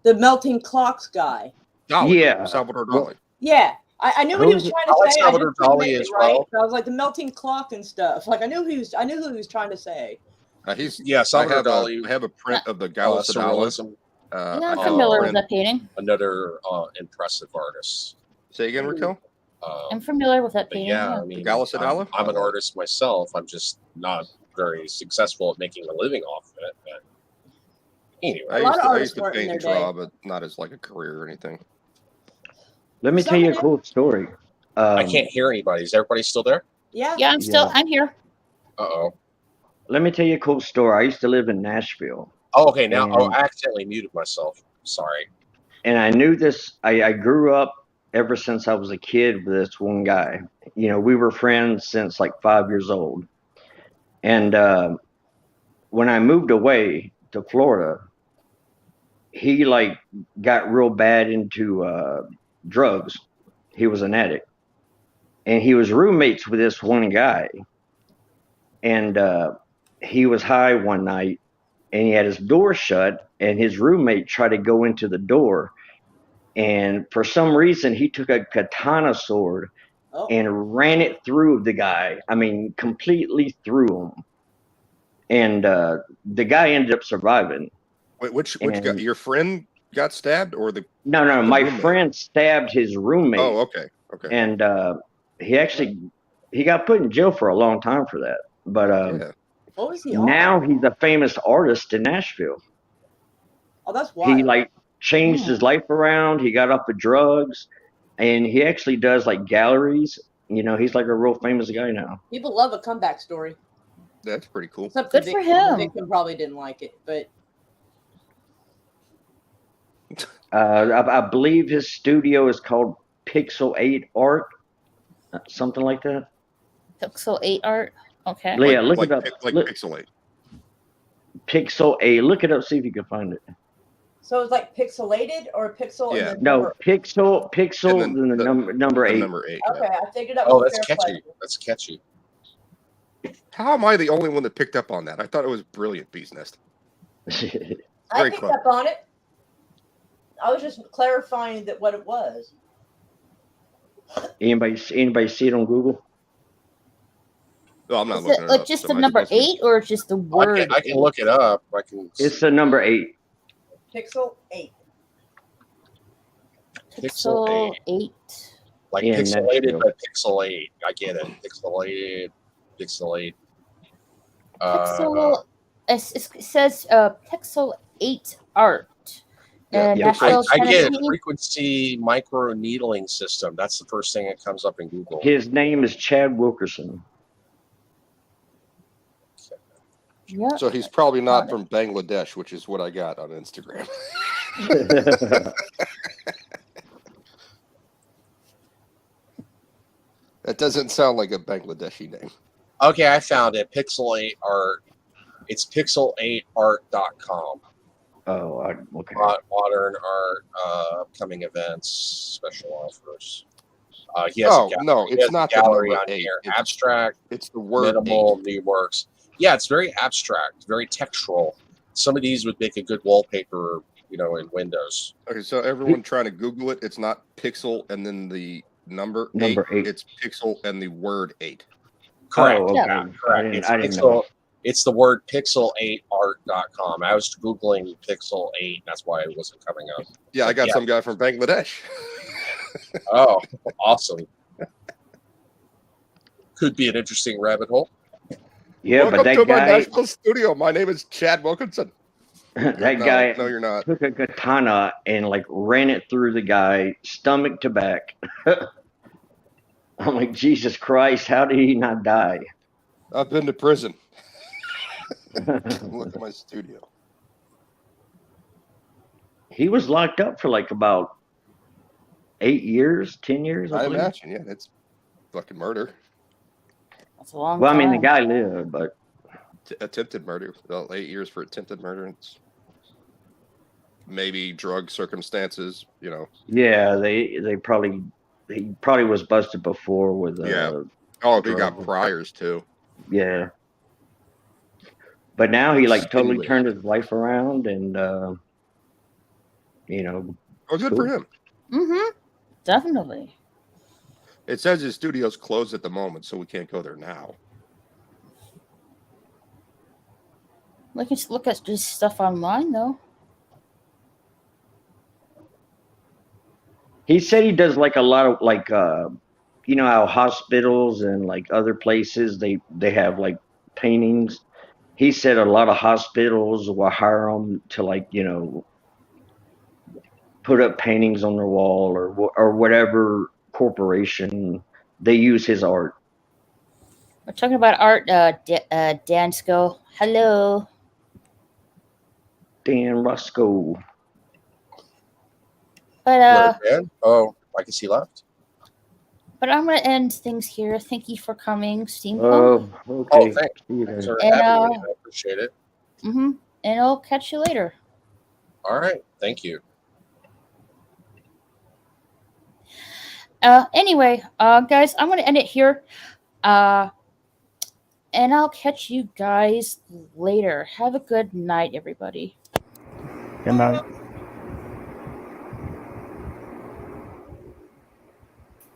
B: the melting clocks guy.
F: Dali,
H: Yeah.
F: Salvador Dali.
B: Yeah, I knew what he was
H: Who's-
B: trying
I: I
B: to
I: like
B: say. I
I: Salvador
B: just couldn't
I: Dali
B: make it
I: as
B: right.
I: well.
B: I was like the melting clock and stuff. Like I knew who he was trying to say.
F: He's
I: Yeah, Salvador Dali.
F: I have a print of the Gala Sedala.
I: Surrealism.
A: Yeah,
F: I
A: I'm
F: have
A: familiar
F: a
A: with
F: print.
A: that painting.
I: Another impressive artist.
F: Say again, Raquel.
A: I'm familiar with that
I: But
A: painting.
I: yeah,
A: Yeah.
I: I mean,
F: Gala Sedala?
I: I'm an artist myself. I'm just not very successful at making a living off of it. But anyway,
B: A lot of
F: I
B: artists
F: used to
B: weren't in
F: paint and
B: their day.
F: draw, but not as like a career or anything.
H: Let me tell you a cool story.
I: I can't hear anybody. Is everybody still there?
B: Yeah.
A: Yeah, I'm here.
I: Uh-oh.
H: Let me tell you a cool story. I used to live in Nashville.
I: Oh, okay. Now,
H: And-
I: I accidentally muted myself. Sorry.
H: And I knew this. I grew up ever since I was a kid with this one guy. You know, we were friends since like 5 years old. And when I moved away to Florida, he like got real bad into drugs. He was an addict. And he was roommates with this one guy. And he was high one night and he had his door shut and his roommate tried to go into the door. And for some reason, he took a katana sword and ran it through the guy. I mean, completely through him. And the guy ended up surviving.
F: Wait, which guy? Your friend got stabbed, or the?
H: No,
F: the
H: my
F: roommate?
H: friend stabbed his roommate.
F: Oh, okay.
H: And he got put in jail for a long time for that. But
F: Yeah.
B: What was he on?
H: now he's a famous artist in Nashville.
B: Oh, that's wild.
H: He like changed his life around. He got off of drugs, and he actually does like galleries. You know, he's like a real famous guy now.
B: People love a comeback story.
F: That's pretty cool.
B: Except
A: Good
B: the
A: for
B: victim.
A: him.
B: The victim probably didn't like it, but
H: I believe his studio is called Pixel 8 Art, something like that.
A: Pixel 8 art. Okay.
H: Yeah, look
F: like,
H: it up.
F: Like
H: Look,
F: Pixelate.
H: Pixel 8. Look it up. See if you can find it.
B: so it's like pixelated or pixel.
F: Yeah.
B: And then
H: No,
B: number-
H: Pixel,
F: And
H: then the number 8.
F: Number 8.
B: Okay, I figured that
I: Oh,
B: was
I: that's
B: fair
I: catchy.
B: play.
I: That's catchy.
F: How am I the only one that picked up on that? I thought it was brilliant, Bee's Nest.
B: I
F: Very
B: picked
F: clever.
B: up on it. I was just clarifying that what it was.
H: Anybody see it on Google?
F: No, I'm not
A: Is
F: looking
A: it
F: it
A: like
F: up.
A: just the
F: Somebody's
A: number
F: supposed to.
A: 8 or just the word?
I: I can look it up. I can.
H: It's the number 8.
B: Pixel 8.
A: Pixel 8.
I: Like
H: Yeah,
I: pixelated,
H: Nashville.
I: but pixelate. I get it. Pixelated. Pixelate.
A: Pixel. It says Pixel 8 art.
F: Yeah,
A: Nashville,
I: I get it.
A: Tennessee.
I: Frequency micro needling system. That's the first thing that comes up in Google.
H: His name is Chad Wilkerson.
A: Yeah.
F: So he's probably not from Bangladesh, which is what I got on Instagram. That doesn't sound like a Bangladeshi name.
I: Okay, I found it. Pixel 8 art. It's pixel8art.com.
H: Oh, okay.
I: Modern art, upcoming events, special offers. He has a
F: no,
I: he
F: it's
I: has a
F: not the
I: gallery
F: number
I: on
F: 8.
I: here.
F: It's-
I: Abstract,
F: It's the word
I: minimal,
F: 8.
I: new works. Yeah, it's very abstract, very textural. Some of these would make a good wallpaper, in Windows.
F: Okay, so everyone trying to Google it, it's not pixel and then the number 8.
H: Number 8.
F: It's pixel and the word 8.
I: Correct.
H: Oh, okay.
A: Yeah.
I: Correct.
H: I didn't know.
I: It's the word pixel8art.com. I was Googling Pixel 8. That's why it wasn't coming up.
F: Yeah, I got
I: Yeah.
F: some guy from Bangladesh.
I: Oh, awesome. Could be an interesting rabbit hole.
H: Yeah,
F: Welcome
H: but that
F: to my
H: guy,
F: Nashville studio. My name is Chad Wilkinson.
H: that
F: No,
H: guy
F: No, you're not.
H: took a katana and like ran it through the guy, stomach to back. I'm like, Jesus Christ, how did he not die?
F: I've been to prison. Look at my studio.
H: He was locked up for like about 8 years, 10 years.
F: I
H: believe.
F: imagine, yeah, it's fucking murder.
A: That's a long
H: Well, I
A: time.
H: mean, the guy lived, but
F: attempted murder. Well, 8 years for attempted murder. It's maybe drug circumstances.
H: Yeah, he probably was busted before with
F: Yeah. Oh, he got
H: drugs.
F: priors too.
H: Yeah. But now he like totally
F: Insinuating.
H: turned his life around and you know,
F: Oh, good for him.
A: Mm-hmm. Definitely.
F: It says his studio's closed at the moment, so we can't go there now.
A: We can look at this stuff online, though.
H: he said he does like a lot of like you know how hospitals and like other places they have like paintings. He said a lot of hospitals will hire him to like, you know, put up paintings on their wall or whatever corporation they use his art.
A: We're talking about art, Dansko. Hello.
H: Dan Rusco.
A: But
I: Hello, Dan. Oh, I guess he left.
A: but I'm gonna end things here. Thank you for coming, Steampunk.
H: Oh,
I: Oh,
H: okay.
I: thanks
H: See you guys.
I: for
A: And,
I: having me. I appreciate it.
A: Mm-hmm. And I'll catch you later.
I: All right. Thank you.
A: Anyway, guys, I'm gonna end it here. And I'll catch you guys later. Have a good night, everybody.
C: Good night.